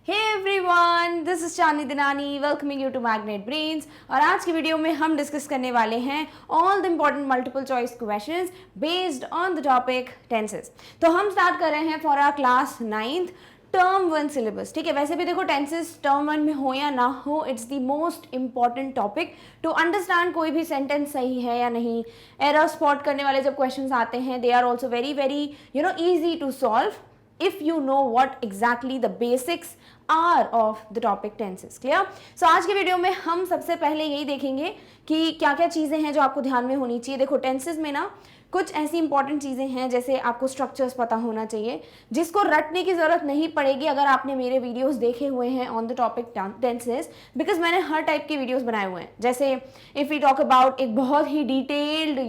Hey everyone, this is Chandni दिनानी welcoming you to Magnet Brains। और आज की video में हम डिस्कस करने वाले हैं all the important multiple choice questions based on the topic tenses। तो हम स्टार्ट कर रहे हैं for our class 9th term 1 syllabus. ठीक है, वैसे भी देखो टेंसेस टर्म 1 में हो या ना हो, it's the most important topic to understand कोई भी सेंटेंस सही है या नहीं। एरर स्पॉट करने वाले जब क्वेश्चंस आते हैं, they are also very very easy to solve if you know what exactly the basics are of the topic tenses। clear? So आज के वीडियो में हम सबसे पहले यही देखेंगे कि क्या क्या चीज़ें हैं जो आपको ध्यान में होनी चाहिए। देखो टेंसेस में ना कुछ ऐसी इंपॉर्टेंट चीज़ें हैं, जैसे आपको स्ट्रक्चर्स पता होना चाहिए जिसको रटने की ज़रूरत नहीं पड़ेगी अगर आपने मेरे वीडियोस देखे हुए हैं on the topic tenses, because मैंने हर टाइप के वीडियोस बनाए हुए हैं। जैसे इफ़ वी टॉक अबाउट एक बहुत ही detailed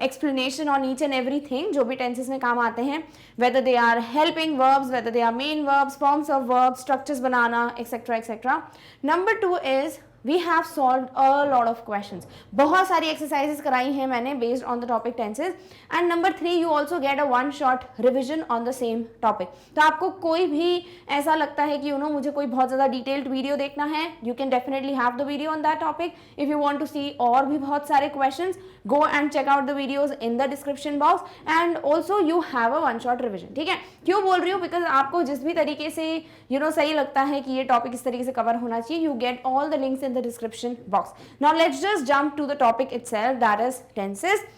explanation on each and everything जो भी टेंसेस में काम आते हैं, whether they are helping verbs, whether they are main verbs, forms of verbs, structures बनाना, etcetera etcetera. Number 2 is we have solved a lot of questions। बहुत सारी exercises कराई हैं मैंने based on the topic tenses। and number 3 you also get a one shot revision on the same topic। तो आपको कोई भी ऐसा लगता है कि मुझे कोई बहुत ज़्यादा detailed video देखना है, you can definitely have the video on that topic। if you want to see और भी बहुत सारे questions, go and check out the videos in the description box and also you have a one shot revision। ठीक है, क्यों बोल रही हूँ, बिकॉज आपको जिस भी तरीके से सही लगता है कि ये टॉपिक इस तरीके से कवर होना चाहिए, you get all the links in the description box। now let's just jump to the topic itself, that is tenses।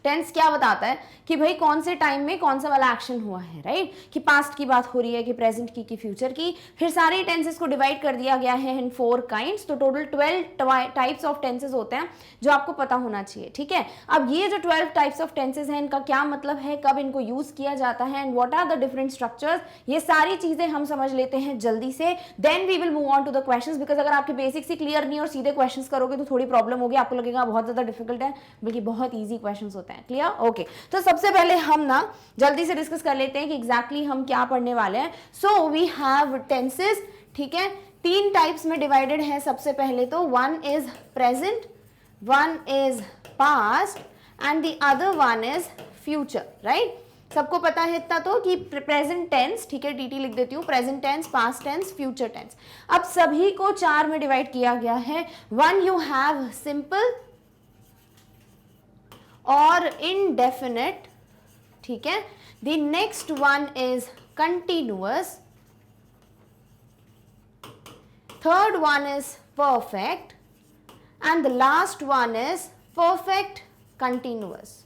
Tense क्या बताता है कि भाई कौन से टाइम में कौन सा वाला एक्शन हुआ है, राइट? कि पास्ट की बात हो रही है, कि प्रेजेंट की, कि फ्यूचर की। फिर सारे टेंसेस को डिवाइड कर दिया गया है इन 4 काइंड्स। तो टोटल 12 टाइप्स ऑफ टेंसेस होते हैं जो आपको पता होना चाहिए। ठीक है, अब ये जो 12 टाइप्स ऑफ टेंसेस हैं, इनका क्या मतलब है, कब इनको यूज किया जाता है, and what are the different structures, ये सारी चीजें हम समझ लेते हैं जल्दी से। Then we will move on to the questions, because अगर आपके बेसिक्स ही क्लियर नहीं और सीधे क्वेश्चंस करोगे तो थोड़ी प्रॉब्लम होगी, आपको लगेगा बहुत ज्यादा डिफिकल्ट है, बल्कि बहुत ईजी क्वेश्चंस होते हैं। क्लियर? ओके, तो सबसे पहले हम ना जल्दी से डिस्कस कर लेते हैं कि एग्जैक्टली हम क्या पढ़ने वाले हैं। So we have tenses. ठीक है, 3 टाइप्स में डिवाइडेड है। सबसे पहले तो one is present, one is past and the other one is future, right? सबको पता है इतना तो कि प्रेजेंट टेंस, ठीक है, टीटी लिख देती हूँ, present tense, past tense, future tense. अब सभी को 4 में डिवाइड किया गया है। वन यू हैव सिंपल और indefinite, ठीक है। the next one is continuous, third one is perfect and the last one is perfect continuous।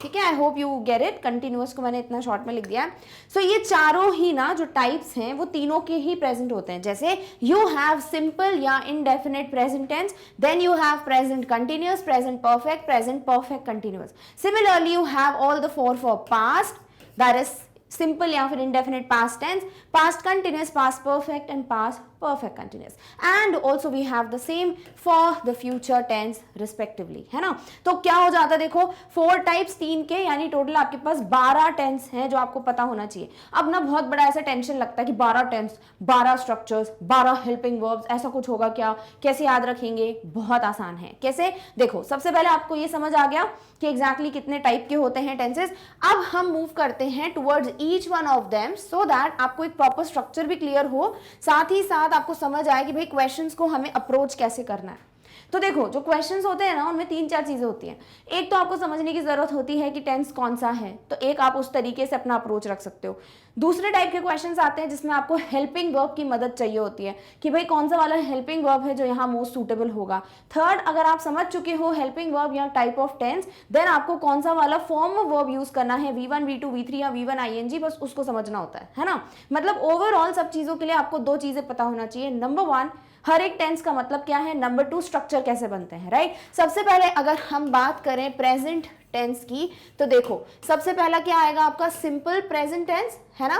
ठीक है, आई hope you get it. Continuous को मैंने इतना शॉर्ट में लिख दिया है। सो ये चारों ही ना जो टाइप्स हैं वो तीनों के ही प्रेजेंट होते हैं। जैसे यू हैव सिंपल या indefinite present tense, then you have present continuous, present perfect continuous. Similarly you have all the 4 for past, that is simple या फिर indefinite past tense, past continuous, past perfect and past perfect continuous, and also we have the same for the future tense respectively, है ना? तो क्या हो जाता है, देखो 4 टाइप्स 3 के, यानी टोटल आपके पास 12 टेंस हैं जो आपको पता होना चाहिए। अब ना बहुत बड़ा ऐसा टेंशन लगता है कि 12 टेंस, 12 स्ट्रक्चर्स, 12 हेल्पिंग वर्ब्स, ऐसा कुछ होगा क्या, कैसे याद रखेंगे? बहुत आसान है। कैसे? देखो, सबसे पहले आपको ये समझ आ गया कि एग्जैक्टली कितने टाइप के होते हैं टेंसेस। अब हम मूव करते हैं towards each one of them so that आपको एक प्रॉपर स्ट्रक्चर भी क्लियर हो, साथ ही साथ आपको समझ आए कि भाई क्वेश्चंस को हमें अप्रोच कैसे करना है। तो देखो, जो क्वेश्चंस होते हैं ना, उनमें 3-4 चीजें होती हैं। एक तो आपको समझने की जरूरत होती है कि टेंस कौन सा है, तो एक आप उस तरीके से अपना अप्रोच रख सकते हो। दूसरे टाइप के क्वेश्चंस आते हैं जिसमें आपको हेल्पिंग वर्ब की मदद चाहिए होती है कि भाई कौन सा वाला हेल्पिंग वर्ब है जो यहाँ मोस्ट सूटेबल होगा। थर्ड, अगर आप समझ चुके हो हेल्पिंग वर्ब या टाइप ऑफ टेंस, देन आपको कौन सा वाला फॉर्म ऑफ वर्ब यूज करना है, V1, V2, V3 या V1 ING, बस उसको समझना होता है ना? मतलब ओवरऑल सब चीजों के लिए आपको 2 चीजें पता होना चाहिए। नंबर 1, हर एक टेंस का मतलब क्या है, नंबर 2, स्ट्रक्चर कैसे बनते हैं, राइट? सबसे पहले अगर हम बात करें प्रेजेंट टेंस की, तो देखो सबसे पहला क्या आएगा आपका, सिंपल प्रेजेंट टेंस, है ना?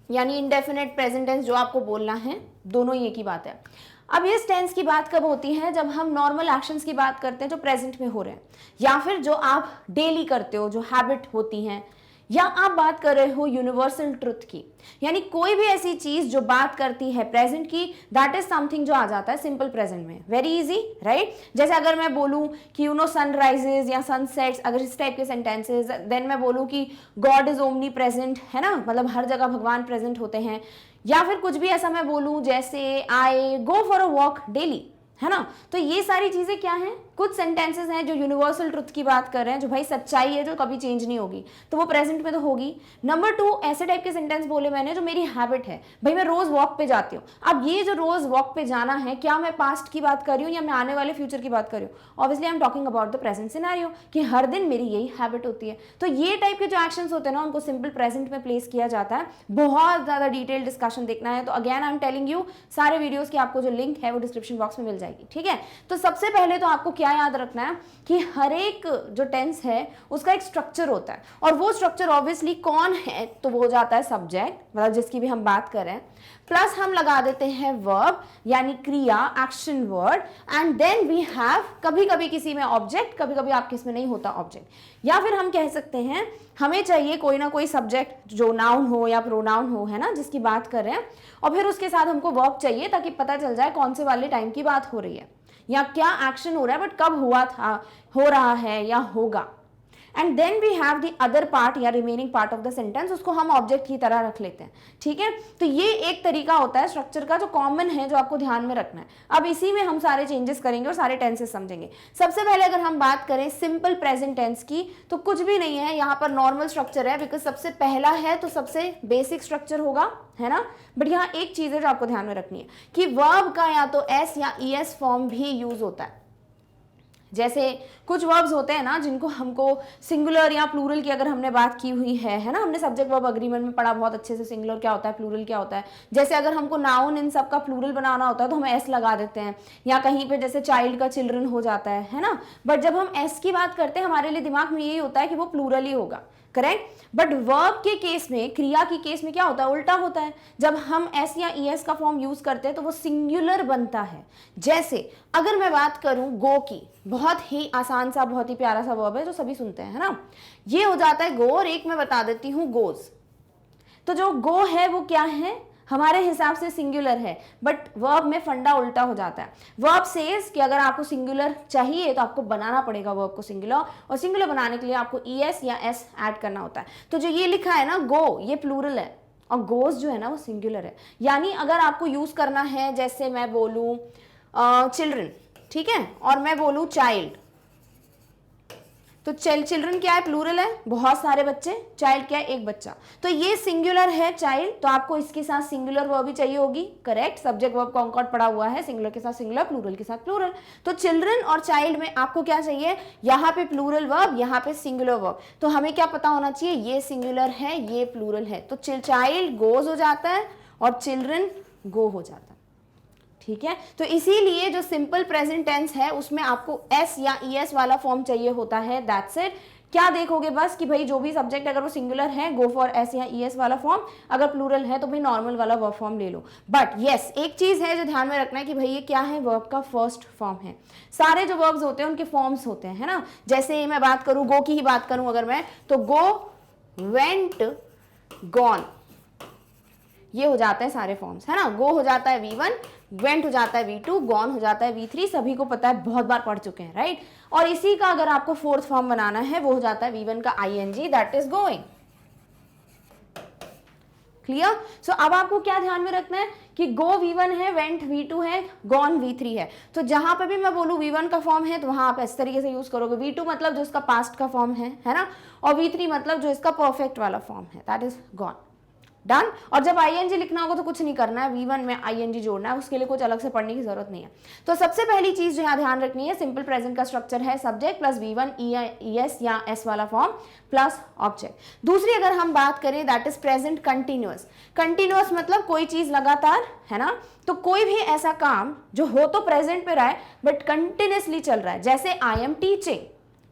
यानी इंडेफिनेट प्रेजेंट टेंस जो आपको बोलना है, दोनों ही एक ही बात है। अब इस टेंस की बात कब होती है, जब हम नॉर्मल एक्शंस की बात करते हैं जो प्रेजेंट में हो रहे हैं, या फिर जो आप डेली करते हो, जो हैबिट होती हैं, या आप बात कर रहे हो यूनिवर्सल ट्रुथ की, यानी कोई भी ऐसी चीज जो बात करती है प्रेजेंट की, दैट इज समथिंग जो आ जाता है सिंपल प्रेजेंट में। Very easy, right? जैसे अगर मैं बोलूं कि सन राइजेस या सन सेट्स, अगर इस टाइप के सेंटेंसेस, देन मैं बोलूं कि गॉड इज ओमनी प्रेजेंट, है ना, मतलब हर जगह भगवान प्रेजेंट होते हैं, या फिर कुछ भी ऐसा मैं बोलूं जैसे I go for a walk daily, है ना। तो ये सारी चीजें क्या हैं, कुछ सेंटेंसेस हैं जो यूनिवर्सल ट्रुथ की बात कर रहे हैं, जो भाई सच्चाई है, जो कभी चेंज नहीं होगी, तो वो प्रेजेंट में तो होगी। नंबर 2, ऐसे टाइप के सेंटेंस बोले मैंने जो मेरी हैबिट है, भाई मैं रोज वॉक पे जाती हूँ। अब ये जो रोज वॉक पे जाना है, क्या मैं पास्ट की बात कर रही हूँ या मैं आने वाले फ्यूचर की बात कर रही हूँ? Obviously I am talking about the present scenario, कि हर दिन मेरी यही हैबिट होती है। तो ये टाइप के जो एक्शंस होते हैं ना, उनको सिंपल प्रेजेंट में प्लेस किया जाता है। बहुत ज्यादा डिटेल डिस्कशन देखना है तो again I am telling you, सारे वीडियोस की आपको जो लिंक है वो डिस्क्रिप्शन बॉक्स में मिल जाएगी, ठीक है। तो सबसे पहले तो आपको क्या याद रखना है कि हर एक जो टेंस है उसका एक स्ट्रक्चर होता है, और वो स्ट्रक्चर ऑब्वियसली कौन है, तो वो हो जाता है सब्जेक्ट, मतलब जिसकी भी हम बात कर रहे हैं, प्लस हम लगा देते हैं वर्ब यानी क्रिया, action word, and then we have, कभी कभी किसी में ऑब्जेक्ट, कभी कभी आपके इसमें नहीं होता ऑब्जेक्ट, या फिर हम कह सकते हैं हमें चाहिए कोई ना कोई सब्जेक्ट जो नाउन हो या प्रोनाउन हो, है ना, जिसकी बात कर रहे हैं, और फिर उसके साथ हमको वर्ब चाहिए ताकि पता चल जाए कौन से वाले टाइम की बात हो रही है या क्या एक्शन हो रहा है, बट कब हुआ था, हो रहा है या होगा। And then we have the other part या remaining part of the sentence, उसको हम ऑब्जेक्ट की तरह रख लेते हैं, ठीक है। तो ये एक तरीका होता है स्ट्रक्चर का जो कॉमन है, जो आपको ध्यान में रखना है। अब इसी में हम सारे चेंजेस करेंगे और सारे टेंसेस समझेंगे। सबसे पहले अगर हम बात करें सिंपल प्रेजेंट टेंस की, तो कुछ भी नहीं है, यहाँ पर नॉर्मल स्ट्रक्चर है, बिकॉज सबसे पहला है तो सबसे बेसिक स्ट्रक्चर होगा, है ना। बट यहाँ एक चीज है जो आपको ध्यान में रखनी है कि वर्ब का या तो एस या ईएस फॉर्म भी यूज होता है। जैसे कुछ वर्ब्स होते हैं ना जिनको हमको सिंगुलर या प्लूरल की अगर हमने बात की हुई है ना, हमने सब्जेक्ट वर्ब अग्रीमेंट में पढ़ा बहुत अच्छे से, सिंगुलर क्या होता है, प्लूरल क्या होता है। जैसे अगर हमको नाउन इन सब का प्लूरल बनाना होता है तो हम एस लगा देते हैं, या कहीं पे जैसे चाइल्ड का चिल्ड्रन हो जाता है ना। बट जब हम एस की बात करते हैं हमारे लिए दिमाग में यही होता है कि वो प्लूरल ही होगा, करेक्ट। बट वर्ब के केस में, क्रिया की केस में क्या होता है, उल्टा होता है। जब हम एस या ईएस का फॉर्म यूज करते हैं तो वो सिंगुलर बनता है। जैसे अगर मैं बात करूं गो की, बहुत ही आसान सा, बहुत ही प्यारा सा वर्ब है जो सभी सुनते हैं, है ना। ये हो जाता है गो, और एक मैं बता देती हूं गोज। तो जो गो है वो क्या है, हमारे हिसाब से सिंगुलर है, बट वर्ब में फंडा उल्टा हो जाता है। वर्ब सेज कि अगर आपको सिंगुलर चाहिए तो आपको बनाना पड़ेगा वर्ब को सिंगुलर, और सिंगुलर बनाने के लिए आपको ईएस या एस ऐड करना होता है। तो जो ये लिखा है ना गो, ये प्लूरल है, और गोज जो है ना वो सिंगुलर है। यानी अगर आपको यूज करना है, जैसे मैं बोलूं चिल्ड्रन, ठीक है, और मैं बोलूं चाइल्ड, तो चिल्ड्रन क्या है, प्लूरल है, बहुत सारे बच्चे, चाइल्ड क्या है, एक बच्चा। तो ये सिंगुलर है चाइल्ड, तो आपको इसके साथ सिंगुलर वर्ब भी चाहिए होगी, करेक्ट। सब्जेक्ट वर्ब कॉन्कॉर्ड पड़ा हुआ है, सिंगुलर के साथ सिंगुलर, प्लूरल के साथ प्लूरल। तो चिल्ड्रन और चाइल्ड में आपको क्या चाहिए, यहाँ पे प्लूरल वर्ब, यहाँ पे सिंगुलर वर्ब। तो हमें क्या पता होना चाहिए, ये सिंगुलर है, ये प्लूरल है, तो चाइल्ड गोज हो जाता है और चिल्ड्रन गो हो जाता है, ठीक है। तो इसीलिए जो सिंपल प्रेजेंट टेंस है उसमें आपको एस या ईएस वाला फॉर्म चाहिए होता है, दैट्स इट। क्या देखोगे बस कि भाई जो भी सब्जेक्ट अगर वो सिंगुलर है गो फॉर एस या ईएस वाला फॉर्म, अगर प्लूरल है तो भाई नॉर्मल वाला वर्ब फॉर्म ले लो। बट यस, एक चीज है जो ध्यान में रखना है कि भाई ये क्या है, वर्ब का फर्स्ट फॉर्म है। सारे जो वर्ब्स होते हैं उनके फॉर्म्स होते हैं, है ना। जैसे मैं बात करूं, गो की ही बात करूं अगर मैं, तो गो, वेंट, गॉन, ये हो जाते हैं सारे फॉर्म्स, है ना। गो हो जाता है V1, वेंट हो जाता है V2, गॉन हो जाता है V3, सभी को पता है, बहुत बार पढ़ चुके हैं, राइट। और इसी का अगर आपको फोर्थ फॉर्म बनाना है वो हो जाता है V1 का ING, that is going. Clear. So अब आपको क्या ध्यान में रखना है कि गो V1 है, वेंट V2 है, गॉन V3 है। तो जहां पे भी मैं बोलूं V1 का फॉर्म है तो वहां आप इस तरीके से यूज करोगे, V2 मतलब जो इसका पास्ट का फॉर्म है ना, और V3 मतलब जो इसका परफेक्ट वाला फॉर्म है, दैट इज गॉन, डन। और जब ING लिखना होगा तो कुछ नहीं करना है, V1 में ING जोड़ना है, उसके लिए कुछ अलग से पढ़ने की जरूरत नहीं है। तो सबसे पहली चीज जो यहाँ ध्यान रखनी है, सिंपल प्रेजेंट का स्ट्रक्चर है सब्जेक्ट प्लस V1 ES या S वाला फॉर्म प्लस ऑब्जेक्ट। दूसरी अगर हम बात करें that is present continuous. Continuous मतलब कोई चीज लगातार, है ना। तो कोई भी ऐसा काम जो हो तो प्रेजेंट पे रहा है बट कंटिन्यूअसली चल रहा है, जैसे आई एम टीचिंग,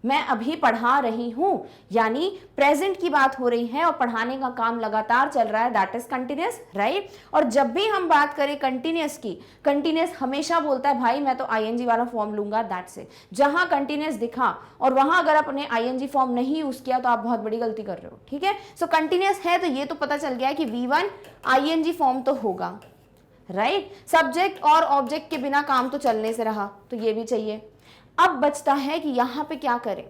मैं अभी पढ़ा रही हूं, यानी प्रेजेंट की बात हो रही है और पढ़ाने का काम लगातार चल रहा है, दैट इज कंटिन्यूअस, राइट। और जब भी हम बात करें कंटिन्यूअस की, कंटिन्यूअस हमेशा बोलता है भाई मैं तो ING वाला फॉर्म लूंगा, दैट्स इट। जहां कंटिन्यूअस दिखा और वहां अगर आपने ING फॉर्म नहीं यूज किया तो आप बहुत बड़ी गलती कर रहे हो, ठीक है। सो कंटिन्यूअस है तो ये तो पता चल गया है कि V1 ING फॉर्म तो होगा, राइट। सब्जेक्ट और ऑब्जेक्ट के बिना काम तो चलने से रहा, तो ये भी चाहिए। अब बचता है कि यहाँ पे क्या करें,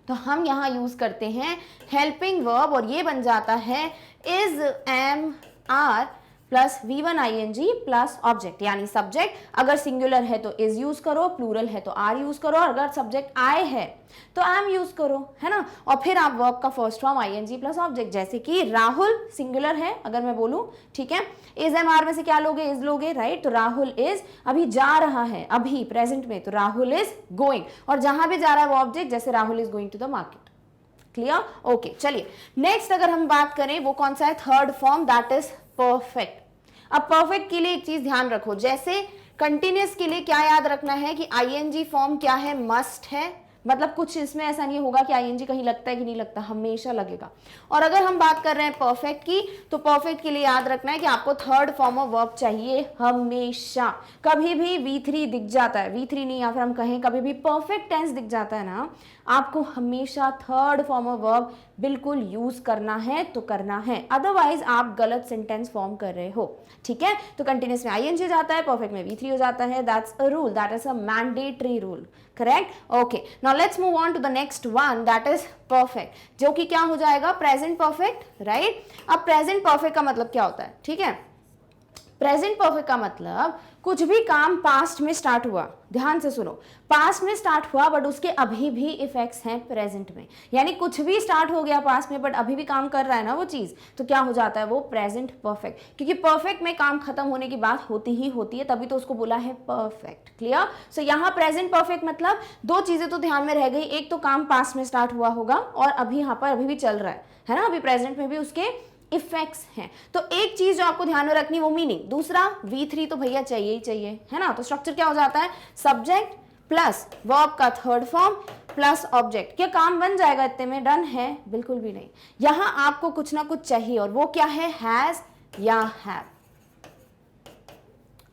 तो हम यहाँ यूज करते हैं हेल्पिंग वर्ब, और ये बन जाता है is, am, are plus V1 ing plus object, यानी सब्जेक्ट अगर सिंगुलर है तो इज यूज करो, प्लूरल है तो आर यूज करो, और अगर सब्जेक्ट आई है तो एम यूज करो, है ना। और फिर आप वर्ब का first form ing plus object, जैसे कि राहुल सिंगुलर है अगर मैं बोलूं, ठीक है, इज एम आर में से क्या लोगे, इज लोगे, राइट। तो राहुल इज अभी जा रहा है, अभी प्रेजेंट में, तो राहुल इज गोइंग, और जहां भी जा रहा है वो ऑब्जेक्ट, जैसे Rahul is going to the market. Clear, okay. चलिए नेक्स्ट अगर हम बात करें वो कौन सा है, third form, that is perfect. अब परफेक्ट के लिए एक चीज ध्यान रखो, जैसे कंटिन्यूअस के लिए क्या याद रखना है कि आईएनजी फॉर्म क्या है, मस्ट है, मतलब कुछ इसमें ऐसा नहीं होगा कि आईएनजी कहीं लगता है कि नहीं लगता, हमेशा लगेगा। और अगर हम बात कर रहे हैं परफेक्ट की, तो परफेक्ट के लिए याद रखना है कि आपको थर्ड फॉर्म ऑफ वर्ब चाहिए हमेशा। कभी भी V3 दिख जाता है, V3 नहीं, या फिर हम कहें कभी भी परफेक्ट टेंस दिख जाता है ना, आपको हमेशा थर्ड फॉर्म ऑफ वर्ब बिल्कुल यूज करना है तो करना है, अदरवाइज आप गलत सेंटेंस फॉर्म कर रहे हो, ठीक है। तो कंटिन्यूस में आईएनजी जाता है, परफेक्ट में V3 हो जाता है, that's a rule, that is a mandatory rule, correct. Okay, now let's move on to the next one, that is perfect, जो कि क्या हो जाएगा, प्रेजेंट परफेक्ट, राइट। अब प्रेजेंट परफेक्ट का मतलब क्या होता है, ठीक है। प्रेजेंट परफेक्ट का मतलब कुछ भी काम पास्ट में स्टार्ट हुआ, ध्यान से सुनो, पास्ट में स्टार्ट हुआ बट उसके अभी भी इफेक्ट्स हैं प्रेजेंट में, यानी कुछ भी स्टार्ट हो गया पास्ट में बट अभी भी काम कर रहा है ना वो चीज, तो क्या हो जाता है वो प्रेजेंट परफेक्ट, क्योंकि परफेक्ट में काम खत्म होने की बात होती ही होती है, तभी तो उसको बोला है परफेक्ट। क्लियर। सो यहाँ प्रेजेंट परफेक्ट मतलब दो चीजें तो ध्यान में रह गई, एक तो काम पास्ट में स्टार्ट हुआ होगा और अभी यहाँ पर अभी भी चल रहा है ना, अभी प्रेजेंट में भी उसके इफेक्ट्स हैं। तो एक चीज जो आपको ध्यान में रखनी वो मीनिंग, दूसरा V3 तो भैया चाहिए ही चाहिए, है ना। तो स्ट्रक्चर क्या हो जाता है, सब्जेक्ट प्लस वर्ब का थर्ड फॉर्म प्लस ऑब्जेक्ट। क्या काम बन जाएगा इतने में, डन है, बिल्कुल भी नहीं। यहां आपको कुछ ना कुछ चाहिए, और वो क्या है, हैज या हैव,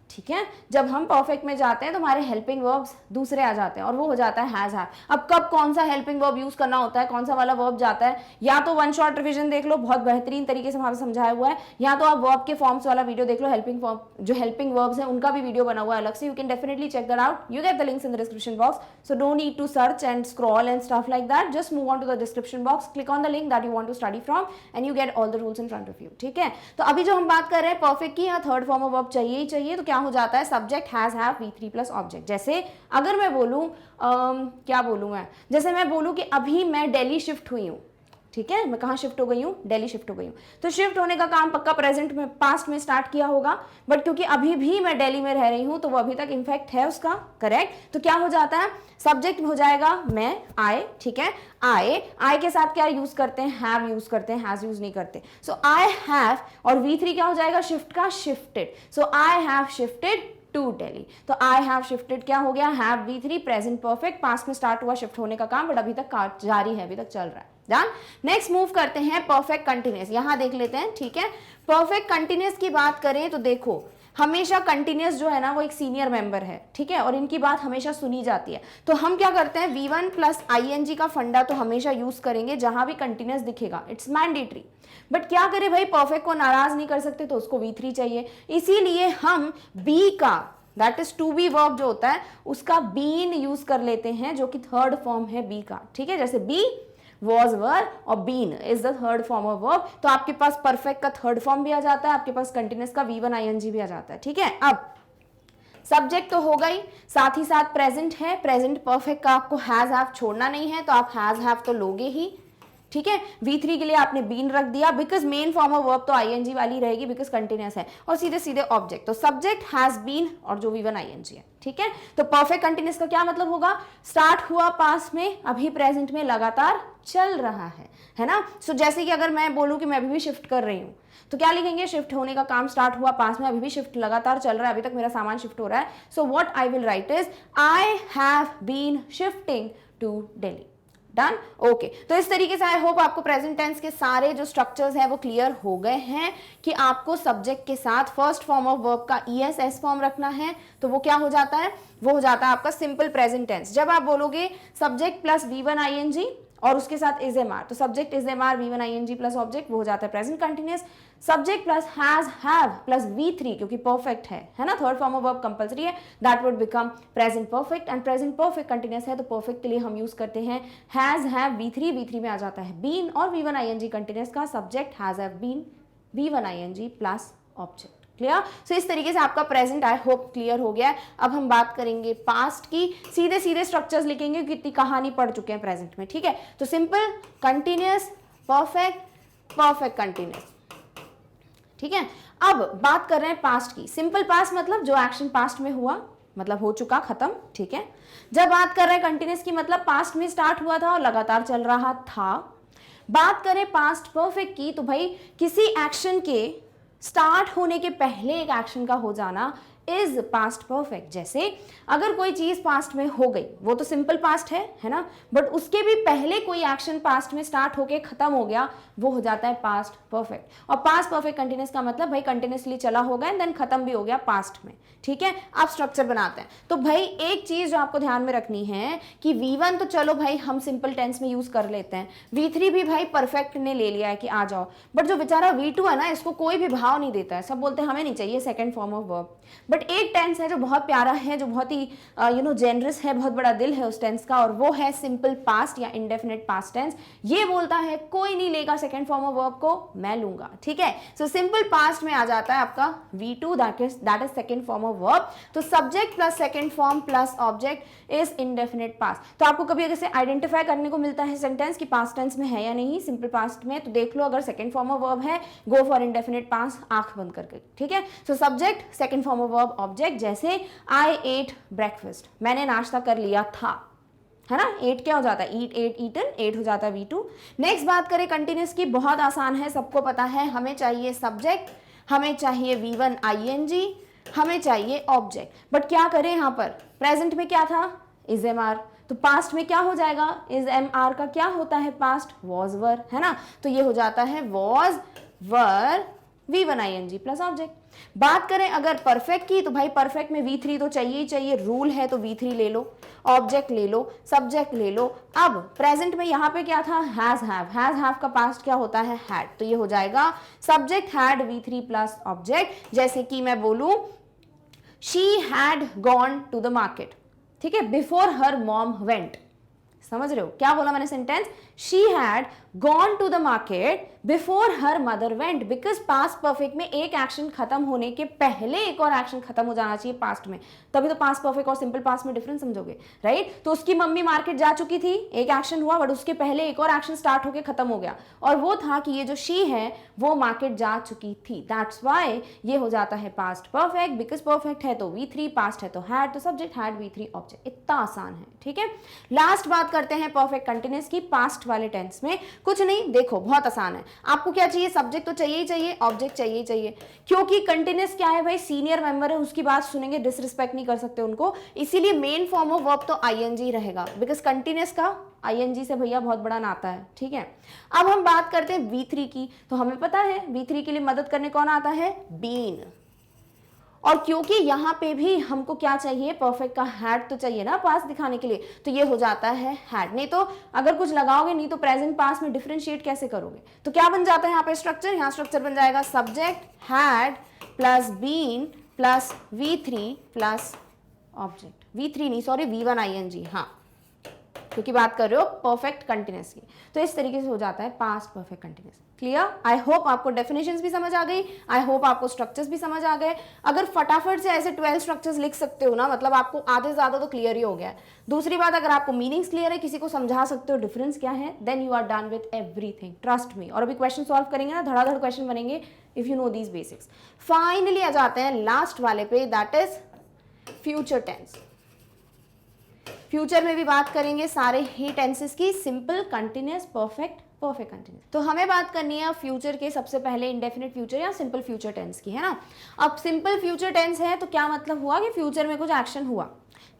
ठीक है। जब हम परफेक्ट में जाते हैं तो हमारे हेल्पिंग वर्ब्स दूसरे आ जाते हैं और वो हो जाता है हैज हैव। अब कब कौन सा हेल्पिंग वर्ब यूज करना होता है, कौन सा वाला वर्ब जाता है, या तो वन शॉट रिवीजन देख लो, बहुत बेहतरीन तरीके से वहां समझाया हुआ है, या तो आप वर्ब के फॉर्म्स वाला वीडियो देख लो, हेल्पिंग फॉर्म जो हेल्पिंग वर्ब्स हैं उनका भी वीडियो बना हुआ है अलग से, you can definitely check that out, you get the links in the description box, so don't need to search and scroll and stuff like that, just move on to the description box, click on the link that you want to study from and you get all the rules in front of you, ठीक है। तो अभी जो हम बात कर रहे हैं परफेक्ट की, यहाँ थर्ड फॉर्म ऑफ वर्ब चाहिए ही चाहिए, तो क्या हो जाता है, subject has have V3 plus object. जैसे अगर मैं बोलूं क्या बोलूं मैं, जैसे मैं बोलूं कि अभी मैं दिल्ली शिफ्ट हुई हूं, ठीक है, मैं कहाँ शिफ्ट हो गई हूँ, दिल्ली शिफ्ट हो गई हूँ, तो शिफ्ट होने का काम पक्का प्रेजेंट में पास्ट में स्टार्ट किया होगा, बट क्योंकि अभी भी मैं दिल्ली में रह रही हूँ तो वो अभी तक इन्फेक्ट है उसका, करेक्ट। तो क्या हो जाता है, सब्जेक्ट हो जाएगा मैं, आई, ठीक है, आई के साथ क्या यूज करते हैं, हैव यूज करते हैं, हैज यूज नहीं करते, सो आई हैव, और V3 क्या हो जाएगा, शिफ्ट का, shifted, so I have shifted to Delhi. तो आई हैव शिफ्टेड क्या हो गया, have V3 present perfect, past में स्टार्ट हुआ शिफ्ट होने का काम, बट अभी तक जारी है, अभी तक चल रहा है, डन। नेक्स्ट मूव करते हैं परफेक्ट कंटिन्यूअस, यहां देख लेते हैं, ठीक है। परफेक्ट कंटिन्यूअस की बात करें तो देखो, हमेशा कंटिन्यूअस जो है ना वो एक सीनियर मेंबर है, ठीक है, और इनकी बात हमेशा सुनी जाती है, तो हम क्या करते हैं, V1 प्लस ING का फंडा तो हमेशा यूज करेंगे जहां भी कंटिन्यूअस दिखेगा, इट्स मैंडेटरी। बट क्या करें भाई, परफेक्ट को नाराज नहीं कर सकते तो उसको V3 चाहिए, इसीलिए हम बी का, that is to be verb जो होता है उसका बीन यूज कर लेते हैं, जो कि थर्ड फॉर्म है बी का, ठीक है। जैसे बी, was, were और been is the third form of verb, तो आपके पास परफेक्ट का थर्ड फॉर्म भी आ जाता है, आपके पास कंटिन्यूअस का V1 ING भी आ जाता है, ठीक है। अब सब्जेक्ट तो हो गई, साथ ही साथ प्रेजेंट है, प्रेजेंट परफेक्ट का आपको हैज हैव छोड़ना नहीं है, तो आप हैज हैव तो लोगे ही, ठीक है। V3 के लिए आपने बीन रख दिया, because main form of verb तो ING वाली रहेगी, बिकॉज कंटिन्यूअस है, और सीधे सीधे ऑब्जेक्ट, तो सब्जेक्ट हैज बीन और जो V1 ING है, ठीक है। तो परफेक्ट कंटिन्यूअस का क्या मतलब होगा, स्टार्ट हुआ पास्ट में, अभी प्रेजेंट में लगातार चल रहा है ना। सो जैसे कि अगर मैं बोलूं कि मैं अभी भी शिफ्ट कर रही हूं, तो क्या लिखेंगे, शिफ्ट होने का काम स्टार्ट हुआ पास्ट में, अभी भी शिफ्ट लगातार चल रहा है, अभी तक मेरा सामान शिफ्ट हो रहा है, so what I will write is I have been shifting to Delhi, done, okay. तो इस तरीके से आई होप आपको प्रेजेंट टेंस के सारे जो स्ट्रक्चर्स हैं वो क्लियर हो गए हैं कि आपको सब्जेक्ट के साथ फर्स्ट फॉर्म ऑफ वर्ब का ES फॉर्म रखना है, तो वो क्या हो जाता है, वो हो जाता है आपका सिंपल प्रेजेंट टेंस। जब आप बोलोगे सब्जेक्ट प्लस V1 ING और उसके साथ इज एम आर, तो subject is am are V1 ING plus object, वो हो जाता है present continuous. Subject plus has have plus V3 क्योंकि परफेक्ट है ना, third form of verb compulsory है, that would become present perfect, and present perfect continuous है, तो परफेक्ट के लिए हम यूज करते हैं हैज हैव V3 में आ जाता है बीन, और V1 ING कंटिन्यूअस का subject has have been V1 ING plus object, clear. So इस तरीके से आपका प्रेजेंट आई होप क्लियर हो गया है। अब हम बात करेंगे पास्ट की, सीधे सीधे स्ट्रक्चर्स लिखेंगे, कितनी कहानी पढ़ चुके हैं प्रेजेंट में, ठीक है। तो simple, continuous, perfect, perfect continuous, ठीक है। अब बात कर रहे हैं पास्ट की। सिंपल पास्ट मतलब जो एक्शन पास्ट में हुआ, मतलब हो चुका, खत्म, ठीक है। जब बात कर रहे हैं कंटिन्यूअस की, मतलब पास्ट में स्टार्ट हुआ था और लगातार चल रहा था। बात करें पास्ट परफेक्ट की, तो भाई किसी एक्शन के स्टार्ट होने के पहले एक एक्शन का हो जाना इज पास्ट परफेक्ट। जैसे अगर कोई चीज पास्ट में हो गई, वो तो सिंपल पास्ट है ना, बट उसके भी पहले कोई एक्शन पास्ट में स्टार्ट होके खत्म हो गया, वो हो जाता है पास्ट परफेक्ट। और पास्ट परफेक्ट कंटिन्यूअस का मतलब भाई कंटिन्यूअसली चला होगा एंड देन खत्म भी हो गया पास्ट में, ठीक है। आप स्ट्रक्चर बनाते हैं। तो भाई एक चीज जो आपको ध्यान में रखनी है कि V1 तो चलो भाई हम सिंपल टेंस में यूज कर लेते हैं, V3 भी भाई परफेक्ट ने ले लिया है कि आ जाओ, बट जो बेचारा V2 है ना, इसको कोई भी भाव नहीं देता है, सब बोलते हैं हमें नहीं चाहिए second form of verb. But एक टेंस है जो बहुत प्यारा है, जो बहुत ही जेनरस है, बहुत बड़ा दिल है उस टेंस का, और वो है सिंपल पास्ट या इंडेफिनिट पास्ट टेंस। ये बोलता है कोई नहीं लेगा सेकंड फॉर्म ऑफ वर्ब को, मैं लूंगा, ठीक है। सो सिंपल पास्ट में आ जाता है आपका V2, that is second form of verb. तो subject plus second form plus object is indefinite past. तो आपको कभी अगर से आइडेंटिफाई करने को मिलता है सेंटेंस कि पास्ट टेंस में है या नहीं सिंपल पास्ट में, तो देख लो, अगर सेकंड फॉर्म ऑफ वर्ब है, गो फॉर इंडेफिनिट पास्ट, आंख बंद करके, ठीक है। So subject, second form of verb, object. जैसे आई एट ब्रेकफास्ट, मैंने नाश्ता कर लिया था, है ना। एट क्या हो जाता है, ईट, एट, ईटन, एट हो जाता है V2। नेक्स्ट बात करें कंटिन्यूअस की, बहुत आसान है, सबको पता है, हमें चाहिए सब्जेक्ट, हमें चाहिए V1 ING, हमें चाहिए ऑब्जेक्ट। बट क्या करें, यहाँ पर प्रेजेंट में क्या था, इज MR, तो पास्ट में क्या हो जाएगा, इज MR का क्या होता है पास्ट, वॉज वर, है ना। तो ये हो जाता है was were V1 ING plus object. बात करें अगर परफेक्ट की, तो भाई परफेक्ट में V3 तो चाहिए ही चाहिए, रूल है, तो V3 ले लो, ऑब्जेक्ट ले लो, सब्जेक्ट ले लो। अब प्रेजेंट में यहाँ पे क्या था, हैज हैव का पास्ट क्या होता है, हैड, तो ये हो जाएगा subject had V3 plus object. जैसे कि मैं बोलूं she had gone to the market, ठीक है, बिफोर हर मॉम वेंट। समझ रहे हो क्या बोला मैंने sentence, she had gone to the market before her mother went. Because past perfect में एक एक्शन खत्म होने के पहले एक और एक्शन खत्म हो जाना चाहिए पास्ट में, तभी तो पास्ट परफेक्ट और सिंपल पास्ट में डिफरेंस समझोगे, राइट। तो उसकी मम्मी मार्केट जा चुकी थी, एक एक्शन हुआ, बट उसके पहले एक और एक्शन स्टार्ट होकर खत्म हो गया, और वो था कि ये जो शी है वो मार्केट जा चुकी थी। दैट्स वाई ये हो जाता है पास्ट परफेक्ट। बिकॉज परफेक्ट है तो V3, पास्ट है तो हैड, तो सब्जेक्ट हैड V3 ऑब्जेक्ट। इतना आसान है, ठीक है। लास्ट बात करते हैं परफेक्ट कंटिन्यूअस की, पास्ट वाले टेंस में कुछ नहीं, देखो बहुत आसान है। आपको क्या चाहिए, सब्जेक्ट तो चाहिए ही चाहिए, ऑब्जेक्ट चाहिए ही चाहिए, क्योंकि कंटिन्यूअस क्या है भाई, सीनियर मेंबर है, उसकी बात सुनेंगे, डिसरिस्पेक्ट नहीं कर सकते उनको, इसीलिए मेन फॉर्म ऑफ वर्ब तो ING रहेगा, बिकॉज कंटिन्यूअस का ING से भैया बहुत बड़ा नाता है, ठीक है। अब हम बात करते हैं V3 की, तो हमें पता है V3 के लिए मदद करने कौन आता है, बीन। और क्योंकि यहाँ पे भी हमको क्या चाहिए, परफेक्ट का हैड तो चाहिए ना पास दिखाने के लिए, तो ये हो जाता है हैड। नहीं तो अगर कुछ लगाओगे नहीं तो प्रेजेंट पास में डिफरेंशिएट कैसे करोगे, तो क्या बन जाता है यहाँ पे स्ट्रक्चर, यहाँ स्ट्रक्चर बन जाएगा subject had plus been plus V3 plus object, V3 नहीं सॉरी V1 ING, हाँ, क्योंकि बात कर रहे हो परफेक्ट कंटिन्यूअस की। तो इस तरीके से हो जाता है पास्ट परफेक्ट कंटिन्यूअस। क्लियर, आई होप आपको डेफिनेशंस भी समझ आ गई, आई होप आपको स्ट्रक्चर्स भी समझ आ गए। अगर फटाफट से ऐसे 12 स्ट्रक्चर्स लिख सकते हो ना, मतलब आपको आधे से ज्यादा तो क्लियर ही हो गया है। दूसरी बात, अगर आपको मीनिंग्स क्लियर है, किसी को समझा सकते हो डिफरेंस क्या है, then you are done with everything, trust me. और अभी क्वेश्चन सॉल्व करेंगे ना, धड़ाधड़ क्वेश्चन बनेंगे if you know these basics. Finally आ जाते हैं लास्ट वाले पे, that is future tense. Future में भी बात करेंगे सारे ही टेंसेस की, simple, continuous, perfect, perfect continuous. तो हमें बात करनी है फ्यूचर के सबसे पहले इंडेफिनिट फ्यूचर या सिंपल फ्यूचर टेंस की, है ना। अब सिंपल फ्यूचर टेंस है तो क्या मतलब हुआ कि फ्यूचर में कुछ एक्शन हुआ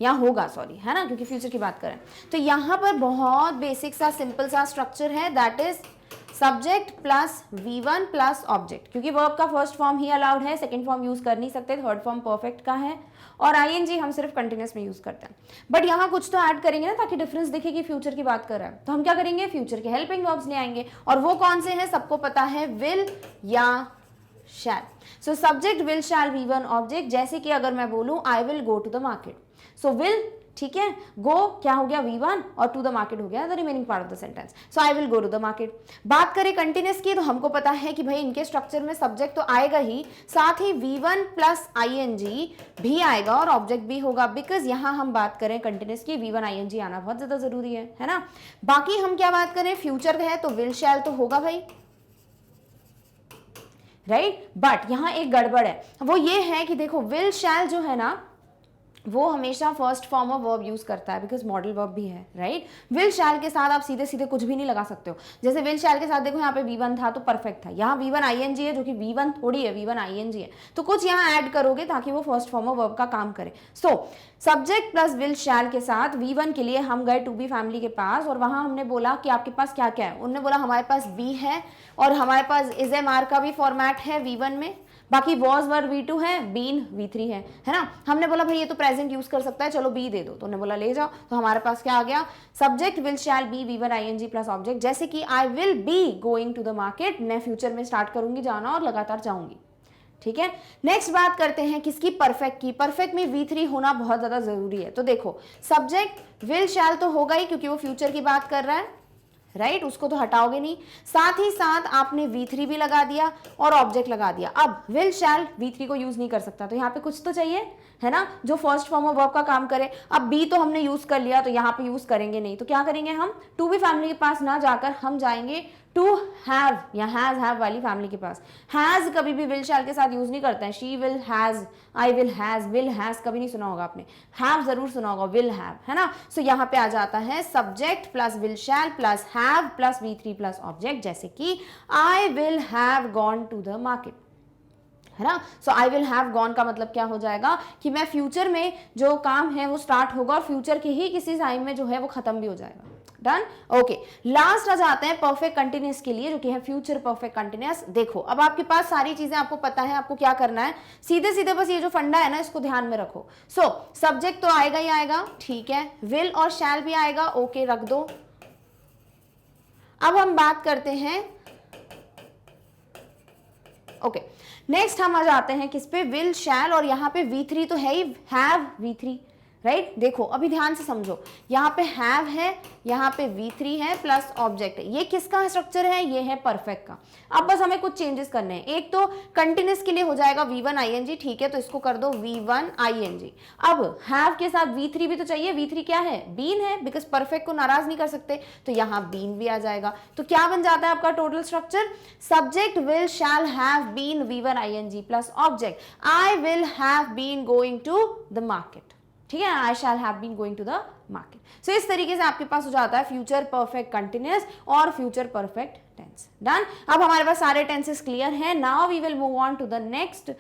या होगा, सॉरी, है ना, क्योंकि फ्यूचर की बात करें तो यहाँ पर बहुत बेसिक सा सिंपल सा स्ट्रक्चर है, that is subject plus V1 plus object. क्योंकि वर्ब का फर्स्ट फॉर्म ही अलाउड है, सेकंड फॉर्म यूज कर नहीं सकते, थर्ड फॉर्म परफेक्ट का है, और ING हम सिर्फ कंटिन्यूअस में यूज करते हैं। बट यहाँ कुछ तो ऐड करेंगे ना, ताकि डिफरेंस दिखे कि फ्यूचर की बात कर रहा है। तो हम क्या करेंगे, फ्यूचर के हेल्पिंग वर्ब्स ले आएंगे, और वो कौन से हैं सबको पता है, विल या shall. So subject will shall V1 object. जैसे कि अगर मैं बोलूं I will go to the market, so will ठीक है, गो क्या हो गया V1 और टू द मार्केट हो गया the remaining part of the sentence, so I will go to the market. बात करें कंटिन्यूअस की तो हमको पता है कि भाई इनके स्ट्रक्चर में सब्जेक्ट तो आएगा ही, साथ ही V1 प्लस ING भी आएगा और ऑब्जेक्ट भी होगा, बिकॉज यहां हम बात करें कंटिन्यूअस की V1 ING आना बहुत ज्यादा जरूरी है ना। बाकी हम क्या बात करें, फ्यूचर है तो विल शैल तो होगा भाई, राइट। बट यहां एक गड़बड़ है, वो ये है कि देखो विल शैल जो है ना वो हमेशा first form of verb use करता है, बिकॉज मॉडल वर्ब भी है, राइट। विल शैल के साथ आप सीधे सीधे कुछ भी नहीं लगा सकते हो। जैसे विल शैल के साथ देखो यहाँ पे V1 था तो परफेक्ट था, यहाँ V1 ING है जो कि V1 थोड़ी है, V1 ING है, तो कुछ यहाँ ऐड करोगे ताकि वो फर्स्ट फॉर्म ऑफ वर्ब का काम करे। सो सब्जेक्ट प्लस विल शैल के साथ V1 के लिए हम गए टू बी फैमिली के पास और वहां हमने बोला कि आपके पास क्या क्या है। उन्होंने बोला हमारे पास बी है और हमारे पास इज एम आर का भी फॉर्मेट है V1 में, बाकी वॉज वर V2 है, बीन V3 है ना। हमने बोला भाई ये तो प्रेजेंट यूज कर सकता है, चलो बी दे दो, तो उन्होंने बोला ले जाओ। तो हमारे पास क्या आ गया, subject will shall be V1 ING plus object. जैसे कि I will be going to the market, मैं फ्यूचर में स्टार्ट करूंगी जाना और लगातार जाऊंगी, ठीक है। नेक्स्ट बात करते हैं किसकी, परफेक्ट की। परफेक्ट में V3 होना बहुत ज्यादा जरूरी है। तो देखो सब्जेक्ट विल शैल तो होगा ही क्योंकि वो फ्यूचर की बात कर रहा है, राइट, उसको तो हटाओगे नहीं। साथ ही साथ आपने V3 भी लगा दिया और ऑब्जेक्ट लगा दिया। अब विल शैल V3 को यूज नहीं कर सकता, तो यहाँ पे कुछ तो चाहिए है ना जो फर्स्ट फॉर्म ऑफ वर्ब का काम करे। अब बी तो हमने यूज कर लिया तो यहाँ पे यूज करेंगे नहीं, तो क्या करेंगे हम, टू बी फैमिली के पास ना जाकर हम जाएंगे टू हैव या हैज हैव वाली फैमिली के पास। हैज कभी भी विल शैल के साथ यूज नहीं करते हैं, she will has, I will has कभी नहीं सुना होगा आपने, हैव जरूर सुना होगा, विल हैव, है ना। सो यहाँ पे आ जाता है subject plus will shall plus have plus V3 plus object, जैसे कि I will have gone to the market, है ना। So I will have gone का मतलब क्या हो जाएगा कि मैं फ्यूचर में जो काम है वो स्टार्ट होगा और फ्यूचर के ही किसी टाइम में जो है वो खत्म भी हो जाएगा। Done, okay. लास्ट आ जाते हैं परफेक्ट कंटिन्यूअस के लिए जो कि है फ्यूचर परफेक्ट कंटिन्यूअस। देखो अब आपके पास सारी चीजें आपको पता है, आपको क्या करना है, सीधे सीधे बस ये जो फंडा है ना इसको ध्यान में रखो। सो सब्जेक्ट तो आएगा ही आएगा, ठीक है, विल और शैल भी आएगा, ओके रख दो। अब हम बात करते हैं, ओके, नेक्स्ट हम आ जाते हैं किस पे, विल शैल, और यहाँ पे V3 तो है ही, हैव V3, राइट। देखो अभी ध्यान से समझो, यहाँ पे हैव है, यहाँ पे V3 है प्लस ऑब्जेक्ट है। ये किसका स्ट्रक्चर है, ये है परफेक्ट का। अब बस हमें कुछ चेंजेस करने हैं। एक तो कंटिन्यूअस के लिए हो जाएगा V1 ING, ठीक है, तो इसको कर दो V1 ING। अब हैव के साथ V3 भी तो चाहिए, V3 क्या है, बीन है, बिकॉज परफेक्ट को नाराज नहीं कर सकते, तो यहाँ बीन भी आ जाएगा। तो क्या बन जाता है आपका total structure, subject will shall have been V1 ING plus object, I will have been going to the market, ठीक है, I shall have been going to the market. So इस तरीके से आपके पास हो जाता है फ्यूचर परफेक्ट कंटिन्यूअस और फ्यूचर परफेक्ट टेंस। डन, अब हमारे पास सारे टेंसेस क्लियर हैं। Now we will move on to the next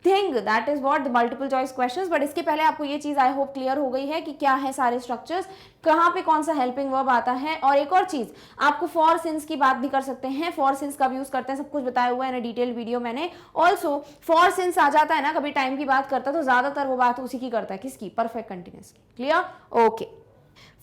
thing, that is what, the multiple choice questions. But इसके पहले आपको ये चीज आई होप क्लियर हो गई है कि क्या है सारे स्ट्रक्चर्स, कहाँ पे कौन सा हेल्पिंग वर्ब आता है। और एक और चीज, आपको फॉर सिंस की बात भी कर सकते हैं, फॉर सिंस कब यूज करते हैं सब कुछ बताया हुआ है ना डिटेल वीडियो मैंने। ऑल्सो फॉर सिंस आ जाता है ना कभी टाइम की बात करता है तो ज्यादातर वो बात उसी की करता है, किसकी, परफेक्ट कंटिन्यूअस की। Clear, okay.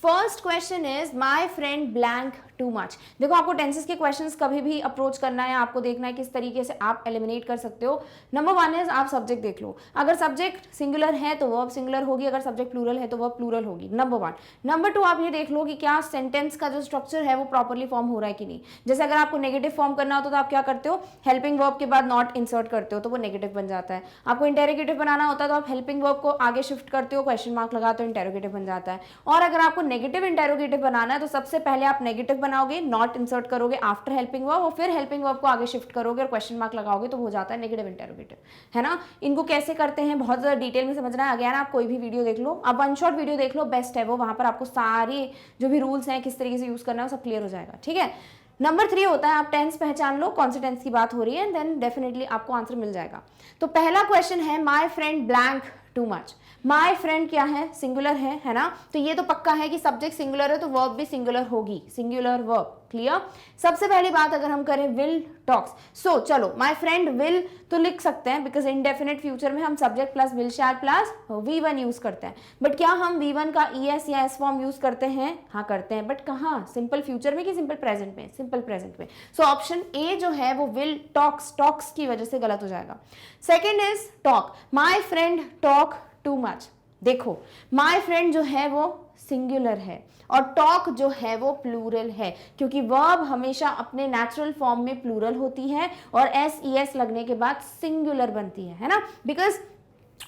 First question is my friend blank too much. देखो आपको टेंसेस के क्वेश्चंस कभी भी अप्रोच करना है, आपको देखना है किस तरीके से आप एलिमिनेट कर सकते हो। नंबर वन इज आप सब्जेक्ट देख लो, अगर सब्जेक्ट सिंगुलर है तो वर्ब सिंगुलर होगी, अगर सब्जेक्ट प्लूरल है तो वर्ब प्लूरल होगी, नंबर वन। नंबर टू आप ये देख लो कि क्या सेंटेंस का जो स्ट्रक्चर है वो प्रॉपरली फॉर्म हो रहा है कि नहीं। जैसे अगर आपको नेगेटिव फॉर्म करना होता तो आप क्या करते हो, हेल्पिंग वर्ब के बाद नॉट इंसर्ट करते हो तो वो नेगेटिव बन जाता है। आपको इंटेरोगेटिव बनाना होता है तो आप हेल्पिंग वर्ब को आगे शिफ्ट करते हो, क्वेश्चन मार्क लगाते हो, इंटेरोगेटिव बन जाता है। और अगर आपको नेगेटिव इंटेरोगेटिव बनाना है तो सबसे पहले आप नेगेटिव बनाओगे, नॉट इंसर्ट करोगे आफ्टर हेल्पिंग वर्ब, और फिर हेल्पिंग वर्ब को आगे शिफ्ट करोगे और क्वेश्चन मार्क लगाओगे तो हो जाता है नेगेटिव इंटेरोगेटिव, है ना। इनको कैसे करते हैं बहुत ज्यादा डिटेल में समझना है, अगेन आप कोई भी वीडियो देख लो, आप वन शॉट वीडियो देख लो, बेस्ट है वो, वहां पर आपको सारे जो भी रूल्स हैं किस तरीके से यूज करना है वो सब क्लियर हो जाएगा, ठीक है। नंबर 3 होता है आप टेंस पहचान लो, कौन से टेंस की बात हो रही है, देन डेफिनेटली आपको आंसर मिल जाएगा। तो पहला क्वेश्चन है माई friend blank too much. My friend क्या है, सिंगुलर है ना, तो ये तो पक्का है कि सब्जेक्ट सिंगुलर है तो वर्ब भी सिंगुलर होगी, सिंगुलर वर्ब। क्लियर। सबसे पहली बात अगर हम करें विल टॉक्स, सो चलो माई फ्रेंड विल तो लिख सकते हैं बिकॉज इंडेफिनिट फ्यूचर में हम subject plus will shall plus V1 use करते हैं। बट क्या हम V1 का ES या S फॉर्म यूज करते हैं, हाँ करते हैं, बट कहाँ, सिंपल फ्यूचर में कि सिंपल प्रेजेंट में, सिंपल प्रेजेंट में। सो ऑप्शन ए जो है वो विल टॉक्स, टॉक्स की वजह से गलत हो जाएगा। Second is talk, my friend talk too much, देखो माई फ्रेंड जो है वो सिंगुलर है और टॉक जो है वो प्लूरल है, क्योंकि वर्ब हमेशा अपने नेचुरल फॉर्म में प्लूरल होती है और एस ई एस लगने के बाद सिंगुलर बनती है ना, बिकॉज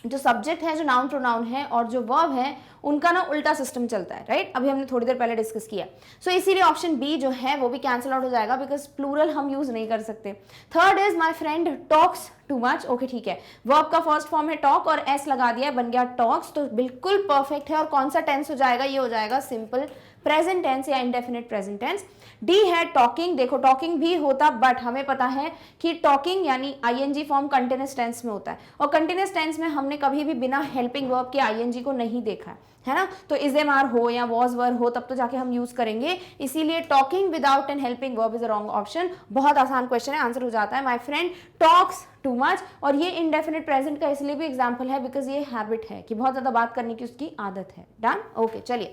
जो सब्जेक्ट है, जो नाउन प्रोनाउन है और जो वर्ब है उनका ना उल्टा सिस्टम चलता है, राइट? अभी हमने थोड़ी देर पहले डिस्कस किया। सो इसीलिए ऑप्शन बी जो है वो भी कैंसिल आउट हो जाएगा, बिकॉज प्लूरल हम यूज नहीं कर सकते। Third is my friend talks too much. Okay ठीक है, वर्ब का फर्स्ट फॉर्म है टॉक और एस लगा दिया है, बन गया टॉक्स, तो बिल्कुल परफेक्ट है। और कौन सा टेंस हो जाएगा? ये हो जाएगा सिंपल प्रेजेंट टेंस या इंडेफिनिट प्रेजेंट टेंस। डी है टॉकिंग। देखो टॉकिंग भी होता, बट हमें पता है कि टॉकिंग यानी आईएनजी फॉर्म कंटिन्यूअस टेंस में होता है और कंटिन्यूअस टेंस में हमने कभी भी बिना हेल्पिंग वर्ब के आईएनजी को नहीं देखा है ना। तो इज एम आर हो या वॉज वर हो तब तो जाके हम यूज करेंगे, इसीलिए talking without an helping verb is a wrong option. बहुत आसान क्वेश्चन है, आंसर हो जाता है my friend talks too much. और ये इनडेफिनिट प्रेजेंट का इसलिए भी एग्जाम्पल है बिकॉज ये हैबिट है कि बहुत ज्यादा बात करने की उसकी आदत है। डन? ओके चलिए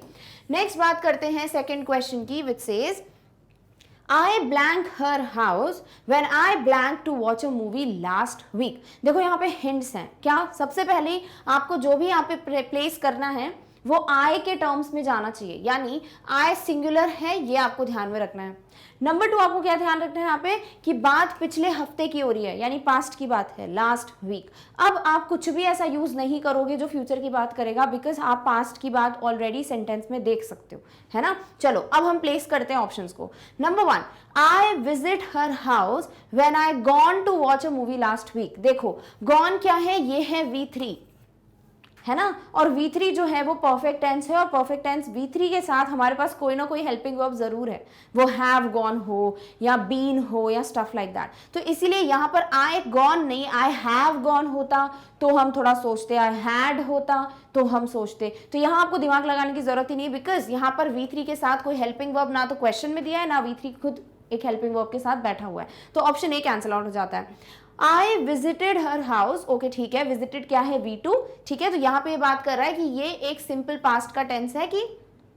नेक्स्ट बात करते हैं सेकेंड क्वेश्चन की, which says I blank her house when I blank to watch a movie last week। देखो यहाँ पे hints हैं क्या? सबसे पहले आपको जो भी यहाँ पे प्लेस करना है वो I के टर्म्स में जाना चाहिए, यानी I सिंगुलर है, ये आपको ध्यान में रखना है। नंबर 2 आपको क्या ध्यान रखना है यहाँ पे कि बात पिछले हफ्ते की हो रही है, यानी पास्ट की बात है, लास्ट वीक। अब आप कुछ भी ऐसा यूज नहीं करोगे जो फ्यूचर की बात करेगा, बिकॉज आप पास्ट की बात ऑलरेडी सेंटेंस में देख सकते हो, है ना। चलो अब हम प्लेस करते हैं ऑप्शंस को। Number 1, I visit her house when I gone to watch a movie last week. देखो गॉन क्या है? ये है V3, है ना, और V3 जो है वो परफेक्ट टेंस है और परफेक्ट टेंस V3 के साथ हमारे पास कोई ना कोई हेल्पिंग वर्ब जरूर है, वो हैव गॉन हो या बीन हो या स्टफ लाइक दैट। तो इसीलिए यहाँ पर आई गॉन नहीं, आई हैव गॉन होता तो हम थोड़ा सोचते, आई हैड होता तो हम सोचते। तो यहाँ आपको दिमाग लगाने की जरूरत ही नहीं, बिकॉज यहाँ पर V3 के साथ कोई हेल्पिंग वर्ब ना तो क्वेश्चन में दिया है, ना V3 खुद एक हेल्पिंग वर्ब के साथ बैठा हुआ है, तो ऑप्शन ए कैंसिल आउट हो जाता है। I visited her house। Okay ठीक है, visited क्या है? V2, ठीक है। तो यहाँ पे ये बात कर रहा है कि ये एक सिंपल पास्ट का टेंस है कि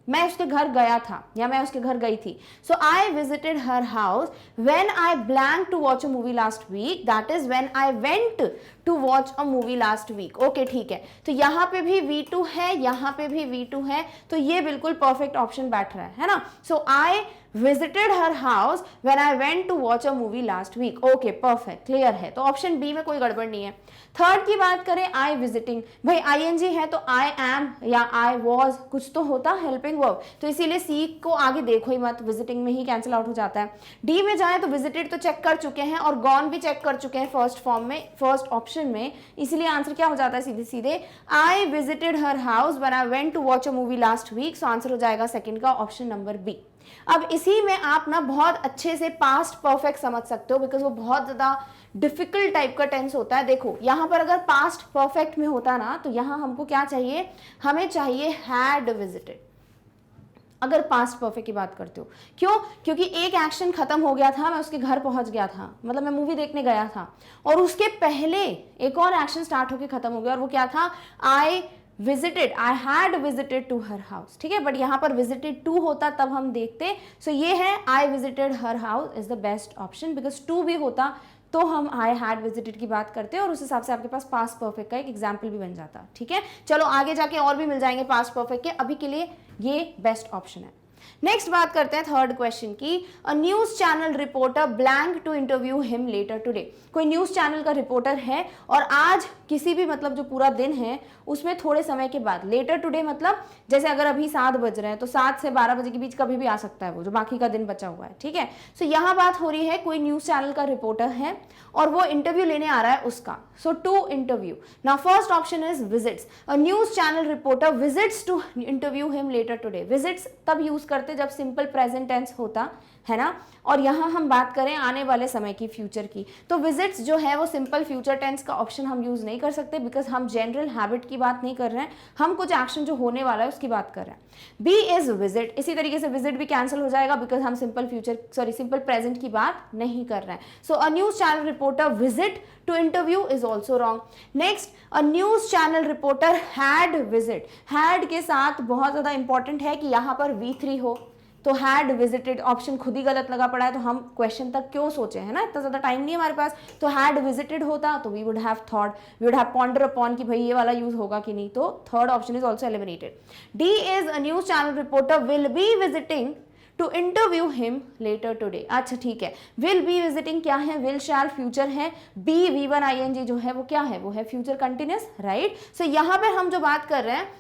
मैं उसके घर गया था या मैं उसके घर गई थी। So I visited her house when I blank to watch a movie last week, that is when I went to watch a movie last week. Okay ठीक है, तो यहाँ पे भी V2 है, यहाँ पे भी V2 है, तो ये बिल्कुल परफेक्ट ऑप्शन बैठ रहा है ना। So I visited her house when I went to watch a movie last week। Okay perfect, clear है, तो ऑप्शन बी में कोई गड़बड़ नहीं है। थर्ड की बात करें, आई विजिटिंग, भाई आईएनजी है तो आई एम या आई वॉज कुछ तो होता हेल्पिंग वर्ब, तो इसीलिए सी को आगे देखो ही मत, विजिटिंग में ही कैंसिल आउट हो जाता है। डी में जाए तो विजिटेड तो चेक कर चुके हैं और गॉन भी चेक कर चुके हैं फर्स्ट फॉर्म में, फर्स्ट ऑप्शन में, इसलिए आंसर क्या हो जाता है? सीधे सीधे I visited her house when I went to watch a movie last week. So answer हो जाएगा सेकंड का ऑप्शन नंबर बी। अब इसी में आप ना बहुत अच्छे से पास्ट परफेक्ट समझ सकते हो, बिकॉज वो बहुत ज्यादा डिफिकल्ट टाइप का टेंस होता है। देखो यहाँ पर अगर पास्ट परफेक्ट में होता ना तो यहाँ हमको क्या चाहिए? हमें चाहिए हैड विजिटेड, अगर पास्ट परफेक्ट की बात करते हो। क्यों? क्योंकि एक एक्शन खत्म हो गया था, मैं उसके घर पहुंच गया था, मतलब मैं मूवी देखने गया था, और उसके पहले एक और एक्शन स्टार्ट होकर खत्म हो गया, और वो क्या था? I visited, I had visited to her house, ठीक है। बट यहाँ पर विजिटेड टू होता तब हम देखते, सो ये है I visited her house is the best option, because two भी होता तो हम आई हैड विजिटेड की बात करते हैं और उस हिसाब से आपके पास पास्ट परफेक्ट का एक एग्जाम्पल भी बन जाता, ठीक है। चलो आगे जाके और भी मिल जाएंगे पास्ट परफेक्ट के, अभी के लिए ये बेस्ट ऑप्शन है। नेक्स्ट बात करते हैं थर्ड क्वेश्चन की। A news channel reporter blank to interview him later today. कोई न्यूज चैनल का रिपोर्टर है और आज किसी भी मतलब जो पूरा दिन है उसमें थोड़े समय के बाद, लेटर टुडे मतलब जैसे अगर अभी 7 बज रहे हैं तो 7 से 12 बजे के बीच कभी भी आ सकता है वो जो बाकी का दिन बचा हुआ है, ठीक है। सो यहाँ बात हो रही है कोई न्यूज चैनल का रिपोर्टर है और वो इंटरव्यू लेने आ रहा है उसका। So to interview, now first option is visits. A news channel reporter visits to interview him later today. Visits तब यूज करते जब सिंपल प्रेजेंट टेंस होता है ना, और यहाँ हम बात करें आने वाले समय की, फ्यूचर की, तो विजिट्स जो है वो सिंपल फ्यूचर टेंस का ऑप्शन हम यूज नहीं कर सकते, बिकॉज हम जनरल हैबिट की बात नहीं कर रहे हैं, हम कुछ एक्शन जो होने वाला है उसकी बात कर रहे हैं। बी इज विजिट, इसी तरीके से विजिट भी कैंसिल हो जाएगा बिकॉज हम सिंपल प्रेजेंट की बात नहीं कर रहे हैं। So a news channel reporter visit to interview is also wrong. Next, a news channel reporter had visit, had के साथ बहुत ज्यादा इंपॉर्टेंट है कि यहाँ पर V3 हो, तो हैड विजिटेड ऑप्शन खुद ही गलत लगा पड़ा है, तो हम क्वेश्चन तक क्यों सोचे, है ना, इतना ज्यादा टाइम नहीं है हमारे पास। तो हैड विजिटेड होता तो we would have thought, we would have ponder upon कि भाई ये वाला यूज होगा कि नहीं, तो third option is also eliminated. D is a news channel reporter will be visiting to interview him later today. अच्छा ठीक है, विल बी विजिटिंग क्या है, विल शैल फ्यूचर है, बी V1 ING जो है वो क्या है, वो है फ्यूचर कंटिन्यूस, राइट। सो यहाँ पे हम जो बात कर रहे हैं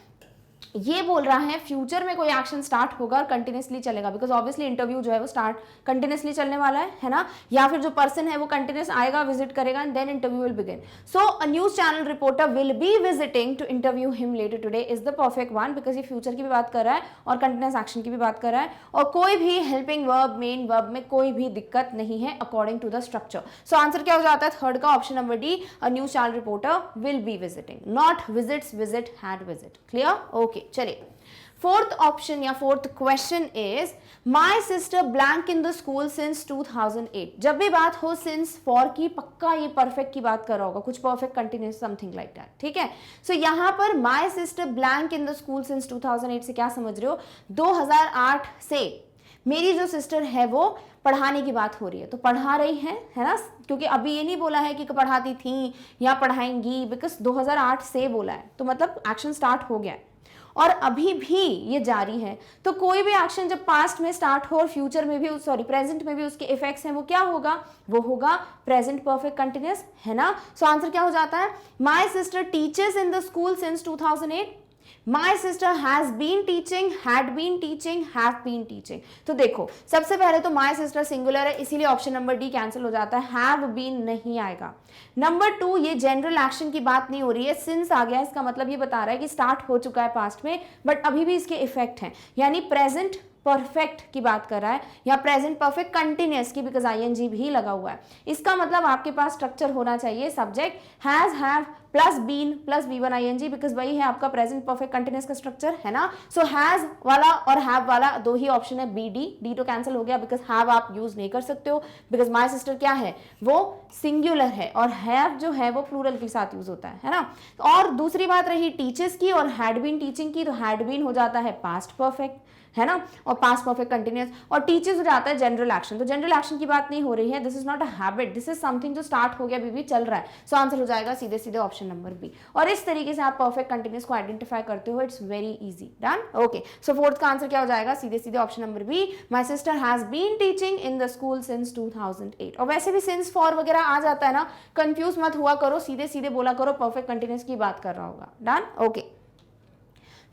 ये बोल रहा है फ्यूचर में कोई एक्शन स्टार्ट होगा और कंटिन्यूसली चलेगा, बिकॉज ऑब्वियसली इंटरव्यू जो है वो स्टार्ट कंटिन्यूसली चलने वाला है ना, या फिर जो पर्सन है वो कंटिन्यूस आएगा, विजिट करेगा and then interview will begin. So a news channel reporter will be visiting to interview him later today is the perfect one, because ये फ्यूचर की भी बात कर रहा है और कंटिन्यूस एक्शन की भी बात कर रहा है, और कोई भी हेल्पिंग वर्ब मेन वर्ब में कोई भी दिक्कत नहीं है according to the structure. So answer क्या हो जाता है थर्ड का, option number D, a news channel reporter will be visiting, not visits, visit, had visit. Clear, okay. चलिए फोर्थ ऑप्शन या fourth question is my sister blank in the school since 2008। जब भी बात हो सिंस फॉर की, पक्का ये perfect की बात कर रहा होगा, कुछ perfect continuous something like that, ठीक है। सो यहाँ पर माई sister blank in the school since 2008 से क्या समझ रहे हो, 2008 से मेरी जो सिस्टर है वो पढ़ाने की बात हो रही है, तो पढ़ा रही है ना, क्योंकि अभी ये नहीं बोला है कि पढ़ाती थी या पढ़ाएंगी, बिकॉज 2008 से बोला है, तो मतलब एक्शन स्टार्ट हो गया है और अभी भी ये जारी है। तो कोई भी एक्शन जब पास्ट में स्टार्ट हो और फ्यूचर में भी, सॉरी प्रेजेंट में भी उसके इफेक्ट्स हैं, वो क्या होगा, वो होगा प्रेजेंट परफेक्ट कंटिन्यूस, है ना। सो आंसर क्या हो जाता है, my sister teachers in the school since 2008, my sister has been teaching, had been teaching, have been teaching. तो देखो सबसे पहले तो माई सिस्टर सिंगुलर है, इसीलिए ऑप्शन नंबर डी कैंसिल हो जाता है, हैव बीन नहीं आएगा। नंबर 2, ये जनरल एक्शन की बात नहीं हो रही है, सिंस आ गया, इसका मतलब ये बता रहा है कि स्टार्ट हो चुका है पास्ट में, बट अभी भी इसके इफेक्ट हैं, यानी प्रेजेंट परफेक्ट की बात कर रहा है या प्रेजेंट परफेक्ट कंटिन्यूअस की, बिकॉज ING भी लगा हुआ है। इसका मतलब आपके पास स्ट्रक्चर होना चाहिए subject has, have plus been plus V1 ING, because वही है आपका प्रेजेंट परफेक्ट कंटिन्यूअस का स्ट्रक्चर, है ना। सो हैज वाला और हैव वाला दो ही ऑप्शन है, B D, D तो कैंसिल हो गया बिकॉज हैव आप यूज नहीं कर सकते हो, बिकॉज माई सिस्टर क्या है, वो सिंगुलर है और हैव जो है वो प्लूरल के साथ यूज होता है ना। और दूसरी बात रही टीचर्स की और हैड बीन टीचिंग की, तो हैड बीन हो जाता है पास्ट परफेक्ट, है ना, और पास्ट परफेक्ट कंटिन्यूअस, और टीचर्स हो जाता है जनरल एक्शन, तो जनरल एक्शन की बात नहीं हो रही है, this is not a habit, this is something जो स्टार्ट हो गया, अभी भी चल रहा है। सो आंसर हो जाएगा सीधे सीधे ऑप्शन नंबर बी। और इस तरीके से आप परफेक्ट कंटिन्यूअस को आइडेंटिफाई करते हो, it's very easy, done, okay. So fourth का आंसर क्या हो जाएगा, सीधे सीधे option number B, my sister has been teaching in the school since 2008। और वैसे भी सिंस फॉर वगैरह आ जाता है ना, कंफ्यूज मत हुआ करो, सीधे सीधे बोला करो परफेक्ट कंटिन्यूअस की बात कर रहा होगा, done, okay.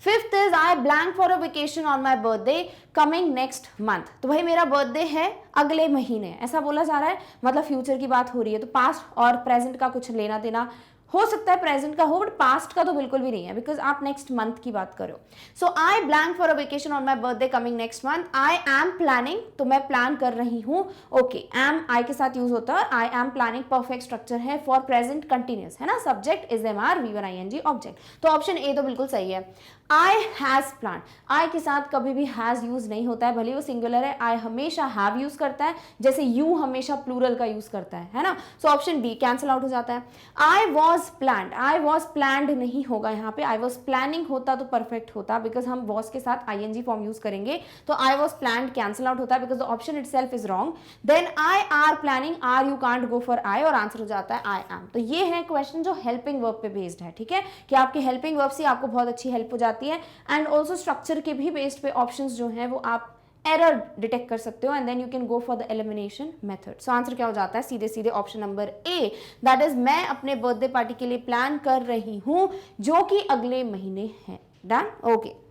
Fifth is I blank for a vacation on my birthday coming next month. तो भाई मेरा बर्थडे है अगले महीने, ऐसा बोला जा रहा है, मतलब फ्यूचर की बात हो रही है, तो पास्ट और प्रेजेंट का कुछ लेना देना हो सकता है, प्रेजेंट का हो बट पास्ट का तो बिल्कुल भी नहीं है, बिकॉज आप नेक्स्ट मंथ की बात करो। So I blank for a vacation on my birthday coming next month, I am planning, तो मैं प्लान कर रही हूँ, ओके, एम आई के साथ यूज होता है, आई एम प्लानिंग परफेक्ट स्ट्रक्चर है फॉर प्रेजेंट कंटिन्यूअस, है ना, subject is MR V1 ING object, तो ऑप्शन ए तो बिल्कुल सही है। आई हैज प्लान, आई के साथ कभी भी हैज यूज नहीं होता है, भले वो सिंगुलर है, आई हमेशा हैव यूज करता है, जैसे यू हमेशा प्लूरल का यूज करता है ना। So option B cancel out हो जाता है। I was planned, I was planned नहीं होगा यहाँ पे, आई वॉज प्लानिंग होता तो परफेक्ट होता, बिकॉज हम वॉज के साथ ING फॉर्म यूज करेंगे, तो I was planned cancel out होता है because the option itself is wrong. Then I are planning, are you can't go for I, और आंसर हो जाता है आई एम। तो ये है क्वेश्चन जो हेल्पिंग वर्ब पे बेस्ड है, ठीक है, कि आपके हेल्पिंग वर्ब से आपको बहुत अच्छी हेल्प हो जाती है, एंड ऑल्सो स्ट्रक्चर के भी बेस्ड पे ऑप्शंस जो हैं वो आप एरर डिटेक्ट कर सकते हो, and then you can go for the elimination method. So answer क्या हो जाता है, सीधे सीधे option number A, that is मैं अपने बर्थडे पार्टी के लिए प्लान कर रही हूं जो कि अगले महीने है, done, okay.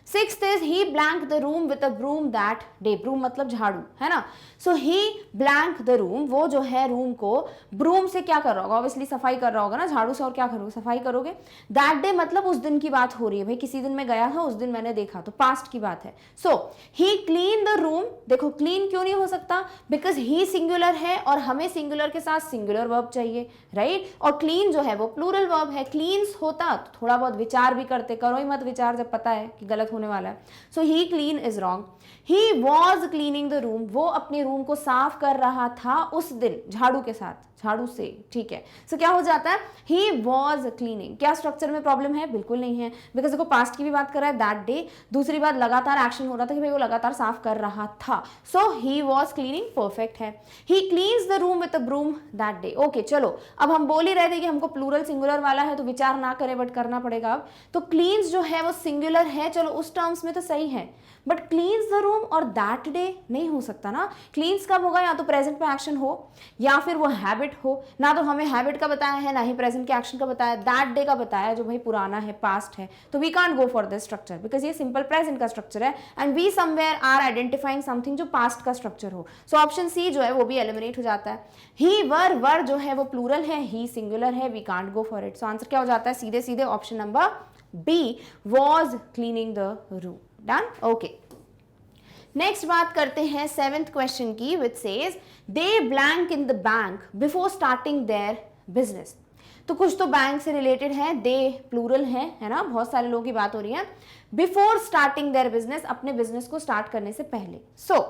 Sixth is he blank the room with a broom that day, broom मतलब झाड़ू, है ना। So he blank the room, वो जो है रूम को ब्रूम से क्या कर रहा होगा, ऑब्वियसली सफाई कर रहा होगा ना, झाड़ू से और क्या करोगे, सफाई करोगे। दैट डे मतलब उस दिन की बात हो रही है, भाई किसी दिन मैं गया था, उस दिन मैंने देखा, तो पास्ट की बात है। So he clean the room, देखो क्लीन क्यों नहीं हो सकता, बिकॉज ही सिंगुलर है और हमें सिंगुलर के साथ सिंगुलर वर्ब चाहिए, राइट, और क्लीन जो है वो प्लूरल वर्ब है, क्लीन्स होता तो थोड़ा बहुत विचार भी करते, करो ही मत विचार जब पता है कि गलत होने वाला है. So he clean is wrong. He was cleaning the room, वो अपने रूम को साफ कर रहा था उस दिन झाड़ू के साथ, झाड़ू से, ठीक है. सो क्या हो जाता है, ही वॉज क्लीनिंग. क्या स्ट्रक्चर में प्रॉब्लम है? बिल्कुल नहीं है, बिकॉज देखो पास्ट की भी बात कर रहा है दैट डे, दूसरी बात लगातार एक्शन हो रहा था कि भाई वो लगातार साफ कर रहा था. So he was cleaning perfect है. He cleans the room with a broom that day. Okay चलो, अब हम बोल ही रहे थे कि हमको प्लूरल सिंगुलर वाला है तो विचार ना करें बट करना पड़ेगा. अब तो क्लीन्स जो है वो सिंगुलर है, चलो उस टर्म्स में तो सही है, बट क्लीन्स द रूम और दैट डे नहीं हो सकता ना. क्लीन्स कब होगा? या तो प्रेजेंट में एक्शन हो या फिर वो हैबिट हो. ना तो हमें हैबिट का बताया है ना ही प्रेजेंट के एक्शन का बताया, दैट डे का बताया जो भाई पुराना है, पास्ट है. तो we can't go for this structure because ये सिंपल प्रेजेंट का स्ट्रक्चर है and we somewhere are identifying something जो पास्ट का स्ट्रक्चर हो. सो ऑप्शन सी जो है वो भी एलिमिनेट हो जाता है. ही वर जो है वो प्लूरल है, ही सिंगुलर है, we can't go for it. So answer क्या हो जाता है? सीधे सीधे option number B, was cleaning the room. Done. Okay, next बात करते हैं 7th क्वेश्चन की, which says they blank in the bank before starting their business. तो कुछ तो बैंक से रिलेटेड है, दे प्लूरल है ना, बहुत सारे लोगों की बात हो रही है. बिफोर स्टार्टिंग देयर बिजनेस, अपने बिजनेस को स्टार्ट करने से पहले. So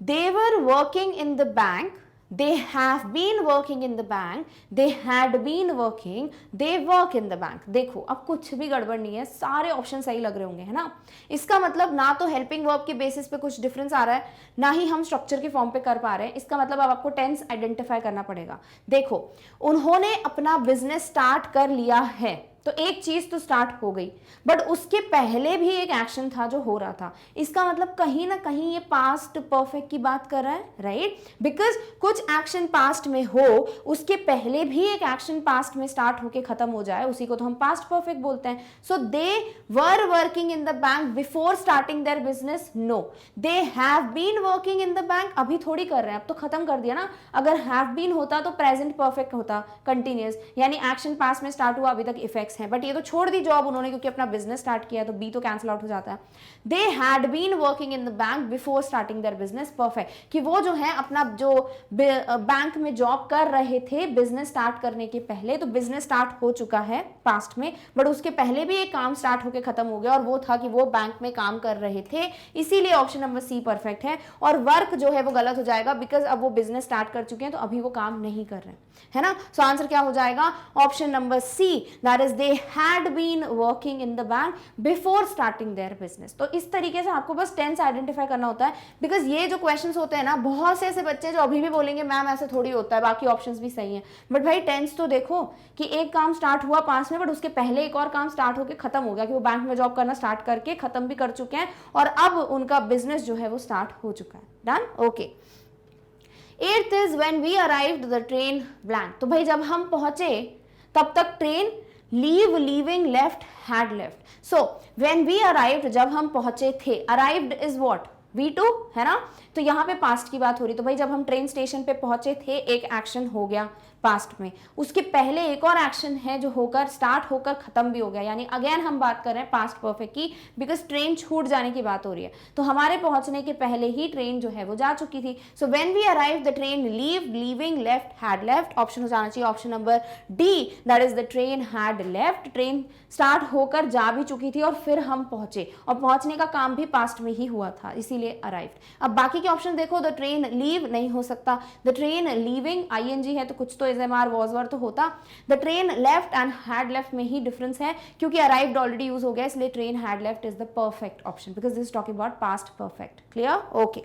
they were working in the bank, they have been working in the bank, they had been working, they work in the bank. देखो अब कुछ भी गड़बड़ नहीं है, सारे ऑप्शन सही लग रहे होंगे, है ना. इसका मतलब ना तो हेल्पिंग वर्ब के बेसिस पे कुछ डिफरेंस आ रहा है, ना ही हम स्ट्रक्चर के फॉर्म पे कर पा रहे हैं. इसका मतलब अब आपको टेंस आइडेंटिफाई करना पड़ेगा. देखो उन्होंने अपना बिजनेस स्टार्ट कर लिया है, तो एक चीज तो स्टार्ट हो गई, बट उसके पहले भी एक एक्शन था जो हो रहा था. इसका मतलब कहीं ना कहीं ये पास्ट परफेक्ट की बात कर रहा है, राइट. बिकॉज कुछ एक्शन पास्ट में हो, उसके पहले भी एक एक्शन पास्ट में स्टार्ट होके खत्म हो जाए, उसी को तो हम पास्ट परफेक्ट बोलते हैं. So they were working in the bank before starting their business. No, they have been working in the bank. अभी थोड़ी कर रहे हैं, अब तो खत्म कर दिया ना. अगर हैव बीन होता तो प्रेजेंट परफेक्ट होता, कंटिन्यूअस, यानी एक्शन पास्ट में स्टार्ट हुआ, अभी तक इफेक्ट है, बट ये तो छोड़ दी जॉब उन्होंने क्योंकि अपना बिजनेस स्टार्ट किया, तो बी तो कैंसिल आउट हो जाता है. They had been working in the bank before starting their business. Perfect, कि वो जो है अपना जो बैंक में जॉब कर रहे थे बिजनेस स्टार्ट करने के पहले, तो बिजनेस स्टार्ट हो चुका है पास्ट में, बट उसके पहले भी एक काम स्टार्ट होकर खत्म हो गया, और वो था कि वो बैंक में काम कर रहे थे. इसीलिए ऑप्शन नंबर सी परफेक्ट है. और वर्क जो है वो गलत हो जाएगा, बिकॉज अब वो बिजनेस स्टार्ट कर चुके हैं, तो अभी वो काम नहीं कर रहे, है ना. सो आंसर क्या हो जाएगा? Option number C, that is they had been working in the bank before starting their business. तो इस तरीके से आपको बस टेंस आइडेंटिफाई करना होता है, बिकॉज ये जो क्वेश्चंस होते हैं ना, बहुत से ऐसे बच्चे जो अभी भी बोलेंगे मैम ऐसे थोड़ी होता है, बाकी ऑप्शंस भी सही हैं, बट भाई टेंस तो देखो कि एक काम स्टार्ट हुआ पास्ट में, बट उसके पहले एक और काम स्टार्ट होकर खत्म हो गया, कि वो बैंक में जॉब करना स्टार्ट करके खत्म भी कर चुके हैं, और अब उनका बिजनेस जो है वो स्टार्ट हो चुका है. Done. Okay. 8th is when we arrived the train blank. तो भाई जब हम पहुंचे तब तक train leave, leaving, left, had left. So when we arrived, जब हम पहुंचे थे, अराइव्ड इज व्हाट? V2, है ना. तो यहाँ पे पास्ट की बात हो रही, तो भाई जब हम ट्रेन स्टेशन पे पहुंचे थे, एक एक्शन हो गया पास्ट में, उसके पहले एक और एक्शन है जो होकर स्टार्ट होकर खत्म भी हो गया, यानी अगेन हम बात कर रहे हैं पास्ट परफेक्ट की, बिकॉज ट्रेन छूट जाने की बात हो रही है, तो हमारे पहुंचने के पहले ही ट्रेन जो है वो जा चुकी थी. So when we arrive the train leave, leaving, left, had left. Option हो जाना चाहिए option number D, that is the train had left. Train start होकर जा भी चुकी थी और फिर हम पहुंचे, और पहुंचने का काम भी पास्ट में ही हुआ था, इसीलिए अराइव्ड. अब बाकी के ऑप्शन देखो, द ट्रेन लीव नहीं हो सकता, द ट्रेन लीविंग आईएनजी है तो कुछ तो एमआर वॉज तो होता, the train left and had left में ही डिफरेंस है, क्योंकि अराइव्ड ऑलरेडी यूज हो गया, इसलिए train had left is the perfect option, because this is talking about past perfect. Clear. Okay.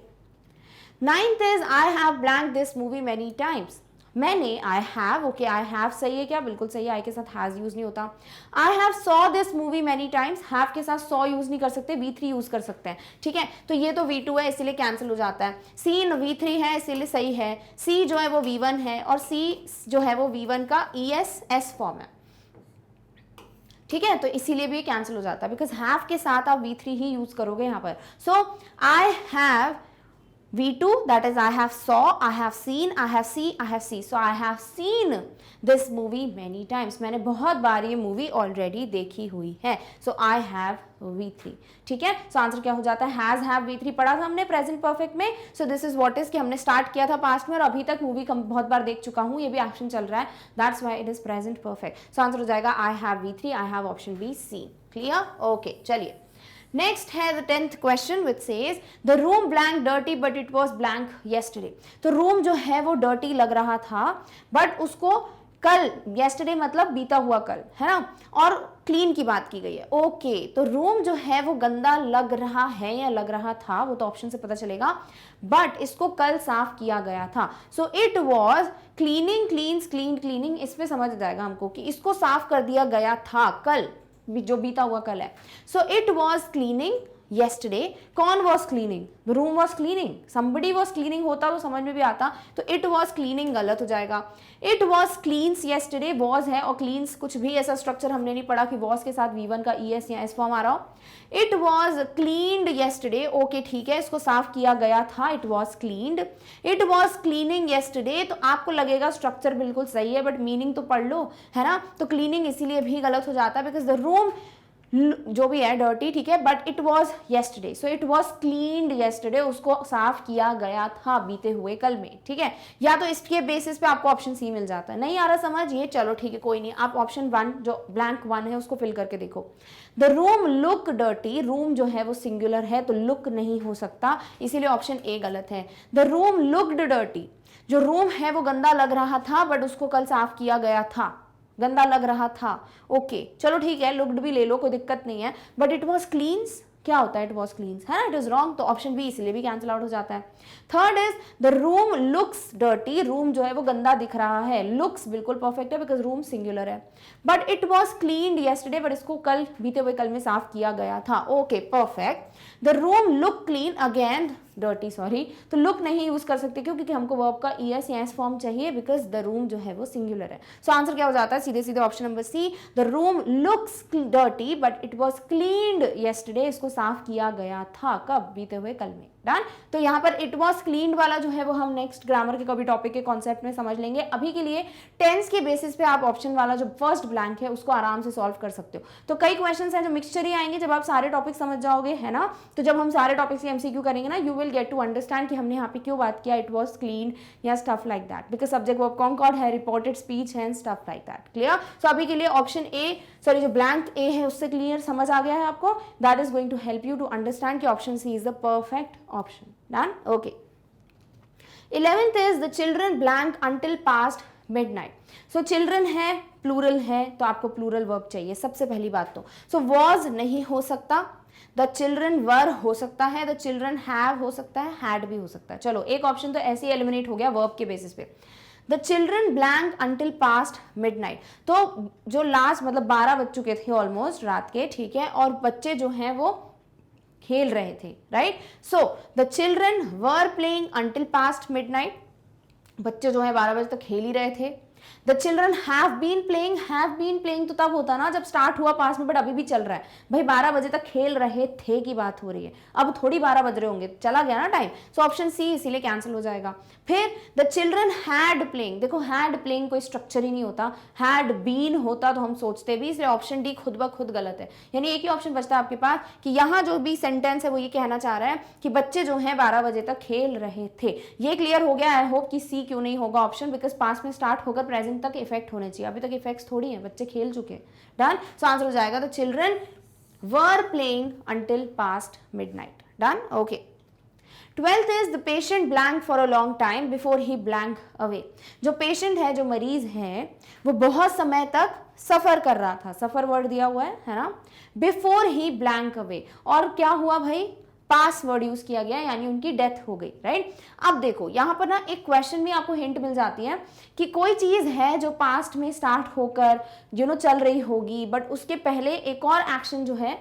9th is I have blank this movie many times. मैंने, I have, okay, I have सही है क्या? बिल्कुल सही है, आई के साथ हैज यूज नहीं होता. I have saw this movie many times, have के साथ सॉ यूज नहीं कर सकते, V3 यूज कर सकते हैं, ठीक है. तो ये तो V2 है इसीलिए कैंसिल हो जाता है. सीन V3 है इसीलिए सही है. सी जो है वो V1 है, और सी जो है वो V1 का ES फॉर्म है, ठीक है. तो इसीलिए भी कैंसिल हो जाता है, बिकॉज हैव के साथ आप V3 ही यूज करोगे यहाँ पर. So I have V2, that is I have saw, I have seen, I have see, I have see. So I have seen this movie many times. मैंने बहुत बार ये मूवी ऑलरेडी देखी हुई है. So I have V3, ठीक है. So answer क्या हो जाता है? Has have V3 पढ़ा था हमने प्रेजेंट परफेक्ट में. So this is what is कि हमने स्टार्ट किया था पास्ट में, और अभी तक मूवी बहुत बार देख चुका हूँ, ये भी एक्शन चल रहा है, that's why it is present perfect. So answer हो जाएगा I have V3, I have option B, C. Clear. Okay. चलिए नेक्स्ट है the 10th question which says the room blank dirty but it was blank yesterday. तो room जो है वो dirty लग रहा था बट उसको कल, येस्टरडे मतलब बीता हुआ कल, है ना, और क्लीन की बात की गई है। ओके, तो रूम जो है वो गंदा लग रहा है या लग रहा था वो तो ऑप्शन से पता चलेगा, बट इसको कल साफ किया गया था। So it was cleaning, cleans, clean, cleaning, इस पे समझ जाएगा हमको कि इसको साफ कर दिया गया था कल, जो बीता हुआ कल है। So it was cleaning yesterday। कौन was cleaning? The room was cleaning, somebody was cleaning होता तो समझ में भी आता, तो it was cleaning गलत हो जाएगा। it was cleans yesterday, was है और cleans कुछ भी ऐसा स्ट्रक्चर हमने नहीं पढ़ा कि was के साथ V1 का ES या S फॉर्म आ रहा हो। it was cleaned yesterday, okay ठीक है, इसको साफ किया गया था, it was cleaned। it was cleaning yesterday, तो आपको लगेगा स्ट्रक्चर बिल्कुल सही है बट मीनिंग तो पढ़ लो, है ना, तो क्लीनिंग इसीलिए भी गलत हो जाता है बिकॉज द रूम जो भी है डर्टी, ठीक है, but it was yesterday, so it was cleaned yesterday, उसको साफ किया गया था बीते हुए कल में, ठीक है। या तो इसके बेसिस पे आपको ऑप्शन सी मिल जाता है, नहीं आ रहा समझ ये, चलो ठीक है कोई नहीं, आप ऑप्शन 1 जो ब्लैंक 1 है उसको फिल करके देखो। The room look dirty, room जो है वो सिंगुलर है तो लुक नहीं हो सकता, इसीलिए ऑप्शन ए गलत है। द रूम लुक्ड डर्टी, जो रूम है वो गंदा लग रहा था बट उसको कल साफ किया गया था, गंदा लग रहा था, ओके चलो ठीक है, लुक्ड भी ले लो कोई दिक्कत नहीं है, बट इट वॉज क्लीन्स, क्या होता है इट वॉज क्लीन्स, है ना, इट इज रॉन्ग, तो ऑप्शन बी इसलिए भी कैंसिल आउट हो जाता है। Third is the room looks dirty, room जो है वो गंदा दिख रहा है, लुक्स बिल्कुल परफेक्ट है बिकॉज रूम सिंगुलर है, but it was cleaned yesterday, but इसको कल बीते हुए कल में साफ किया गया था, okay perfect. The room look clean, again dirty, sorry, तो लुक नहीं यूज कर सकते क्यों, क्योंकि हमको वर्ब का ES या S फॉर्म चाहिए बिकॉज द रूम जो है वो सिंगुलर है। सो आंसर क्या हो जाता है, सीधे सीधे option number C, the room looks dirty but it was cleaned yesterday, इसको साफ किया गया था कब, बीते हुए कल में। डन, तो यहाँ पर इट वॉज क्लीन्ड वाला जो है वो हम नेक्स्ट ग्रामर के कभी टॉपिक के कॉन्सेप्ट में समझ लेंगे। अभी के लिए टेंस के बेसिस पे आप ऑप्शन वाला जो फर्स्ट ब्लैंक है उसको आराम से सॉल्व कर सकते हो। तो कई क्वेश्चंस हैं जो मिक्सचर ही आएंगे जब आप सारे टॉपिक समझ जाओगे, है ना, तो जब हम सारे टॉपिक्स की MCQ करेंगे ना, you will get to understand कि हमने यहाँ पे क्यों बात किया इट वॉज क्लीन या stuff like that, because subject verb concord है, रिपोर्टेड स्पीच है, stuff like that, clear. So अभी के लिए ऑप्शन ए, सॉरी जो ब्लैंक ए है उससे क्लियर समझ आ गया है आपको, that is going to help you to understand कि option C is the perfect option. Done, okay. 11th is the children blank until past midnight। so children है, प्लूरल है, तो आपको प्लूरल वर्ब चाहिए सबसे पहली बात तो। so was नहीं हो सकता, द चिल्ड्रन वर हो सकता है, द चिल्ड्रन हैव हो सकता है, हैड भी हो सकता है। चलो एक ऑप्शन तो ऐसे ही एलिमिनेट हो गया वर्ब के बेसिस पे। The children blank until past midnight, तो जो लास्ट मतलब 12 बज चुके थे ऑलमोस्ट रात के, ठीक है, और बच्चे जो हैं वो खेल रहे थे, right. So the children were playing until past midnight, बच्चे जो है 12 बजे तक खेल ही रहे थे। The children have been playing तो तब होता ना जब स्टार्ट हुआ पास में, बट अभी भी चल रहा है भाई, 12 बजे तक खेल रहे थे की बात हो रही है, अब थोड़ी 12 बज रहे होंगे, चला गया ना टाइम, सो ऑप्शन सी इसीलिए कैंसिल हो जाएगा। फिर द चिल्ड्रन हैड प्लेइंग, देखो हैड प्लेइंग कोई स्ट्रक्चर ही नहीं होता, हैड बीन होता तो हम सोचते भी, इसलिए ऑप्शन डी खुद ब खुद गलत है। यानी एक ही ऑप्शन बचता है आपके पास कि यहाँ जो भी सेंटेंस है वो ये कहना चाह रहा है कि बच्चे जो हैं 12 बजे तक खेल रहे थे। ये क्लियर हो गया, आई होप कि सी क्यों नहीं होगा ऑप्शन, बिकॉज पास में स्टार्ट होकर प्रेजेंट तक इफेक्ट होने चाहिए, अभी तक इफेक्ट्स थोड़ी हैं, बच्चे खेल चुके हैं। डन, सो आंसर हो जाएगा the children were playing until past midnight. Done, okay. 12th is the patient blank for a long time before he blank away। जो पेशेंट है, जो मरीज है, वो बहुत समय तक सफर कर रहा था, सफर वर्ड दिया हुआ है ना, बिफोर ही ब्लैंक अवे, और क्या हुआ भाई, पास वर्ड यूज किया गया, यानी उनकी डेथ हो गई, राइट। अब देखो यहाँ पर ना एक क्वेश्चन में आपको हिंट मिल जाती है कि कोई चीज है जो पास्ट में स्टार्ट होकर चल रही होगी, बट उसके पहले एक और एक्शन जो है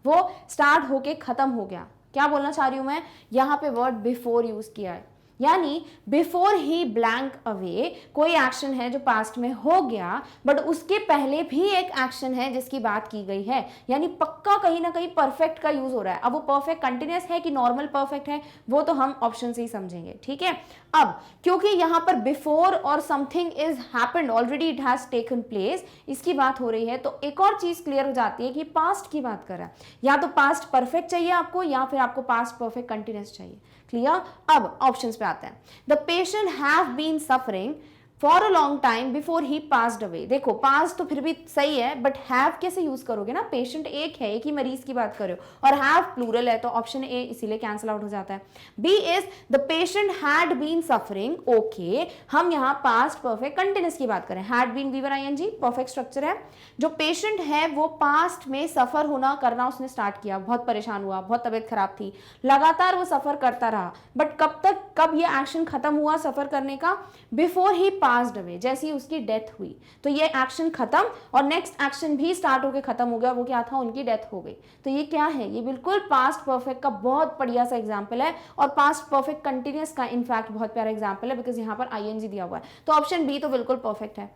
वो स्टार्ट होके खत्म हो गया। क्या बोलना चाह रही हूं मैं, यहाँ पे वर्ड बिफोर यूज किया है, यानी बिफोर ही ब्लैंक अवे कोई एक्शन है जो पास्ट में हो गया, बट उसके पहले भी एक एक्शन है जिसकी बात की गई है, यानी पक्का कहीं ना कहीं परफेक्ट का यूज हो रहा है। अब वो परफेक्ट कंटिन्यूअस है कि नॉर्मल परफेक्ट है वो तो हम ऑप्शन से ही समझेंगे, ठीक है। अब क्योंकि यहाँ पर बिफोर और something is happened already, it has taken place, इसकी बात हो रही है, तो एक और चीज क्लियर हो जाती है कि पास्ट की बात कर रहा है, या तो पास्ट परफेक्ट चाहिए आपको या फिर आपको पास्ट परफेक्ट कंटिन्यूअस चाहिए, क्लियर। अब ऑप्शंस पे आते हैं। The patient have been suffering for a long time before he passed away. देखो पास तो फिर भी सही है, बट हैव कैसे यूज करोगे ना, पेशेंट एक है, एक ही मरीज की बात कर रहे हो, और हैव प्लूरल है, तो ऑप्शन ए इसीलिए कैंसिल आउट हो जाता है। B is the patient had been suffering. Okay, हम यहाँ पास्ट परफेक्ट कंटिन्यूस की बात करें, हैड बीन वीवर आईएनजी परफेक्ट स्ट्रक्चर है। जो पेशेंट है वो पास्ट में सफर होना करना उसने स्टार्ट किया, बहुत परेशान हुआ, बहुत तबीयत खराब थी, लगातार वो सफर करता रहा, बट कब तक, कब ये एक्शन खत्म हुआ सफर करने का, बिफोर ही पास्ड अवे, जैसे ही उसकी डेथ हुई, तो ये एक्शन खत्म और नेक्स्ट एक्शन भी स्टार्ट होकर खत्म हो गया, वो क्या था, उनकी डेथ हो गई। तो ये क्या है, ये बिल्कुल पास्ट परफेक्ट का बहुत बढ़िया सा एग्जांपल है, और पास्ट परफेक्ट कंटिन्यूअस का इनफैक्ट बहुत प्यारा एग्जांपल है, बिकॉज यहाँ पर आईएनजी दिया हुआ है। तो ऑप्शन बी तो बिल्कुल परफेक्ट है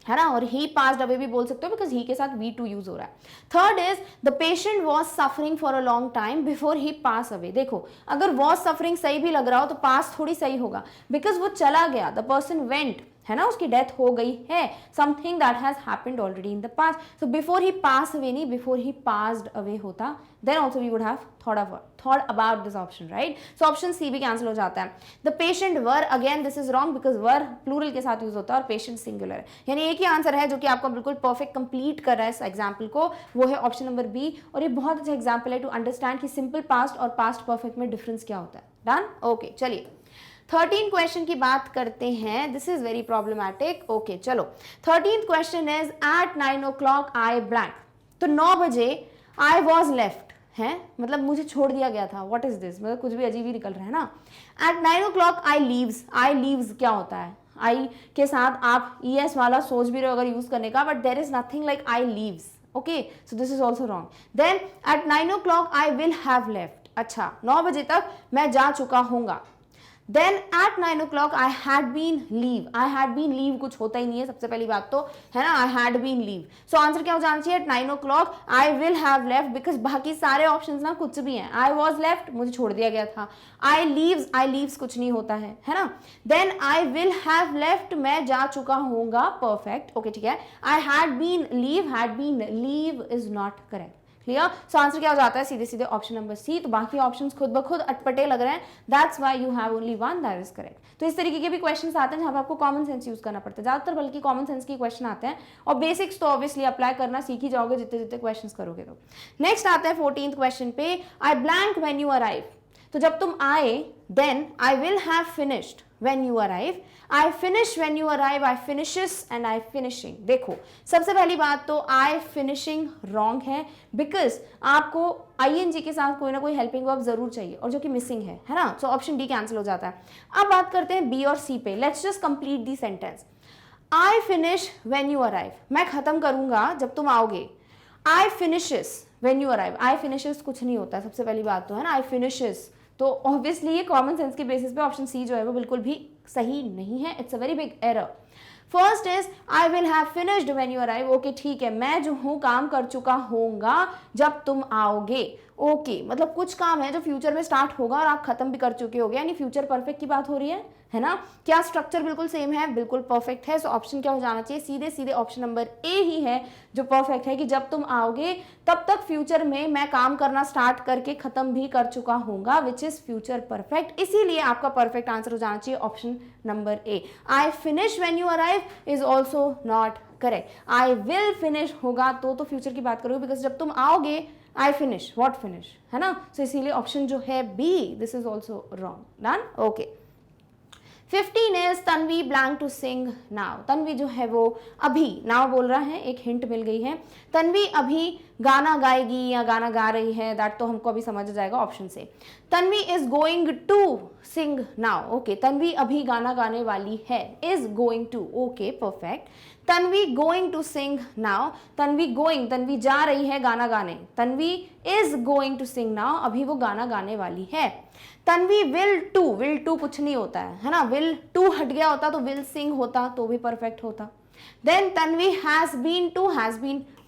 ना। और ही पास्ड अवे भी बोल सकते हो, बिकॉज ही के साथ V2 यूज हो रहा है। Third is the patient was suffering for a long time before he pass away. देखो अगर वॉज सफरिंग सही भी लग रहा हो तो पास थोड़ी सही होगा, बिकॉज वो चला गया, द पर्सन वेंट, है ना, उसकी डेथ हो गई है, something that has happened already in the past. So before he pass away नहीं, बिफोर ही पास्ड अवे होता, then also we would have thought about this option, right. So option C भी cancel हो जाता है। The patient were, again this is wrong, because were plural के साथ use होता है और पेशेंट सिंगुलर है, यानी एक ही आंसर है जो कि आपका बिल्कुल परफेक्ट कंप्लीट कर रहा है इस एग्जाम्पल को, वो है ऑप्शन नंबर बी। और ये बहुत अच्छा एग्जाम्पल है टू अंडरस्टैंड कि सिंपल पास्ट और पास्ट परफेक्ट में डिफरेंस क्या होता है। डन, ओके, चलिए 13 क्वेश्चन की बात करते हैं। This is very problematic. Okay चलो, 13th question is at 9 o'clock I blank. तो 9 बजे आई वॉज लेफ्ट है, मतलब मुझे छोड़ दिया गया था। व्हाट इज दिस, मतलब कुछ भी अजीब ही निकल रहा है ना। एट 9 o'clock आई लीव्स। आई लीव्स क्या होता है, आई के साथ आप ES वाला सोच भी रहे हो अगर यूज करने का, but there is nothing like I leaves. Okay, so this is also wrong. Then at 9 o'clock I will have left. अच्छा, 9 बजे तक मैं जा चुका हूंगा। Then at 9 o'clock I had been leave. I had been leave कुछ होता ही नहीं है, सबसे पहली बात तो है ना, I had been leave. So answer क्या हो जाना चाहिए, at 9 o'clock I will have left, because बाकी सारे ऑप्शंस ना कुछ भी हैं। I was left, मुझे छोड़ दिया गया था। I leaves कुछ नहीं होता है ना। Then I will have left, मैं जा चुका हूँगा, perfect, okay ठीक है। I had been leave is not correct. Clear. So answer क्या हो जाता है, सीधे सीधे ऑप्शन नंबर सी। तो बाकी ऑप्शंस खुद ब खुद अटपटे लग रहे हैं, that's why you have only one, that is correct. तो इस तरीके के भी क्वेश्चंस आते हैं जहां पे आपको कॉमन सेंस यूज करना पड़ता है, ज्यादातर बल्कि कॉमन सेंस के क्वेश्चन आते हैं, और बेसिक्स तो ऑब्वियसली अप्लाई करना सीख ही जाओगे जितने जितने क्वेश्चन करोगे। तो नेक्स्ट आते हैं 14th क्वेश्चन पे, I blank when you arrive. तो जब तुम आए, then I will have finished when you arrive. I finish when you arrive, I finishes and I finishing. देखो सबसे पहली बात तो आई फिनिशिंग रॉन्ग है, बिकॉज आपको ING के साथ कोई ना कोई हेल्पिंग वर्ब जरूर चाहिए, और जो कि मिसिंग है ना। सो ऑप्शन डी कैंसिल हो जाता है। अब बात करते हैं बी और सी पे। Let's just complete the sentence. I finish when you arrive, मैं खत्म करूंगा जब तुम आओगे। I finishes when you arrive, I finishes कुछ नहीं होता है, सबसे पहली बात तो है ना, आई फिनिशेस। तो ऑब्वियसली ये कॉमन सेंस के बेसिस पे ऑप्शन सी जो है वो बिल्कुल भी सही नहीं है, it's a very big error. First is I will have finished when you arrive. Okay ठीक है, मैं जो हूं काम कर चुका होऊंगा जब तुम आओगे। ओके मतलब कुछ काम है जो फ्यूचर में स्टार्ट होगा और आप खत्म भी कर चुके होगे, यानी फ्यूचर परफेक्ट की बात हो रही है ना। क्या स्ट्रक्चर बिल्कुल सेम है, बिल्कुल परफेक्ट है। सो ऑप्शन क्या हो जाना चाहिए, सीधे सीधे ऑप्शन नंबर ए ही है जो परफेक्ट है, कि जब तुम आओगे तब तक फ्यूचर में मैं काम करना स्टार्ट करके खत्म भी कर चुका होऊंगा, विच इज फ्यूचर परफेक्ट। इसीलिए आपका परफेक्ट आंसर हो जाना चाहिए option number A. I finish when you arrive is also not correct. I will finish होगा तो फ्यूचर की बात करोगे, बिकॉज जब तुम आओगे आई फिनिश, व्हाट फिनिश, है ना। सो इसीलिए ऑप्शन जो है B, this is also wrong. Done, okay. 15 is Tanvi blank to sing now. Tanvi जो है वो अभी नाउ बोल रहा है, एक हिंट मिल गई है। तन्वी अभी गाना गाएगी या गाना गा रही है, दैट तो हमको अभी समझ जाएगा ऑप्शन से। Tanvi is going to sing now. Okay, Tanvi अभी गाना गाने वाली है, is going to. Okay perfect. Tanvi going to sing now, Tanvi going, Tanvi जा रही है गाना गाने। Tanvi is going to sing now, अभी वो गाना गाने वाली है। तन्वी विल टू कुछ नहीं होता है ना, विल टू हट गया होता तो विल सिंग होता तो भी परफेक्ट होता। Then Tanvi has been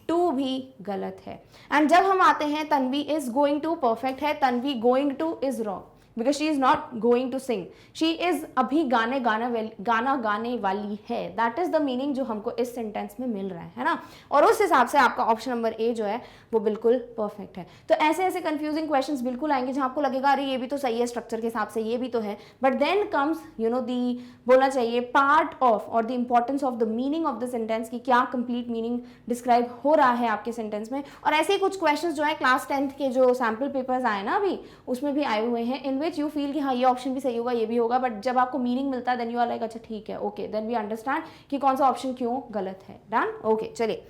to भी गलत है। एंड जब हम आते हैं Tanvi is going to, perfect है, Tanvi going to is wrong. Because she is not going to sing, she is अभी गाना गाने वाली है। दैट इज द मीनिंग जो हमको इस सेंटेंस में मिल रहा है ना। और उस हिसाब से आपका ऑप्शन नंबर ए जो है वो बिल्कुल परफेक्ट है। तो ऐसे ऐसे कंफ्यूजिंग क्वेश्चंस बिल्कुल आएंगे जहां आपको लगेगा अरे ये भी तो सही है स्ट्रक्चर के हिसाब से, ये भी तो है, but then comes you know the बोलना चाहिए पार्ट ऑफ और the importance of the meaning of the sentence की क्या कंप्लीट मीनिंग डिस्क्राइब हो रहा है आपके सेंटेंस में। और ऐसे ही कुछ क्वेश्चंस जो है क्लास 10th के जो सैम्पल पेपर्स आए ना अभी उसमें भी आए हुए हैं, इन विच यू फील कि हाँ ये ऑप्शन भी सही होगा ये भी होगा, बट जब आपको मीनिंग मिलता है देन यू आर लाइक अच्छा ठीक है ओके, देन वी अंडरस्टैंड कि कौन सा ऑप्शन क्यों गलत है। डन, ओके चलिए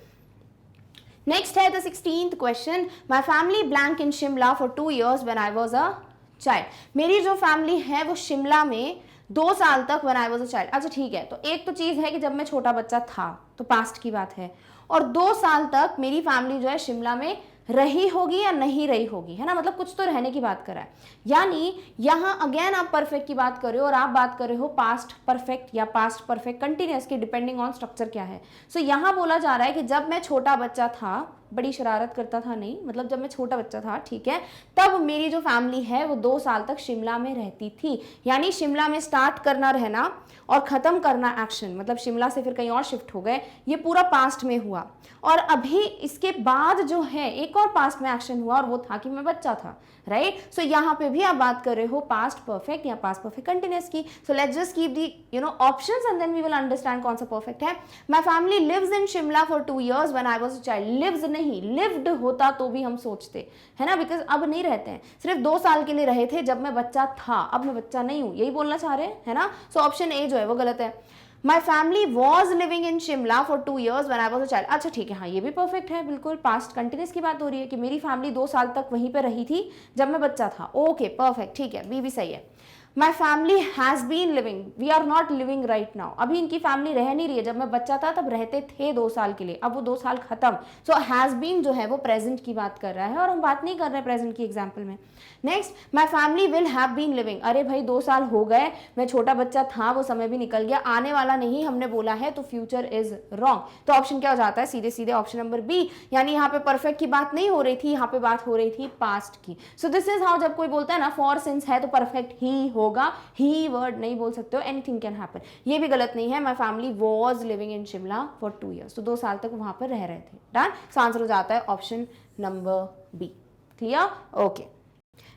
नेक्स्ट है the 16th question. My family blank in Shimla for 2 years when I was a child. मेरी जो फैमिली है वो शिमला में 2 साल तक when I was a child. अच्छा ठीक है, तो एक तो चीज है कि जब मैं छोटा बच्चा था तो पास्ट की बात है, और 2 साल तक मेरी फैमिली जो है शिमला में रही होगी या नहीं रही होगी, है ना, मतलब कुछ तो रहने की बात कर रहा है। यानी यहां अगेन आप परफेक्ट की बात कर रहे हो और आप बात कर रहे हो पास्ट परफेक्ट या पास्ट परफेक्ट कंटिन्यूअस की, डिपेंडिंग ऑन स्ट्रक्चर क्या है। सो यहां बोला जा रहा है कि जब मैं छोटा बच्चा था, बड़ी शरारत करता था नहीं, मतलब जब मैं छोटा बच्चा था ठीक है, तब मेरी जो फैमिली है वो 2 साल तक शिमला में रहती थी। यानी शिमला में स्टार्ट करना रहना और खत्म करना एक्शन, मतलब शिमला से फिर कहीं और शिफ्ट हो गए, ये पूरा पास्ट में हुआ। और अभी इसके बाद जो है एक और पास्ट में एक्शन हुआ और वो था कि मैं बच्चा था, राइट। सो यहाँ पे भी आप बात कर रहे हो पास्ट परफेक्ट या पास्ट परफेक्ट कंटिन्यूअस की। So let's just keep the options and then we will understand कौन सा परफेक्ट है। My family lives in Shimla for 2 years when I was a child. Lives नहीं, लिव्ड होता तो भी हम सोचते है ना, बिकॉज अब नहीं रहते हैं, सिर्फ 2 साल के लिए रहे थे जब मैं बच्चा था, अब मैं बच्चा नहीं हूं, यही बोलना चाह रहे हैं, है ना। सो ऑप्शन ए जो है वो गलत है। My family was living in Shimla for 2 years when I was a child. अच्छा ठीक है, हाँ ये भी परफेक्ट है, बिल्कुल पास्ट कंटिन्यूस की बात हो रही है कि मेरी फैमिली 2 साल तक वहीं पे रही थी जब मैं बच्चा था। ओके परफेक्ट, ठीक है, बी भी सही है। My family has been living, we are not living right now. अभी इनकी फैमिली रह नहीं रही है, जब मैं बच्चा था तब रहते थे 2 साल के लिए, अब वो 2 साल खत्म। सो हैज बीन जो है वो प्रेजेंट की बात कर रहा है और हम बात नहीं कर रहे हैं प्रेजेंट की एग्जाम्पल में। Next, my family will have been living. अरे भाई 2 साल हो गए, मैं छोटा बच्चा था, वो समय भी निकल गया, आने वाला नहीं हमने बोला है, तो फ्यूचर इज रॉन्ग। तो ऑप्शन क्या हो जाता है, सीधे सीधे ऑप्शन नंबर बी। यानी यहाँ पे परफेक्ट की बात नहीं हो रही थी, यहाँ पे बात हो रही थी पास्ट की। सो दिस इज हाउ, जब कोई बोलता है ना फॉर सिंस है तो परफेक्ट ही होगा, ही वर्ड नहीं बोल सकते हो, एनीथिंग कैन हैपन। ये भी गलत नहीं है। My family was living in Shimla for 2 years, तो 2 साल तक वहां पर रह रहे थे। डन, सो आंसर हो जाता है option number B. Clear, okay.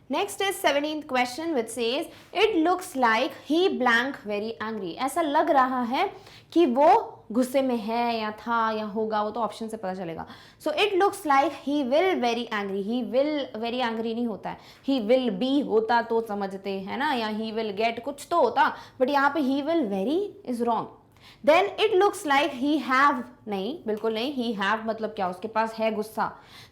Next is 17th question which says it looks like he blank very angry. ऐसा लग रहा है कि वो गुस्से में है या था या होगा, वो तो ऑप्शन से पता चलेगा। So it looks like he will very angry. He will very angry नहीं होता है, ही विल बी होता तो समझते है ना, या ही विल गेट कुछ तो होता, बट यहाँ पे he will very is wrong. Then it looks like he have, नहीं बिल्कुल नहीं, ही हैव मतलब क्या, उसके पास है गुस्सा।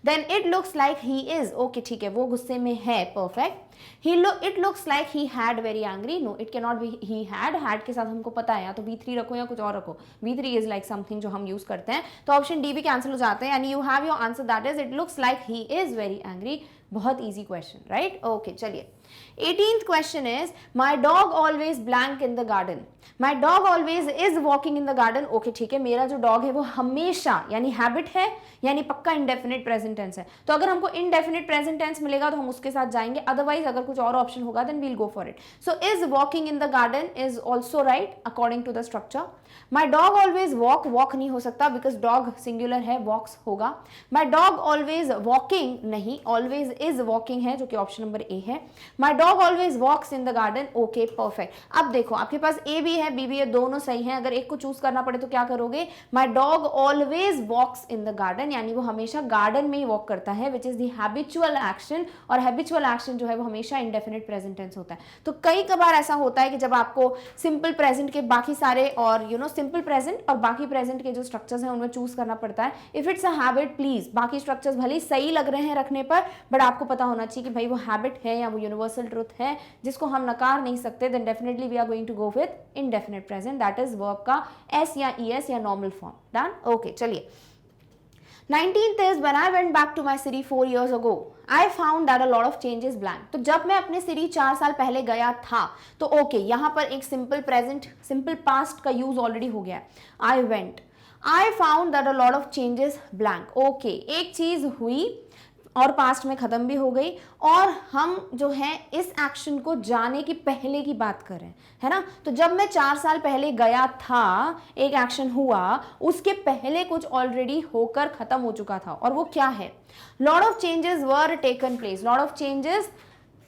Then it looks like he is, okay ठीक है, वो गुस्से में है, perfect. It looks like he had very angry, no it can not be he had के साथ हमको पता है, या तो V3 रखो या कुछ और रखो, V3 इज लाइक समथिंग जो हम यूज करते हैं, तो ऑप्शन डी भी कैंसिल हो जाते हैं, and you have your answer that is it looks like he is very angry. बहुत इजी क्वेश्चन, राइट, ओके चलिए। 18th question is my dog always blank in the garden. My dog always is walking in the garden. Okay ठीक है, मेरा जो dog है वो हमेशा, यानी हैबिट है, यानी पक्का इंडेफिनिट प्रेजेंट टेंस है, तो अगर हमको इंडेफिनिट प्रेजेंट टेंस मिलेगा तो हम उसके साथ जाएंगे, अदरवाइज अगर कुछ और ऑप्शन होगा then we'll go for it. So is walking in the garden is also right according to the structure. My dog always walk, walk नहीं हो सकता बिकॉज डॉग सिंगुलर है, वॉक्स होगा। माई डॉग ऑलवेज वॉकिंग नहीं, always is walking है जो कि option number A है। My dog always walks in the garden, okay perfect. अब देखो आपके पास ए भी है बी भी है, दोनों सही हैं, अगर एक को चूज करना पड़े तो क्या करोगे, my dog always walks in the garden, यानी वो हमेशा गार्डन में ही वॉक करता है, which is the habitual action, और हैबिचुअल एक्शन जो है वो हमेशा इंडेफिनिट प्रेजेंट टेंस होता है। तो कई बार ऐसा होता है कि जब आपको सिंपल प्रेजेंट के बाकी सारे और सिंपल प्रेजेंट और बाकी प्रेजेंट के जो स्ट्रक्चर्स हैं उनमें चूज करना पड़ता है। If it's a habit, please बाकी स्ट्रक्चर्स भले ही सही लग रहे हैं रखने पर, बट आपको पता होना चाहिए कि भाई वो हैबिट है या वो यूनिवर्सल ट्रुथ है जिसको हम नकार नहीं सकते, then definitely we are going to go with indefinite present, that is verb का एस या ईएस या नॉर्मल फॉर्म। डन, ओके चलिए। 19th is when I went back to my city 4 years ago, I found that a lot of changes blank. तो जब मैं अपने city 4 साल पहले गया था, तो ओके यहाँ पर एक सिंपल प्रेजेंट सिंपल पास्ट का यूज ऑलरेडी हो गया है। I went, I found that a lot of changes blank. Okay एक चीज हुई, और पास्ट में खत्म भी हो गई, और हम जो है इस एक्शन को जाने की पहले की बात करें, है ना, तो जब मैं 4 साल पहले गया था, एक एक्शन हुआ, उसके पहले कुछ ऑलरेडी होकर खत्म हो चुका था, और वो क्या है, lot of changes were taken place. Lot of changes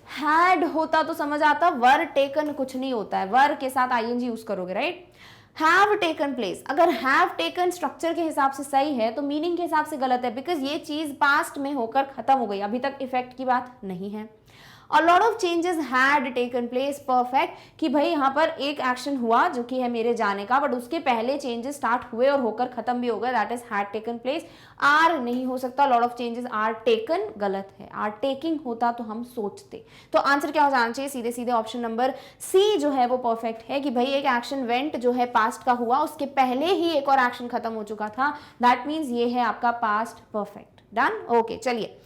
had होता तो समझ आता, वर टेकन कुछ नहीं होता है, वर के साथ आईएनजी यूज करोगे, राइट। हैव टेकन प्लेस, अगर हैव टेकन स्ट्रक्चर के हिसाब से सही है तो मीनिंग के हिसाब से गलत है, बिकॉज ये चीज पास्ट में होकर खत्म हो गई, अभी तक इफेक्ट की बात नहीं है। और lot of changes had taken place, perfect, कि भाई यहाँ पर एक एक्शन हुआ जो कि है मेरे जाने का, बट उसके पहले चेंजेस स्टार्ट हुए और होकर खत्म भी हो गए, that is had taken place. Are नहीं हो सकता, lot of changes are taken गलत है, आर टेकिंग होता तो हम सोचते। तो आंसर क्या हो जाना चाहिए, सीधे सीधे ऑप्शन नंबर सी जो है वो परफेक्ट है, कि भाई एक एक्शन वेंट जो है पास्ट का हुआ, उसके पहले ही एक और एक्शन खत्म हो चुका था, दैट मीन्स ये है आपका पास्ट परफेक्ट। डन, ओके, चलिए।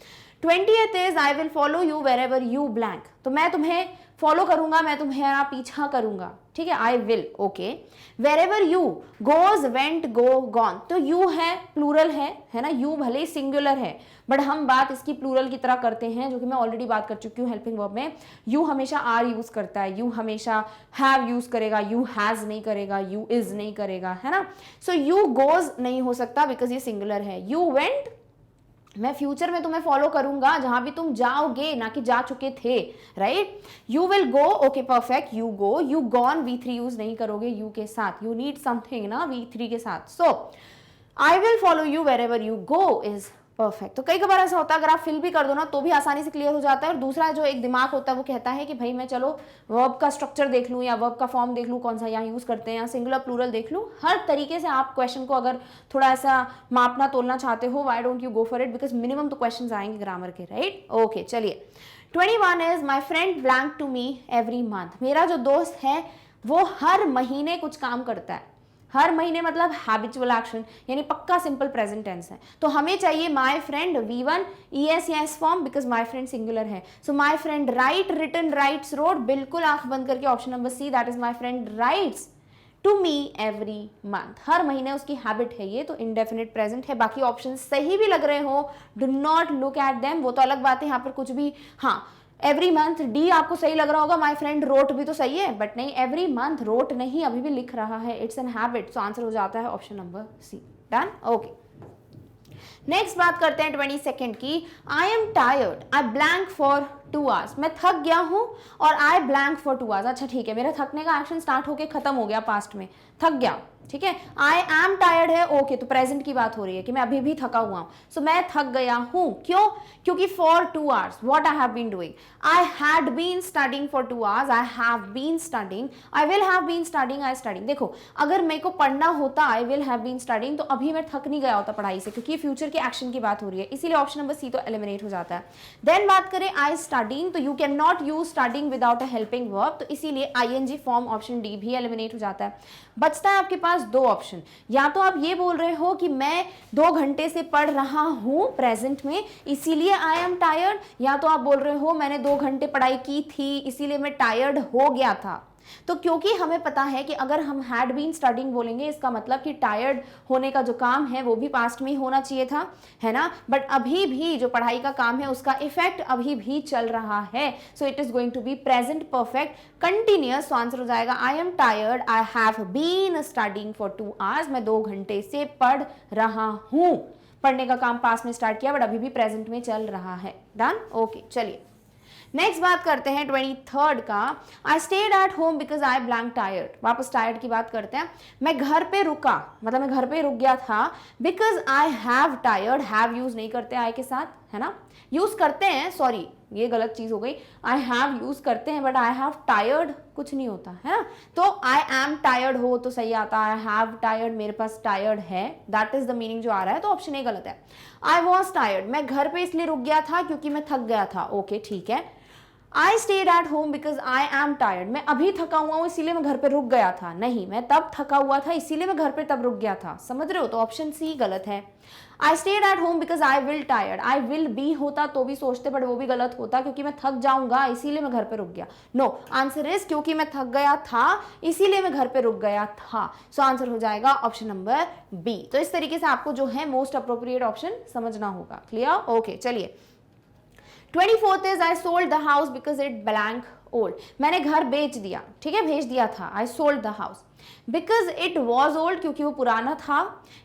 20th is I will follow you wherever you blank, तो मैं तुम्हें फॉलो करूंगा, मैं तुम्हारा पीछा करूंगा, ठीक है, I will, okay. Wherever you, goes, went, go, gone, तो यू है, प्लूरल है ना, यू भले ही सिंगुलर है, बट हम बात इसकी प्लूरल की तरह करते हैं, जो कि मैं ऑलरेडी बात कर चुकी हूँ हेल्पिंग वर्ब में। यू हमेशा आर यूज करता है, यू हमेशा हैव यूज करेगा, यू हैज नहीं करेगा, यू इज नहीं करेगा, है ना। सो यू गोज नहीं हो सकता बिकॉज ये सिंगुलर है। यू वेंट, मैं फ्यूचर में तुम्हें फॉलो करूंगा जहां भी तुम जाओगे, ना कि जा चुके थे, right. You will go, okay perfect, you go. You gone, V3 use नहीं करोगे यू के साथ, यू नीड समथिंग ना V3 के साथ। So I will follow you wherever you go is perfect. तो कई बार ऐसा होता है अगर आप फिल भी कर दो ना तो भी आसानी से क्लियर हो जाता है। और दूसरा जो एक दिमाग होता है वो कहता है कि भाई मैं चलो वर्ब का स्ट्रक्चर देख लूँ या वर्ब का फॉर्म देख लूँ, कौन सा यहाँ यूज करते हैं, या सिंगुलर प्लूरल देख लूँ। हर तरीके से आप क्वेश्चन को अगर थोड़ा ऐसा मापना तोलना चाहते हो, why don't you go for it, because minimum तो क्वेश्चन आएंगे ग्रामर के, राइट। ओके, चलिए। 21 is my friend blank to me every month, मेरा जो दोस्त है वो हर महीने कुछ काम करता है। हर महीने मतलब हैबिचुअल एक्शन, यानी पक्का सिंपल प्रेजेंट टेंस है। तो हमें चाहिए माय फ्रेंड V1 ES या S फॉर्म, बिकॉज माय फ्रेंड सिंगुलर है। So my friend write, written, writes, rode, बिल्कुल आंख बंद करके option number C, that is my friend writes to me every month. हर महीने उसकी हैबिट है ये, तो इंडेफिनिट प्रेजेंट है। बाकी ऑप्शन सही भी लग रहे हो, do not look at them, वो तो अलग बात है, यहाँ पर कुछ भी, हाँ एवरी मंथ डी आपको सही लग रहा होगा, माय फ्रेंड रोट भी तो सही है, बट नहीं, एवरी मंथ रोट नहीं, अभी भी लिख रहा है, it's an habit. So answer हो जाता है option number C. Done, okay. Next बात करते हैं 22nd की। I am tired, I blank for 2 hours, मैं थक गया हूं और आई ब्लैंक फॉर 2 hours। अच्छा ठीक है, मेरा थकने का एक्शन स्टार्ट होके खत्म हो गया, पास्ट में थक गया, ठीक है। आई एम टायर्ड है, ओके, तो प्रेजेंट की बात हो रही है कि मैं अभी भी थका हुआ हूं। सो मैं थक गया हूं, क्यों, क्योंकि for 2 hours what I have been doing, I had been studying for 2 hours, I have been studying, I will have been studying, I studying. देखो अगर मेरे को पढ़ना होता I will have been studying, तो अभी मैं थक नहीं गया होता पढ़ाई से, क्योंकि फ्यूचर के एक्शन की बात हो रही है, इसीलिए ऑप्शन नंबर सी तो एलिमिनेट हो जाता है। देन बात करें आई स्टडिंग, तो you can not use studying without a helping verb, तो इसीलिए ING फॉर्म ऑप्शन डी भी एलिमिनेट हो जाता है। बचता है आपके पास 2 ऑप्शन, या तो आप ये बोल रहे हो कि मैं 2 घंटे से पढ़ रहा हूं प्रेजेंट में इसीलिए आई एम टायर्ड, या तो आप बोल रहे हो मैंने 2 घंटे पढ़ाई की थी इसीलिए मैं टायर्ड हो गया था। तो क्योंकि हमें पता है कि अगर हम हैड बीन स्टडिंग बोलेंगे इसका मतलब कि टायर्ड होने का जो काम है वो भी पास्ट में ही होना चाहिए था, है ना, बट अभी भी जो पढ़ाई का काम है उसका इफेक्ट अभी भी चल रहा है। So it is going to be present perfect continuous. तो आंसर हो जाएगा I am tired, I have been studying for 2 hours, मैं 2 घंटे से पढ़ रहा हूं। पढ़ने का काम पास्ट में स्टार्ट किया बट अभी भी प्रेजेंट में चल रहा है। डन, ओके, चलिए नेक्स्ट बात करते हैं 23rd का। I stayed at home because I blank tired, वापस टायर्ड की बात करते हैं। मैं घर पे रुका, मतलब मैं घर पे रुक गया था, because I have tired, have use नहीं करते आई के साथ, है ना, यूज करते हैं, सॉरी ये गलत चीज हो गई, आई हैव यूज करते हैं बट आई हैव टायर्ड कुछ नहीं होता, है ना। तो आई एम टायर्ड हो तो सही आता है, आई हैव टायर्ड मेरे पास टायर्ड है, दैट इज द मीनिंग जो आ रहा है, तो ऑप्शन ए गलत है। आई वॉज टायर्ड, मैं घर पे इसलिए रुक गया था क्योंकि मैं थक गया था, ओके ठीक है। I stayed at home because I am tired, मैं अभी थका हुआ हूं इसीलिए मैं घर पे रुक गया था, नहीं मैं तब थका हुआ था इसीलिए मैं घर पे तब रुक गया था, समझ रहे हो, तो ऑप्शन सी गलत है। I stayed at home because I will tired, I will B होता तो भी सोचते बट वो भी गलत होता क्योंकि मैं थक जाऊंगा इसीलिए मैं घर पे रुक गया। नो, आंसर इज क्योंकि मैं थक गया था इसीलिए मैं घर पे रुक गया था। सो आंसर हो जाएगा ऑप्शन नंबर बी। तो इस तरीके से आपको जो है मोस्ट अप्रोप्रिएट ऑप्शन समझना होगा। क्लियर, ओके, चलिए 24th is I sold the house because it blank old, मैंने घर बेच दिया, ठीक है, भेज दिया था, I sold the house. Because it was old, क्योंकि वो पुराना था।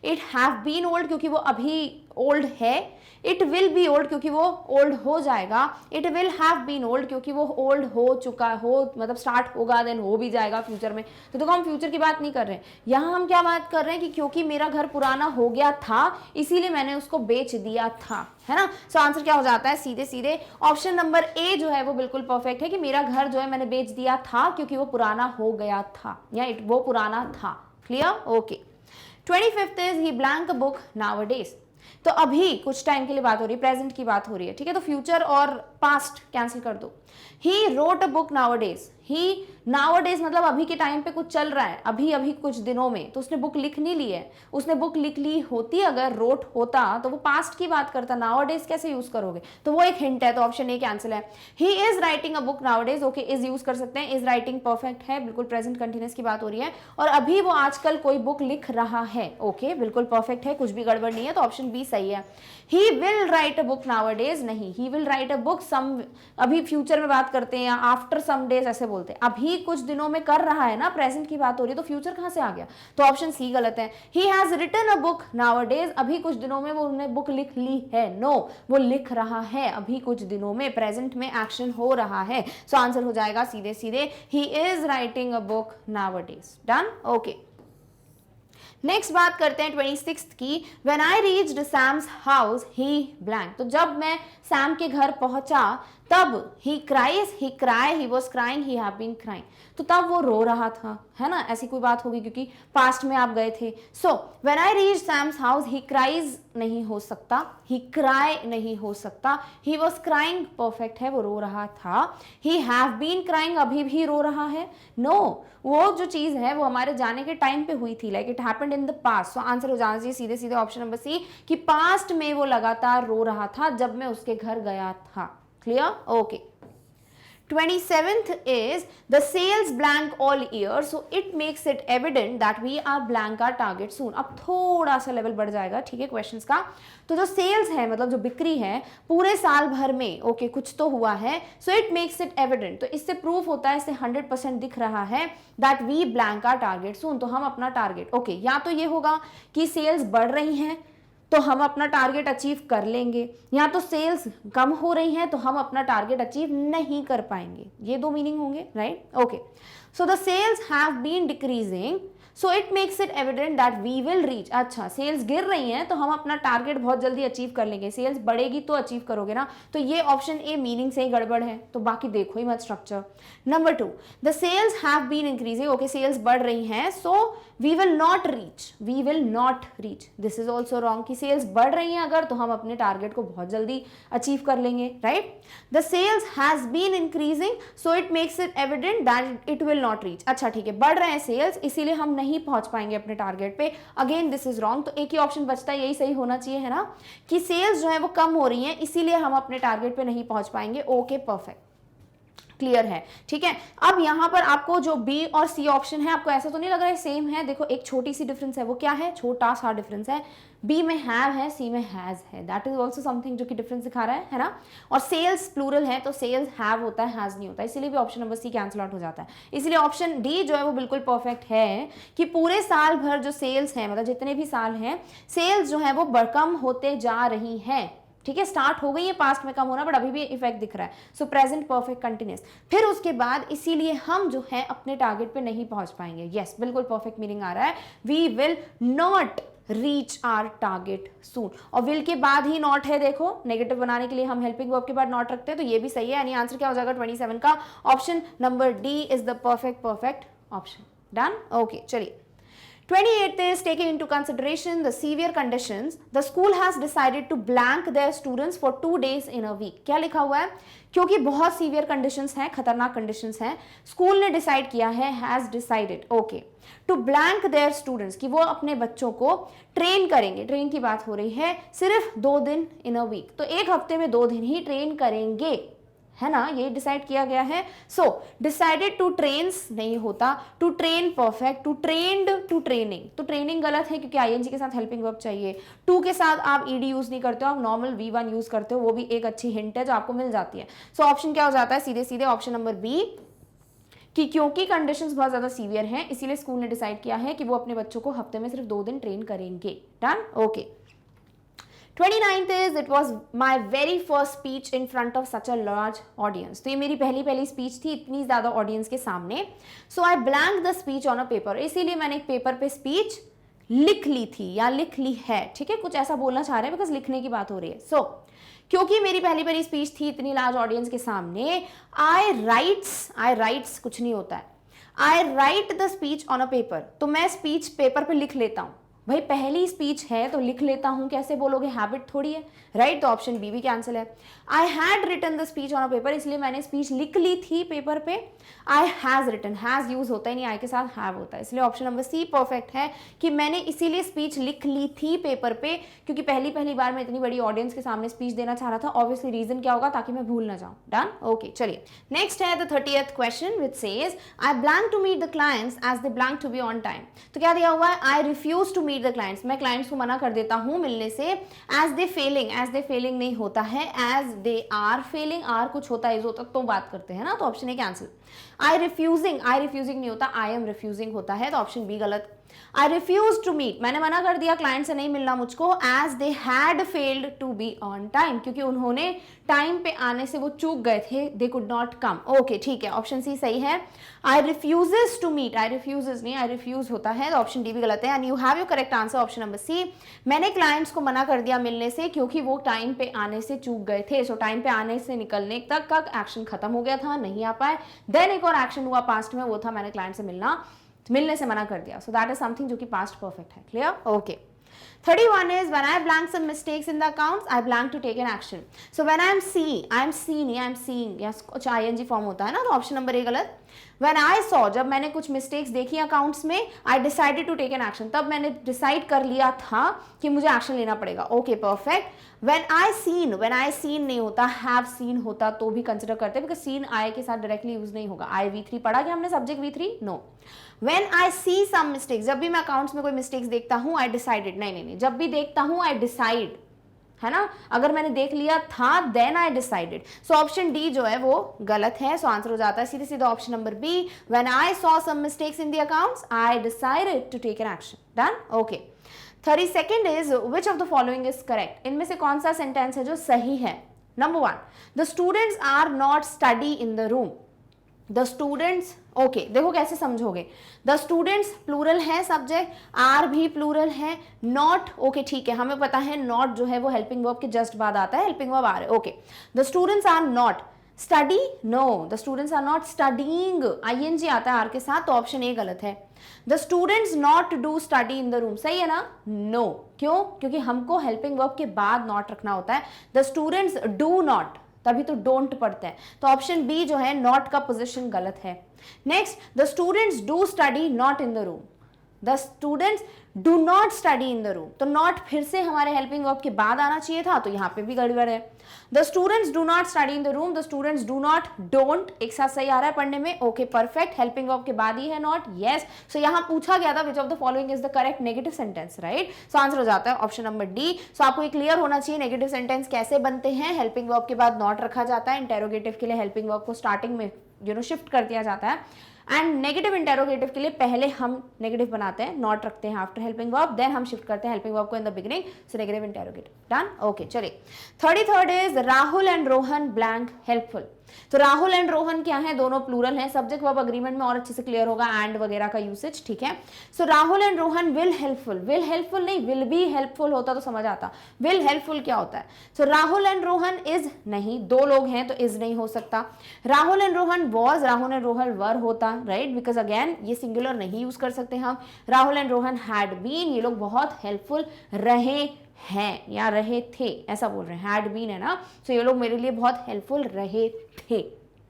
इट हैव बीन ओल्ड, क्योंकि वो अभी ओल्ड है। इट विल बी ओल्ड, क्योंकि वो ओल्ड हो जाएगा। It will have been old, क्योंकि वो ओल्ड हो चुका हो, मतलब स्टार्ट होगा देन हो भी जाएगा फ्यूचर में। तो देखो हम फ्यूचर की बात नहीं कर रहे हैं, यहाँ हम क्या बात कर रहे हैं कि क्योंकि मेरा घर पुराना हो गया था इसीलिए मैंने उसको बेच दिया था, है ना। सो आंसर क्या हो जाता है, सीधे सीधे ऑप्शन नंबर ए जो है वो बिल्कुल परफेक्ट है कि मेरा घर जो है मैंने बेच दिया था क्योंकि वो पुराना हो गया था, या वो पुराना था। Clear, okay. 25th is he blank a book nowadays, तो अभी कुछ टाइम के लिए बात हो रही है, प्रेजेंट की बात हो रही है, ठीक है, तो फ्यूचर और पास्ट कैंसिल कर दो। He wrote a book nowadays, he nowadays मतलब अभी के टाइम पे कुछ चल रहा है, अभी अभी कुछ दिनों में, तो उसने बुक लिख नहीं ली है। उसने बुक लिख ली होती अगर रोट होता तो वो पास्ट की बात करता, नाउअडेज कैसे यूज करोगे, तो वो एक हिंट है, तो ऑप्शन ए कैंसिल है। He is writing a book nowadays, okay, is use कर सकते हैं, इज राइटिंग परफेक्ट है, बिल्कुल प्रेजेंट कंटिन्यूअस की बात हो रही है, और अभी वो आजकल कोई बुक लिख रहा है, ओके, बिल्कुल परफेक्ट है, कुछ भी गड़बड़ नहीं है, तो ऑप्शन बी सही है। He will write a book nowadays, नहीं, he will write a book some, अभी फ्यूचर में बात करते हैं या आफ्टर सम डेज ऐसे बोलते हैं, अभी कुछ दिनों में कर रहा है ना, प्रेजेंट की बात हो रही है, तो फ्यूचर कहां से आ गया, तो ऑप्शन सी गलत है। He has written a book nowadays, अभी कुछ दिनों में वो उन्होंने बुक लिख ली है, नो, वो लिख रहा है अभी कुछ दिनों में, प्रेजेंट में एक्शन हो रहा है, सो आंसर हो जाएगा सीधे सीधे he is writing a book nowadays. Done, okay. Next बात करते हैं 26th की। When I reached Sam's house, he blank, तो जब मैं सैम के घर पहुंचा तब he cries, he cry, he was crying, he have been crying, तो तब वो रो रहा था, है ना, ऐसी कोई बात होगी क्योंकि पास्ट में आप गए थे। सो when I reached Sam's house, he cries नहीं हो सकता, he cry नहीं हो सकता, he was crying परफेक्ट है, वो रो रहा था। he have been crying, अभी भी रो रहा है, no, वो जो चीज है वो हमारे जाने के टाइम पे हुई थी, like it happened in the past, so answer हो जाना चाहिए सीधे सीधे ऑप्शन नंबर सी कि पास्ट में वो लगातार रो रहा था जब मैं उसके घर गया था। Clear, okay. 27th is the sales blank all year, so it makes it evident that we are blank our target soon। अब थोड़ा सा लेवल बढ़ जाएगा, ठीक है, क्वेश्चंस का। तो जो सेल्स है मतलब जो बिक्री है पूरे साल भर में, ओके, कुछ तो हुआ है, so it makes it evident, तो इससे प्रूफ होता है, इससे 100% दिख रहा है that we blank our target soon, तो हम अपना टारगेट, ओके, या तो ये होगा कि सेल्स बढ़ रही हैं तो हम अपना टारगेट अचीव कर लेंगे, या तो सेल्स कम हो रही हैं तो हम अपना टारगेट अचीव नहीं कर पाएंगे, ये दो मीनिंग होंगे, right, okay. So the sales have been decreasing, so it makes it evident that we will reach, अच्छा सेल्स गिर रही हैं तो हम अपना टारगेट बहुत जल्दी अचीव कर लेंगे, सेल्स बढ़ेगी तो अचीव करोगे ना, तो ये ऑप्शन ए मीनिंग से ही गड़बड़ है, तो बाकी देखो ही मत structure. Number 2, the sales have been increasing, okay, sales बढ़ रही हैं, so we will not reach, this is also wrong, कि सेल्स बढ़ रही हैं अगर तो हम अपने टारगेट को बहुत जल्दी अचीव कर लेंगे, right. The sales has been increasing, so it makes it evident that it will not reach, अच्छा ठीक है, बढ़ रहे हैं सेल्स इसीलिए हम नहीं पहुंच पाएंगे अपने टारगेट पे, अगेन दिस इज रॉन्ग, तो एक ही ऑप्शन बचता है, यही सही होना चाहिए, है ना, कि सेल्स जो है वो कम हो रही हैं इसीलिए हम अपने टारगेट पे नहीं पहुंच पाएंगे, ओके, परफेक्ट, क्लियर है, ठीक है। अब यहां पर आपको जो बी और सी ऑप्शन है, आपको ऐसा तो नहीं लग रहा है सेम है, देखो एक छोटी सी डिफरेंस है, वो क्या है, छोटा सा डिफरेंस है, बी में हैव है, सी में हैज है, दैट इज ऑल्सो समथिंग जो कि डिफरेंस दिखा रहा है ना, और सेल्स प्लूरल है तो सेल्स हैव होता है, हैज नहीं होता, इसीलिए भी option number C cancel out हो जाता है, इसलिए ऑप्शन डी जो है वो बिल्कुल परफेक्ट है कि पूरे साल भर जो सेल्स है, मतलब जितने भी साल हैं, सेल्स जो है वो कम होते जा रही हैं, ठीक है, स्टार्ट हो गई है पास्ट में कम होना, बट अभी भी इफेक्ट दिख रहा है, सो प्रेजेंट परफेक्ट कंटिन्यूस, फिर उसके बाद इसीलिए हम जो है अपने टारगेट पे नहीं पहुंच पाएंगे, यस, बिल्कुल परफेक्ट मीनिंग आ रहा है, we will not reach our target soon, और विल के बाद ही नॉट है, देखो नेगेटिव बनाने के लिए हम हेल्पिंग वर्ब के बाद नॉट रखते हैं, तो ये भी सही है, यानी आंसर क्या हो जाएगा 27 का, option number D is the perfect option. Done, okay, चलिए। 28th is taking into consideration the severe conditions. The school has decided to blank their students for 2 days in a week. क्या लिखा हुआ है, क्योंकि बहुत सीवियर कंडीशंस हैं, खतरनाक conditions हैं, स्कूल ने डिसाइड किया है, has decided, okay, to blank their students, कि वो अपने बच्चों को ट्रेन करेंगे, ट्रेन की बात हो रही है, सिर्फ 2 दिन इन अ वीक, तो एक हफ्ते में 2 दिन ही ट्रेन करेंगे, है ना, ये डिसाइड किया गया है। सो डिसाइडेड टू ट्रेन्स नहीं होता, to train perfect, to trained to training, तो ट्रेनिंग गलत है क्योंकि आईएनजी के साथ हेल्पिंग वर्ब चाहिए। टू के साथ आप ईडी यूज नहीं करते हो, आप नॉर्मल V1 यूज करते हो, वो भी एक अच्छी हिंट है जो आपको मिल जाती है। सो ऑप्शन क्या हो जाता है, सीधे सीधे ऑप्शन नंबर बी, कि क्योंकि कंडीशंस बहुत ज्यादा सीवियर हैं इसीलिए स्कूल ने डिसाइड किया है कि वो अपने बच्चों को हफ्ते में सिर्फ 2 दिन ट्रेन करेंगे। Done, okay. 29th is it was my very first speech in front of such a large audience। तो ये मेरी पहली स्पीच थी इतनी ज़्यादा ऑडियंस के सामने। So I blanked the speech on a paper, इसीलिए मैंने एक पेपर पे स्पीच लिख ली थी या लिख ली है, ठीक है, कुछ ऐसा बोलना चाह रहे हैं बिकॉज लिखने की बात हो रही है। So क्योंकि मेरी पहली स्पीच थी इतनी लार्ज ऑडियंस के सामने, I writes कुछ नहीं होता है, I write the speech on a paper, तो मैं स्पीच पेपर पे लिख लेता हूँ। भाई पहली स्पीच है तो लिख लेता हूं, कैसे बोलोगे, हैबिट थोड़ी है, राइट। तो ऑप्शन बी भी कैंसिल है। I had written the speech on a paper, इसलिए मैंने स्पीच लिख ली थी पेपर पे। I has written, has use होता ही नहीं, आई के साथ हैव होता है, इसलिए ऑप्शन नंबर सी परफेक्ट है कि मैंने इसीलिए स्पीच लिख ली थी पेपर पे क्योंकि पहली बार मैं इतनी बड़ी ऑडियंस के सामने स्पीच देना चाह रहा था। ऑब्वियसली रीजन क्या होगा, ताकि मैं भूल ना जाऊं। Done, okay. चलिए नेक्स्ट है the 30th question which says I blank to meet the clients as they blank to be on time. तो क्या दिया हुआ है, I refuse to meet the clients, मैं क्लाइंट्स को मना कर देता हूं मिलने से। एज दे फेलिंग नहीं होता है, as they are failing, are कुछ होता है, होता तो बात करते हैं ना, तो option A cancel. I refusing नहीं होता, आई एम रिफ्यूजिंग होता है, तो ऑप्शन बी गलत। आई रिफ्यूज टू मीट, मैंने मना कर दिया क्लाइंट से नहीं मिलना मुझको, as they had failed to be on time, क्योंकि उन्होंने टाइम पे आने से वो चूक गए थे, they could not come. Okay ठीक है, ऑप्शन सी सही है। I refuses to meet, I refuses नहीं, आई रिफ्यूज होता है, तो ऑप्शन डी भी गलत है। And you have your correct answer option number C, मैंने क्लाइंट्स को मना कर दिया मिलने से क्योंकि वो टाइम पे आने से चूक गए थे। सो टाइम पे आने से निकलने तक का एक्शन खत्म हो गया था, नहीं आ पाए। देन एक और एक्शन हुआ पास्ट में, वो था मैंने क्लाइंट से मिलने से मना कर दिया। सो दैट इज समथिंग जो कि पास्ट परफेक्ट है। Clear, okay. 31 is when I blank some mistakes in the accounts, I blank to take an action. So when I am seeing, yes, कुछ ing फॉर्म होता है ना, तो option number ए गलत। When I saw, जब मैंने कुछ मिस्टेक्स देखी अकाउंट्स में, I decided to take an action, तब मैंने डिसाइड कर लिया था कि मुझे एक्शन लेना पड़ेगा। Okay perfect. When I seen नहीं होता, have seen होता तो भी कंसिडर करते हैं, बिकॉज seen I के साथ डायरेक्टली यूज नहीं होगा। I V3 पढ़ा क्या हमने, subject V3 no. When I see some mistakes, जब भी मैं अकाउंट्स में कोई मिस्टेक्स देखता हूँ, I decided, नहीं, जब भी देखता हूँ I decide, है ना, अगर मैंने देख लिया था then I decided. So option D जो है वो गलत है। सो आंसर हो जाता है सीधे सीधा option number B, when I saw some mistakes in the accounts I decided to take an action. Done, okay. 32nd is which of the following is correct, इनमें से कौन सा सेंटेंस है जो सही है। Number 1, the students are not study in the room. The students, okay देखो कैसे समझोगे, द स्टूडेंट्स प्लूरल है सब्जेक्ट, आर भी प्लूरल है, नॉट, ओके ठीक है, हमें पता है नॉट जो है वो हेल्पिंग वर्ब के जस्ट बाद आता है, हेल्पिंग वर्ब आर है। Okay, the students are not study, no, the students are not studying, ING आता है आर के साथ, तो ऑप्शन ए गलत है। The students not do study in the room, सही है ना, नो, क्यों, क्योंकि हमको हेल्पिंग वर्ब के बाद नॉट रखना होता है। द स्टूडेंट्स डू नॉट, तभी तो डोंट पढ़ते हैं, तो ऑप्शन बी जो है नॉट का पोजीशन गलत है। Next, the students do study not in the room, the students do not study in the room, तो नॉट फिर से हमारे हेल्पिंग वर्ब के बाद आना चाहिए था, तो यहाँ पे भी गड़बड़ है। The students do not study in the room, the students do not, don't एक साथ सही आ रहा है पढ़ने में, ओके परफेक्ट, हेल्पिंग वर्ब के बाद ही है नॉट, यस। सो यहाँ पूछा गया था विच of the following is the correct negative sentence, right. So answer हो जाता है ऑप्शन नंबर डी। सो आपको ये क्लियर होना चाहिए नेगेटिव सेंटेंस कैसे बनते हैं, हेल्पिंग वर्ब के बाद नॉट रखा जाता है, इंटेरोगेटिव के लिए हेल्पिंग वर्ब को स्टार्टिंग में शिफ्ट कर दिया जाता है, एंड नेगेटिव इंटेरोगेटिव के लिए पहले हम नेगेटिव बनाते हैं, नॉट रखते हैं आफ्टर हेल्पिंग वर्ब, देन हम शिफ्ट करते हैं हेल्पिंग वर्ब को in the beginning, so negative interrogative. Done, okay. चलिए 33rd is Rahul and Rohan blank helpful. तो राहुल एंड रोहन क्या है, दोनों प्लूरल हैं, सब्जेक्ट वर्ब अग्रीमेंट में और अच्छे से क्लियर होगा, एंड वगैरह का यूसेज, ठीक है। So Rahul and Rohan will helpful नहीं, विल बी हेल्पफुल होता तो समझ आता, विल हेल्पफुल क्या होता है। So Rahul and Rohan is नहीं, दो लोग हैं तो इज नहीं हो सकता। Rahul and Rohan was, Rahul and Rohan were होता, राइट, बिकॉज अगेन ये सिंगुलर नहीं यूज कर सकते हम। Rahul and Rohan had been, ये लोग बहुत हेल्पफुल रहे हैं या रहे थे, ऐसा बोल रहे हैं, हैड बीन है ना, सो ये लोग मेरे लिए बहुत हेल्पफुल रहे थे,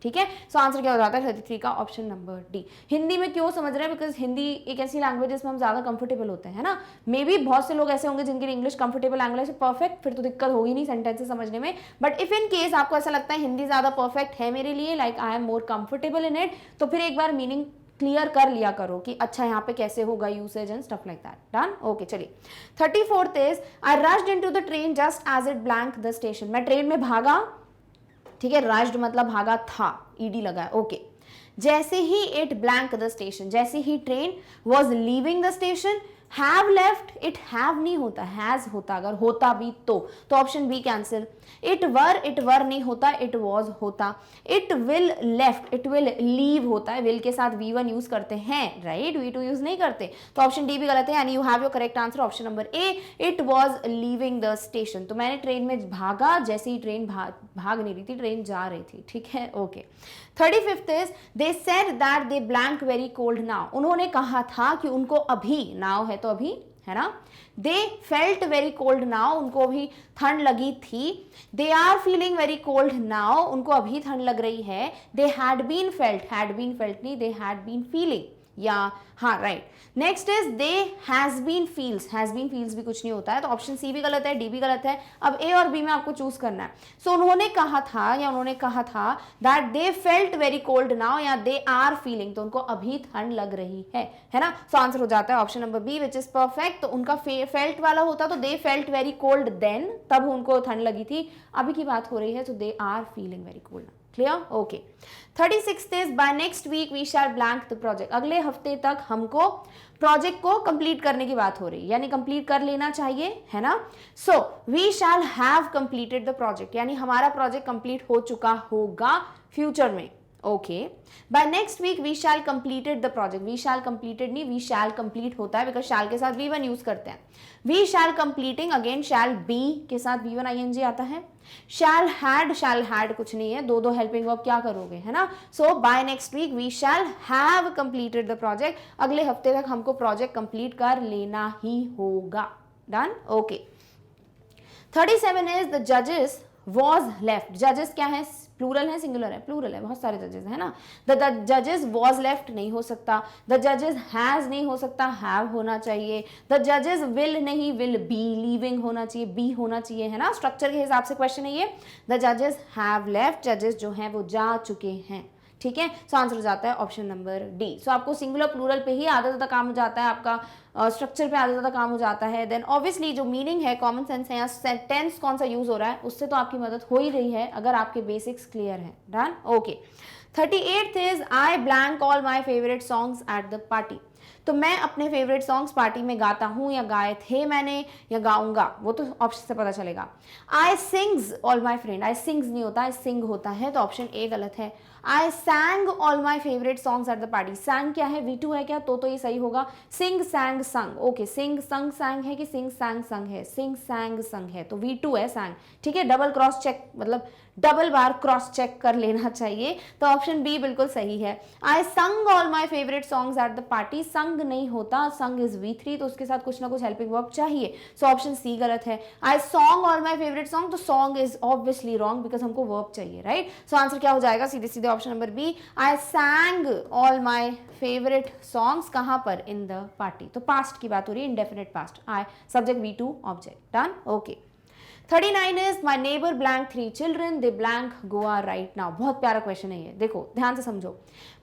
ठीक है। सो आंसर क्या हो जाता है 33 का ऑप्शन नंबर डी। हिंदी में क्यों समझ रहे हैं, बिकॉज हिंदी एक ऐसी लैंग्वेज जिसमें हम ज्यादा कंफर्टेबल होते हैं, है ना। मे बी बहुत से लोग ऐसे होंगे जिनकी इंग्लिश कंफर्टेबल लैंग्वेज है परफेक्ट, फिर तो दिक्कत होगी नहीं सेंटेंसेस समझने में, बट इफ इन केस आपको ऐसा लगता है हिंदी ज्यादा परफेक्ट है मेरे लिए, like I am more comfortable in it, तो फिर एक बार मीनिंग क्लियर कर लिया करो कि अच्छा यहाँ पे कैसे होगा usage and stuff like that. Done, okay. चलिए 34th is I rushed into the train just as it blank the station. मैं ट्रेन में भागा, ठीक है, रश्ड मतलब भागा था, ईडी लगा है, ओके। जैसे ही इट ब्लैंक द स्टेशन, जैसे ही train was leaving the station, have left, it have नहीं होता, हैज होता, अगर होता भी तो option B cancel. It were नहीं होता, इट वॉज होता। It will left, it will leave होता है, विल के साथ V1 यूज करते हैं, राइट, V2 यूज नहीं करते, तो ऑप्शन डी भी गलत है, and you have your correct answer option number A, it was leaving the station. तो मैंने ट्रेन में भागा, जैसे ही ट्रेन भाग नहीं रही थी, ट्रेन जा रही थी, ठीक है, okay. 35th is they said that they blank very cold now. उन्होंने कहा था कि उनको अभी, नाउ है तो अभी, है ना। They felt very cold now, उनको अभी ठंड लगी थी। They are feeling very cold now, उनको अभी ठंड लग रही है। दे हैड बीन फेल्ट नहीं, दे हैड बीन फीलिंग, या हाँ right. Next is they has been feels भी कुछ नहीं होता है, तो ऑप्शन सी भी गलत है, डी भी गलत है। अब ए और बी में आपको चूज करना है। सो उन्होंने कहा था that they felt very cold now, या दे आर फीलिंग, तो उनको अभी ठंड लग रही है ना। सो आंसर हो जाता है option number B which is perfect. तो उनका फेल्ट वाला होता तो they felt very cold then, तब उनको ठंड लगी थी, अभी की बात हो रही है, तो they are feeling very cold. Clear, okay. 36th is by next week we shall blank the project. अगले हफ्ते तक हमको प्रोजेक्ट को कंप्लीट करने की बात हो रही है, यानी कंप्लीट कर लेना चाहिए, है ना। So we shall have completed the project, यानी हमारा प्रोजेक्ट कंप्लीट हो चुका होगा फ्यूचर में, okay. By next week we shall completed the project, we shall completed नहीं, वी शैल कंप्लीट होता है, बिकॉज शैल के साथ V1 यूज करते हैं। We shall completing, again shall be के साथ V1 ING आता है। शैल हैड कुछ नहीं है, दो हेल्पिंग वर्ब क्या करोगे, है ना। So by next week we shall have completed the project, अगले हफ्ते तक हमको प्रोजेक्ट कंप्लीट कर लेना ही होगा। Done, okay. 37 इज द जजेस वॉज लेफ्ट। जजेस क्या है, प्लूरल है सिंगुलर है, प्लूरल है, बहुत सारे जजेस है ना। द जजेस वॉज लेफ्ट नहीं हो सकता, द जजेस हैज नहीं हो सकता, हैव होना चाहिए। द जजेस विल नहीं, विल बी लीविंग होना चाहिए, बी होना चाहिए, है ना। स्ट्रक्चर के हिसाब से क्वेश्चन है ये। द जजेस हैव लेफ्ट, जजेस जो हैं वो जा चुके हैं, ठीक है। सो आंसर हो जाता है ऑप्शन नंबर डी। सो आपको सिंगुलर प्लूरल पे ही आधा ज़्यादा काम हो जाता है, आपका स्ट्रक्चर पे आधा ज़्यादा काम हो जाता है। देन ऑब्वियसली जो मीनिंग है, कॉमन सेंस है, या सेंटेंस कौन सा यूज हो रहा है, उससे तो आपकी मदद हो ही रही है अगर आपके बेसिक्स क्लियर है। Done, okay. 38th is I blank all my favourite songs at the party. तो मैं अपने फेवरेट सॉन्ग्स पार्टी में गाता हूँ, या गाए थे मैंने, या गाऊंगा, वो तो ऑप्शन से पता चलेगा। I sings all my friend, I sings नहीं होता, आई सिंग होता है, तो ऑप्शन ए गलत है। I sang all my favourite songs at the party, sang क्या है, V2 है क्या, तो ये सही होगा। सिंग सैंग संग, ओके। सिंग संग सैंग है कि सिंग सैंग संग है, सिंग सैंग संग है, तो V2 है सैंग, ठीक है। डबल क्रॉस चेक, मतलब डबल बार क्रॉस चेक कर लेना चाहिए, तो ऑप्शन बी बिल्कुल सही है। आई संग all my favourite songs at the party, संग नहीं होता, संग इज V3, तो उसके साथ कुछ ना कुछ हेल्पिंग वर्ब चाहिए, सो ऑप्शन सी गलत है। I song all my favourite song, तो song is obviously wrong, because हमको वर्ब चाहिए, राइट। सो आंसर क्या हो जाएगा, सीधे सीधे option number B. I sang all my favourite songs, कहां पर, इन द पार्टी, तो पास्ट की बात हो रही है, indefinite past. I subject V2 object. Done, okay. 39 is my neighbour blank 3 children, they blank Goa right now. बहुत प्यारा क्वेश्चन है ये, देखो ध्यान से समझो।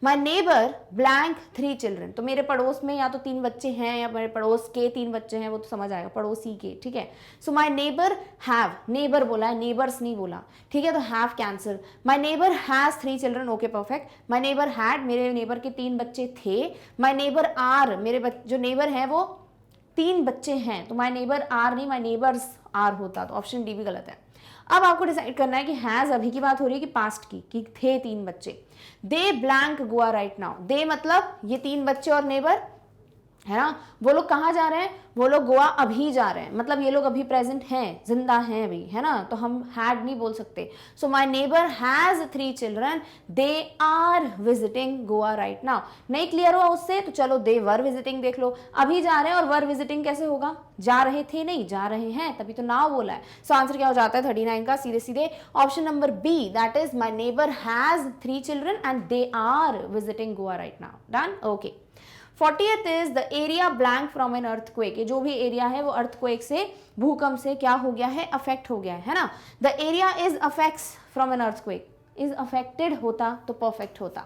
माई नेबर ब्लैंक 3 चिल्ड्रन, तो मेरे पड़ोस में या तो 3 बच्चे हैं, या मेरे पड़ोस के 3 बच्चे हैं, वो तो समझ आएगा, पड़ोसी के, ठीक है। सो माई नेबर हैव, नेबर बोला है, नेबर्स नहीं बोला, ठीक है, तो have cancel. My neighbour has 3 children, okay perfect. My neighbour had, मेरे नेबर के 3 बच्चे थे। माई नेबर आर, मेरे जो नेबर हैं वो 3 बच्चे हैं, तो माई नेबर आर नहीं, माई नेबर्स आर होता, तो ऑप्शन डी भी गलत है। अब आपको डिसाइड करना है कि हैज अभी की बात हो रही है कि पास्ट की, कि थे 3 बच्चे। दे ब्लैंक गोवा राइट नाउ, दे मतलब ये 3 बच्चे और नेबर, है ना। वो लोग कहाँ जा रहे हैं, वो लोग गोवा अभी जा रहे हैं, मतलब ये लोग अभी प्रेजेंट हैं, जिंदा हैं अभी, है ना, तो हम हैड नहीं बोल सकते। So my neighbour has 3 children, they are visiting Goa right now. नहीं क्लियर हुआ उससे तो चलो दे वर विजिटिंग देख लो। अभी जा रहे हैं और वर विजिटिंग कैसे होगा, जा रहे थे नहीं, जा रहे हैं, तभी तो नाउ बोला है। सो आंसर क्या हो जाता है 39 का, सीधे सीधे option number B, that is my neighbour has 3 children and they are visiting Goa right now. Done, okay. 40th is the area blank from an earthquake. ये जो भी एरिया है वो अर्थक्वेक से, भूकंप से क्या हो गया है, अफेक्ट हो गया है ना। The area is affects from an earthquake, is affected होता तो परफेक्ट होता।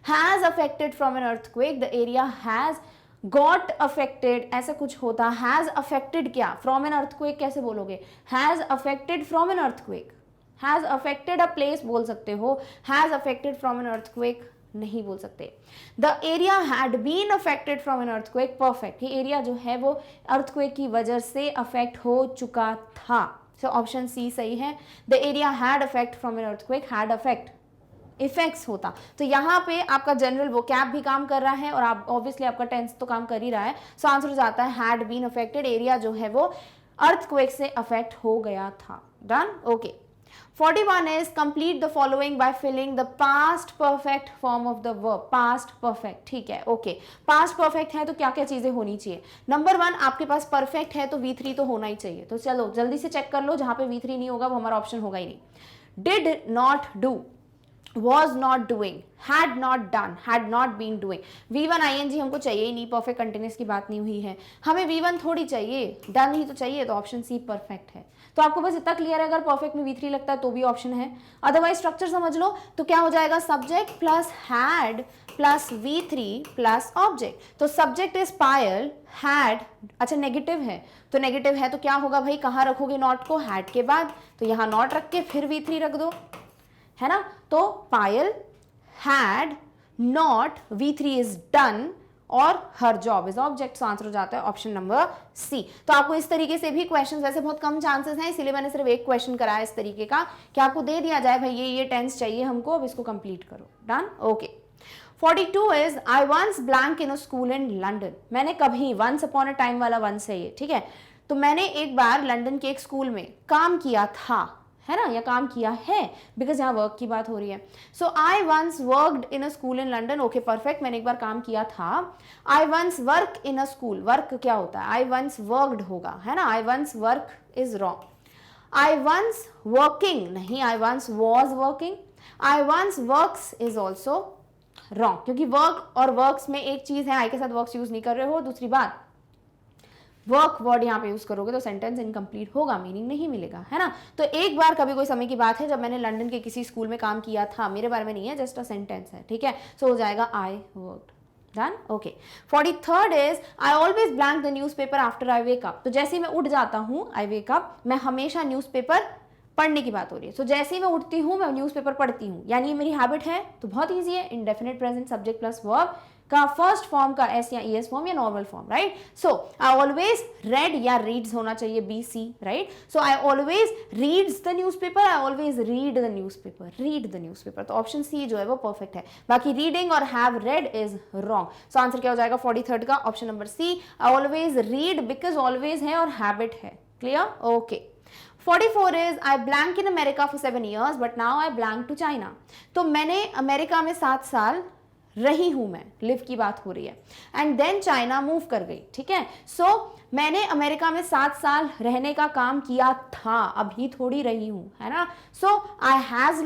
Has affected from an earthquake, the area has got affected, ऐसा कुछ होता। हैज अफेक्टेड क्या, फ्रॉम एन अर्थक्वेक कैसे बोलोगे, has affected from an earthquake, has affected a place बोल सकते हो, has affected from an earthquake नहीं बोल सकते। The area had been affected from an earthquake, perfect, ये एरिया जो है वो अर्थक्वेक की वजह से अफेक्ट हो चुका था। सो ऑप्शन सी सही है। The area had affect from an earthquake, had affect effects होता। तो यहाँ पे आपका जनरल वोकैब भी काम कर रहा है और आप ऑब्वियसली आपका टेंस तो काम कर ही रहा है। सो आंसर हो जाता है हैड बीन अफेक्टेड, एरिया जो है वो अर्थक्वेक से अफेक्ट हो गया था। Done, okay. 41 is complete the following by filling the past perfect form of the verb, past perfect, ठीक है, ओके। past perfect है तो क्या क्या चीजें होनी चाहिए। नंबर 1 आपके पास perfect है तो V3 तो होना ही चाहिए, तो चलो जल्दी से चेक कर लो, जहां पे V3 नहीं होगा वो हमारा ऑप्शन होगा ही नहीं। did not do, was not doing, had not done, had not been doing। V1 ing हमको चाहिए ही नहीं, परफेक्ट कंटिन्यूस की बात नहीं हुई है, हमें V1 थोड़ी चाहिए, डन ही तो चाहिए, तो ऑप्शन सी परफेक्ट है। तो आपको बस इतना क्लियर है, अगर परफेक्ट में V3 लगता है तो भी ऑप्शन है, अदरवाइज स्ट्रक्चर समझ लो तो क्या हो जाएगा, subject plus had plus V3 plus object. तो सब्जेक्ट इज पायल, हैड, अच्छा नेगेटिव है, तो नेगेटिव है तो क्या होगा भाई, कहाँ रखोगे नॉट को, हैड के बाद, तो यहाँ नॉट रख के फिर V3 रख दो, है ना। तो Payal had not, V3 is done और her job is object. Answer हो जाता है ऑप्शन नंबर सी। तो आपको इस तरीके से भी क्वेश्चन, वैसे बहुत कम चांसेस हैं इसीलिए मैंने सिर्फ एक क्वेश्चन कराया इस तरीके का कि आपको दे दिया जाए भाई ये टेंस चाहिए हमको, अब इसको कंप्लीट करो। Done, okay. 42 is I once blank in a school in London. मैंने कभी, वंस अपॉन अ टाइम वाला वंस है ये, ठीक है। तो मैंने एक बार लंदन के एक स्कूल में काम किया था, है ना, या काम किया है, बिकॉज यहाँ वर्क की बात हो रही है। So I once worked in a school in London, okay perfect, मैंने एक बार काम किया था। I once work in a school, work क्या होता है, आई वंस वर्कड होगा, है ना, I once work is wrong. I once working नहीं, I once was working. I once works is also wrong, क्योंकि वर्क और वर्क्स में एक चीज है, आई के साथ वर्क्स यूज नहीं कर रहे हो। दूसरी बात, वर्क वर्ड यहाँ पे यूज करोगे तो सेंटेंस इनकम्प्लीट होगा, मीनिंग नहीं मिलेगा, है ना। तो एक बार कभी कोई समय की बात है जब मैंने लंदन के किसी स्कूल में काम किया था, मेरे बारे में नहीं है, जस्ट अ सेंटेंस है, ठीक है। सो हो जाएगा I worked. Done, okay. 43rd is I always blank the newspaper after I wake up. तो जैसे ही मैं उठ जाता हूँ, आई वेक अप, मैं हमेशा न्यूज़पेपर पढ़ने की बात हो रही है। सो जैसे ही मैं उठती हूँ मैं न्यूज़पेपर पढ़ती हूँ, यानी ये मेरी हैबिट है। तो बहुत ईजी है, indefinite present subject plus verb का फर्स्ट फॉर्म का एस या ईएस फॉर्म या normal form, right. So I always read या रीड्स होना चाहिए, B C, right. So I always reads the newspaper, I always read the newspaper, read the newspaper. तो option C जो है वो परफेक्ट है, बाकी रीडिंग और have read is wrong. So answer क्या हो जाएगा 43rd का, option number C, I always read, because always है और हैबिट है। Clear, okay. 44 is I blank in America for 7 years but now I blank to China. तो मैंने America में 7 साल रही हूं, मैं लिव की बात हो रही है, एंड देन चाइना मूव कर गई, ठीक है। सो मैंने अमेरिका में 7 साल रहने का काम किया था, अभी थोड़ी रही हूं, है ना। सो आई हैज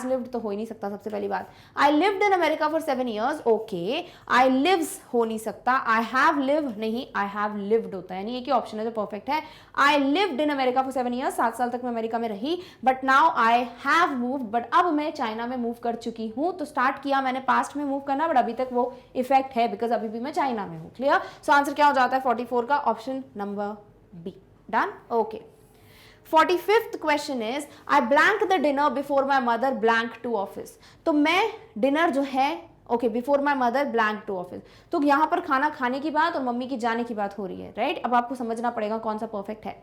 लिव्ड तो हो ही नहीं सकता सबसे पहली बात। I lived in America for 7 years, okay. I lives हो नहीं सकता, आई हैव लिव नहीं, आई हैव लिव्ड होता है, यानी एक ही ऑप्शन है जो परफेक्ट है। आई lived in America for 7 years, 7 साल तक मैं अमेरिका में रही, but now I have moved, but अब मैं चाइना में मूव कर चुकी हूं। तो स्टार्ट किया मैंने पास्ट में मूव करना, बट अभी तक वो इफेक्ट है बिकॉज अभी भी मैं चाइना में हूं। क्लियर। सो आंसर क्या हो जाता है 44 का, option number B. Done, okay. 45th question is I blank the dinner before my mother blank to office. तो मैं डिनर जो है, okay, before my mother blank to office, तो यहाँ पर खाना खाने की बात और मम्मी की जाने की बात हो रही है, राइट। अब आपको समझना पड़ेगा कौन सा परफेक्ट है।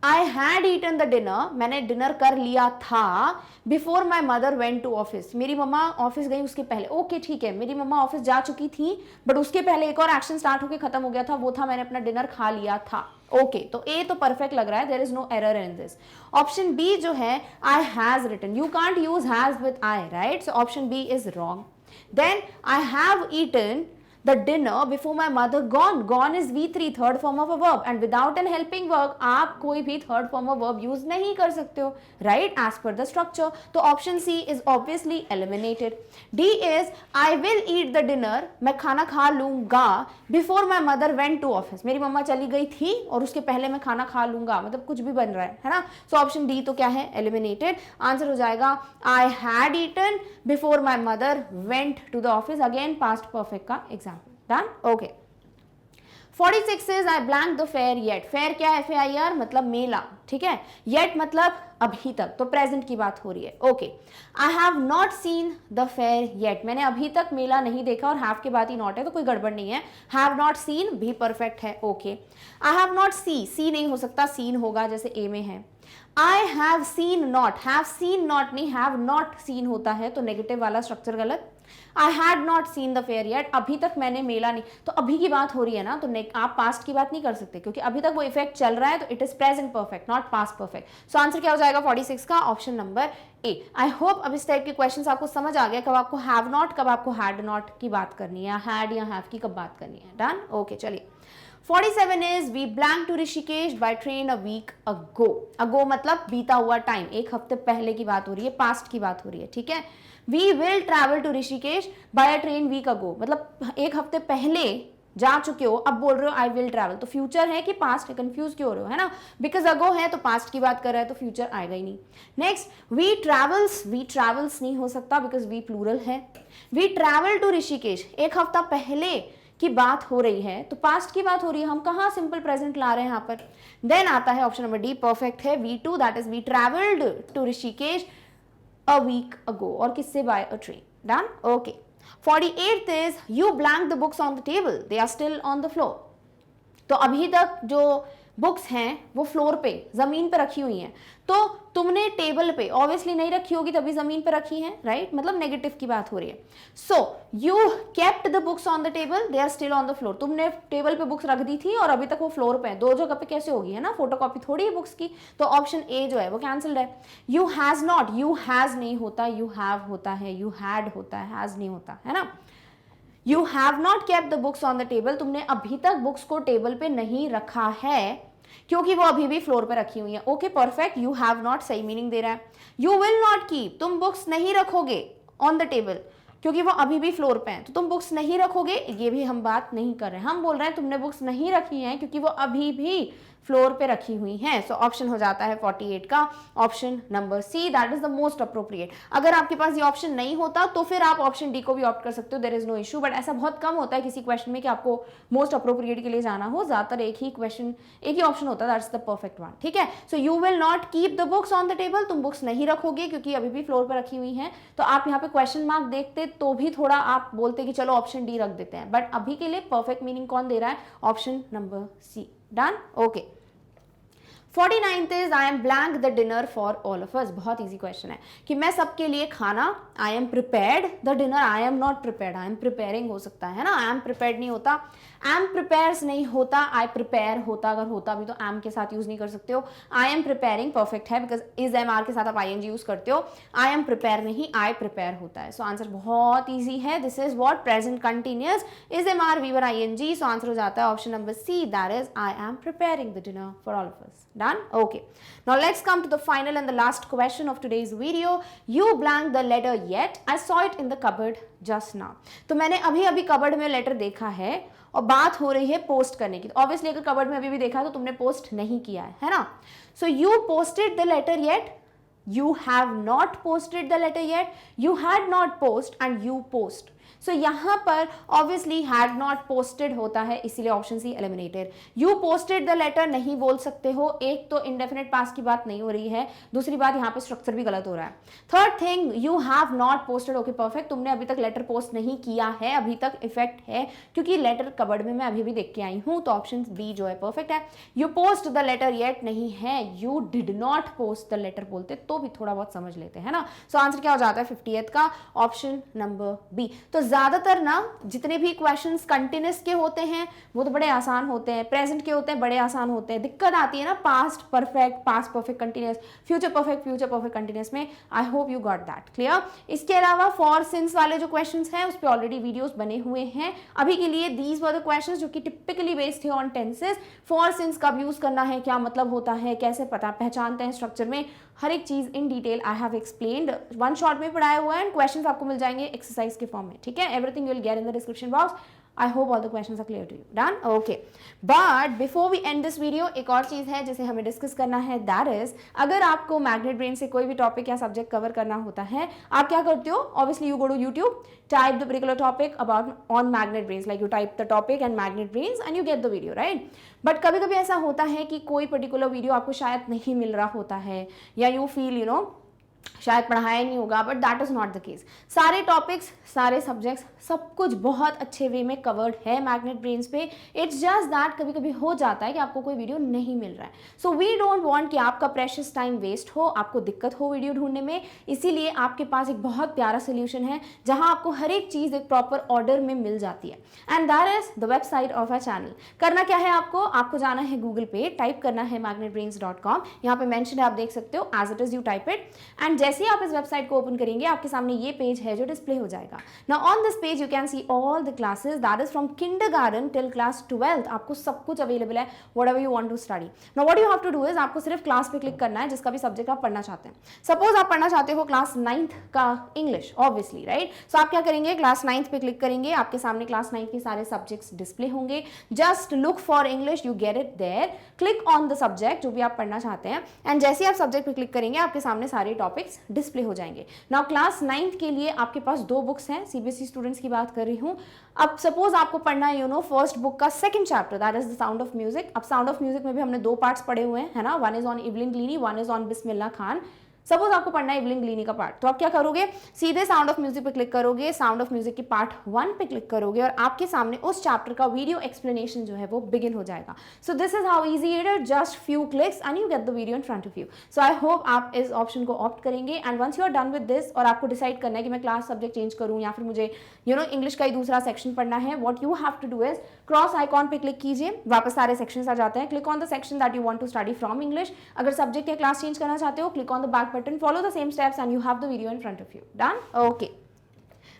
I had eaten the dinner, मैंने डिनर कर लिया था, before my mother went to office, मेरी मम्मा ऑफिस गई उसके पहले। ओके ठीक है, मेरी मम्मा ऑफिस जा चुकी थी बट उसके पहले एक और एक्शन स्टार्ट होकर खत्म हो गया था, वो था मैंने अपना डिनर खा लिया था। ओके तो ए तो परफेक्ट लग रहा है, there is no error in this. Option B जो है I has written, you can't use has with I, right, so option B is wrong. Then I have eaten the dinner before my mother gone, gone is V3 third form of a verb and without an helping verb आप कोई भी third form of verb use नहीं कर सकते हो, right, as per the structure। तो option C is obviously eliminated। D is I will eat the dinner, मैं खाना खा लूंगा, before my mother went to office, मेरी मम्मा चली गई थी और उसके पहले मैं खाना खा लूंगा, मतलब कुछ भी बन रहा है ना। so option D तो क्या है, eliminated। आंसर हो जाएगा I had eaten before my mother went to the office, again past perfect का example। Done? Okay। 46 says I blanked the fair yet। fair क्या है, FAIR मतलब मेला, ठीक है, yet मतलब अभी तक, तो प्रेजेंट की बात हो रही है। Okay, I have not seen the fair yet, मैंने अभी तक मेला नहीं देखा, और हैव के बाद ही नॉट है तो कोई गड़बड़ नहीं है, हैव नॉट सीन भी परफेक्ट है। ओके, आई हैव नॉट सी नहीं हो सकता, सीन होगा जैसे ए में है। I have seen not, have seen not नहीं, हैव नॉट सीन होता है तो नेगेटिव वाला स्ट्रक्चर गलत। I had not seen the fair yet, अभी तक मैंने मेला नहीं, तो अभी की बात हो रही है ना, तो आप पास्ट की बात नहीं कर सकते क्योंकि अभी तक वो इफेक्ट चल रहा है, तो it is present perfect not past perfect. So answer क्या हो जाएगा 46 का, option number A. I hope अब इस टाइप के क्वेश्चंस आपको समझ आ गया, कब आपको हैव नॉट, कब आपको हैड नॉट की बात करनी है, हैड या हैव की कब बात करनी है। डन? ओके, चलिए 47 is we blank to Rishikesh by train a week ago। ago मतलब बीता हुआ टाइम, एक हफ्ते पहले की बात हो रही है, पास्ट की बात हो रही है, ठीक है। We will travel to Rishikesh by a train week ago, मतलब एक हफ्ते पहले जा चुके हो, अब बोल रहे हो आई विल ट्रैवल, तो फ्यूचर है कि पास्ट है, कंफ्यूज क्यों हो रहे हो, है ना, बिकॉज अगो है तो पास्ट की बात कर रहा है तो फ्यूचर आएगा ही नहीं। नेक्स्ट, वी ट्रैवल्स नहीं हो सकता बिकॉज वी प्लूरल है। वी ट्रैवल टू ऋषिकेश, एक हफ्ता पहले की बात हो रही है तो पास्ट की बात हो रही है, हम कहाँ सिंपल प्रेजेंट ला रहे हैं यहाँ पर। देन आता है ऑप्शन नंबर डी, परफेक्ट है, V2 that is we travelled to Rishikesh a week ago, और किससे, by a train. Done? Okay. 48th is you blank the books on the table, they are still on the floor. तो अभी तक जो books हैं वो floor पे, जमीन पे रखी हुई हैं, तो तुमने टेबल पे ऑब्वियसली नहीं रखी होगी तभी जमीन पे रखी हैं, राइट, मतलब नेगेटिव की बात हो रही है। So you kept the books on the table, they are still on the floor, तुमने टेबल पे बुक्स रख दी थी और अभी तक वो फ्लोर पे है, दो जगह पे कैसे होगी, है ना, फोटोकॉपी थोड़ी है बुक्स की, तो ऑप्शन ए जो है वो कैंसिल्ड है। You has not, you has नहीं होता, यू हैव होता है, यू हैड होता है, हैज नहीं होता, है ना। You have not kept the books on the table, तुमने अभी तक बुक्स को टेबल पे नहीं रखा है क्योंकि वो अभी भी फ्लोर पे रखी हुई है। Okay, perfect, you have not सही मीनिंग दे रहा है। यू विल नॉट कीप, तुम बुक्स नहीं रखोगे ऑन द टेबल क्योंकि वो अभी भी फ्लोर पे हैं, तो तुम बुक्स नहीं रखोगे, ये भी हम बात नहीं कर रहे हैं, हम बोल रहे हैं तुमने बुक्स नहीं रखी हैं क्योंकि वो अभी भी फ्लोर पे रखी हुई हैं। सो ऑप्शन हो जाता है 48 का option number C, that is the most appropriate. अगर आपके पास ये ऑप्शन नहीं होता तो फिर आप ऑप्शन डी को भी ऑप्ट कर सकते हो, there is no issue, but ऐसा बहुत कम होता है किसी क्वेश्चन में कि आपको मोस्ट अप्रोप्रिएट के लिए जाना हो, ज्यादातर एक ही ऑप्शन होता है, दैट्स द परफेक्ट वन, ठीक है। So you will not keep the books on the table, तुम बुक्स नहीं रखोगे क्योंकि अभी भी फ्लोर पर रखी हुई हैं, तो आप यहाँ पे क्वेश्चन मार्क देखते तो भी थोड़ा आप बोलते कि चलो ऑप्शन डी रख देते हैं, बट अभी के लिए परफेक्ट मीनिंग कौन दे रहा है, option number C. Done? Okay. 49th is I am blank the dinner for all of us। बहुत इजी क्वेश्चन है कि मैं सबके लिए खाना, I am prepared the dinner, I am not prepared, I am preparing हो सकता है ना, I am prepared नहीं होता, am prepares नहीं होता, I prepare होता, अगर होता भी तो am के साथ यूज नहीं कर सकते हो। I am preparing परफेक्ट है बिकॉज is MR के साथ आप ing यूज करते हो, I am prepare नहीं, I prepare होता है। सो आंसर बहुत ईजी है, this is what, present continuous, is MR V1 ing, so answer हो जाता है option number C, that is I am preparing the dinner for all of us। Done? Okay. Now let's come to the final and the last question of today's video. You blank the letter yet. I saw it in the cupboard just now. तो मैंने अभी cupboard में letter देखा है और बात हो रही है पोस्ट करने की, तो ऑब्वियसली अगर कबर्ड में अभी भी देखा तो तुमने पोस्ट नहीं किया है ना। So you posted the letter yet. You have not posted the letter yet. You had not post and you post. सो यहाँ पर ऑब्वियसली हैड नॉट पोस्टेड होता है, इसीलिए option C eliminated. You posted the letter नहीं बोल सकते हो, एक तो इंडेफिनिट पास्ट की बात नहीं हो रही है, दूसरी बात यहाँ पे स्ट्रक्चर भी गलत हो रहा है। Third thing, you have not posted, okay perfect, तुमने अभी तक लेटर पोस्ट नहीं किया है, अभी तक इफेक्ट है क्योंकि लेटर कबर्ड में मैं अभी भी देख के आई हूँ, तो ऑप्शन बी जो है परफेक्ट है। You post the letter yet नहीं है, you did not post the letter बोलते तो भी थोड़ा बहुत समझ लेते हैं ना। सो आंसर क्या हो जाता है 50th का, ऑप्शन नंबर बी। तो ज्यादातर ना जितने भी क्वेश्चंस कंटिन्यूअस के होते हैं वो तो बड़े आसान होते हैं, प्रेजेंट के होते हैं बड़े आसान होते हैं, दिक्कत आती है ना past perfect continuous, future perfect continuous में। I hope you got that clear. इसके अलावा फॉर सिंस वाले जो क्वेश्चंस हैं उस पर ऑलरेडी वीडियोस बने हुए हैं। अभी के लिए दीज वर द क्वेश्चंस जो कि टिपिकली बेस्ड थे ऑन टेंसेस। फॉर सिंस कब यूज करना है, क्या मतलब होता है, कैसे पहचानते हैं स्ट्रक्चर में, हर एक चीज in detail I have explained, one shot में पढ़ाया हुआ है एंड क्वेश्चंस आपको मिल जाएंगे एक्सरसाइज के फॉर्म में, ठीक है। Everything you will get in the description box. I hope all the questions are clear to you. Done? Okay. But before we end this video, एक और चीज़ है जिसे हमें डिस्कस करना है, that is, अगर आपको मैग्नेट ब्रेन से कोई भी टॉपिक या सब्जेक्ट कवर करना होता है, आप क्या करते हो? Obviously you go to YouTube, type the particular topic about on magnet brains, like you type the topic and magnet brains and you get the video, right? But कभी कभी ऐसा होता है कि कोई पर्टिकुलर वीडियो आपको शायद नहीं मिल रहा होता है, या you feel शायद पढ़ाया नहीं होगा, but that is not the case. सारे टॉपिक्स, सारे सब्जेक्ट्स, सब कुछ बहुत अच्छे वे में कवर्ड है मैग्नेट ब्रेन्स पे। इट्स जस्ट दैट कभी कभी हो जाता है कि आपको कोई वीडियो नहीं मिल रहा है। सो वी डोंट वांट कि आपका प्रेशियस टाइम वेस्ट हो, आपको दिक्कत हो वीडियो ढूंढने में। इसीलिए आपके पास एक बहुत प्यारा सोल्यूशन है जहां आपको हर एक चीज़ एक प्रॉपर ऑर्डर में मिल जाती है, and that is the website of our channel. करना क्या है आपको जाना है गूगल पे, टाइप करना है magnetbrains.com, यहाँ पे मेंशन है, आप देख सकते हो, as it is you type it, and जैसे ही आप इस वेबसाइट को ओपन करेंगे आपके सामने ये पेज है जो डिस्प्ले हो जाएगा। Now on this page you can see all the classes, that is from kindergarten till class 12th, आपको सब कुछ अवेलेबल है, whatever you want to study. Now what you have to do is, आपको सिर्फ class पे click करना है जिसका भी सब्जेक्ट आप पढ़ना चाहते हैं। सपोज आप पढ़ना चाहते हो क्लास 9th का इंग्लिश, ऑब्वियसली राइट। सो आप क्या करेंगे, क्लास 9th पे क्लिक करेंगे, आपके सामने क्लास 9th के सारे सब्जेक्ट्स डिस्प्ले होंगे। Just look for English, you get it there, click on the subject जो भी आप पढ़ना चाहते हैं, एंड जैसे ही आप सब्जेक्ट पे क्लिक करेंगे आपके सामने सारे टॉपिक्स डिस्प्ले हो जाएंगे। नाउ क्लास 9th के लिए आपके पास 2 बुक्स हैं, सीबीएसई स्टूडेंट्स की बात कर रही हूँ। अब सपोज आपको पढ़ना है फर्स्ट बुक का second chapter, that is the sound of music. अब साउंड ऑफ म्यूजिक में भी हमने 2 पार्ट्स पढ़े हुए हैं, है ना, one is on Evelyn Glennie, one is on Bismillah Khan. Suppose आपको पढ़ना है इवलिन ग्लीनी का पार्ट, तो आप क्या करोगे, सीधे साउंड ऑफ म्यूजिक पे क्लिक करोगे, साउंड ऑफ म्यूजिक के पार्ट 1 पे क्लिक करोगे और आपके सामने उस चैप्टर का वीडियो एक्सप्लेनेशन जो है वो बिगिन हो जाएगा। So this is how easy it is, just few clicks and you get the video in front of you. So I hope आप इस ऑप्शन को ऑप्ट करेंगे, and once you are done with this और आपको decide करना है कि मैं क्लास सब्जेक्ट चेंज करूँ या फिर मुझे इंग्लिश का ही दूसरा सेक्शन पढ़ना है, what you have to do is cross icon पे क्लिक कीजिए, वापस सारे सेक्शंस आ जाते हैं, click on the section that you want to study from English. अगर सब्जेक्ट या क्लास चेंज करना चाहते हो, click on the back button, follow the same steps and you have the video in front of you. Done? Okay.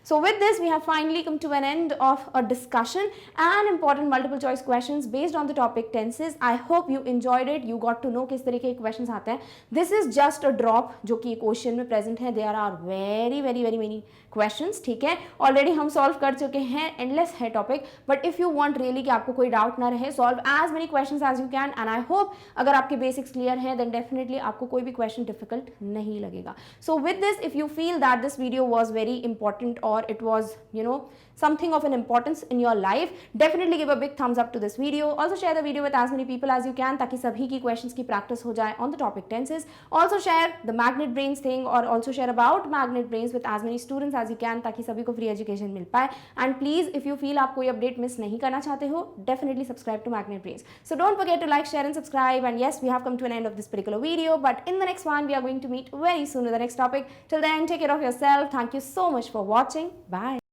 So with this, we have finally come to an end of a discussion and important multiple choice questions based on the topic tenses. I hope you enjoyed it. You got to know किस तरह के questions आते हैं. This is just a drop जो कि question में present है. There are very many questions. ठीक है, ऑलरेडी हम solve कर चुके हैं. endless है topic. But if you want really कि आपको कोई doubt ना रहे, solve as many questions as you can. And I hope अगर आपके basics clear हैं, then definitely आपको कोई भी question difficult नहीं लगेगा. So with this, if you feel that this video was very important or it was something of an importance in your life, definitely give a big thumbs up to this video. Also share the video with as many people as you can ताकि सभी की questions की practice हो जाए on the topic tenses. Also share the magnet brains thing or also share about magnet brains with as many students as you can ताकि सभी को free education मिल पाए. And please if you feel आप कोई update miss नहीं करना चाहते हो, definitely subscribe to magnet brains. So don't forget to like, share and subscribe. And yes, we have come to an end of this particular video, but in the next one we are going to meet very soon with the next topic. Till then, take care of yourself. Thank you so much for watching. Bye.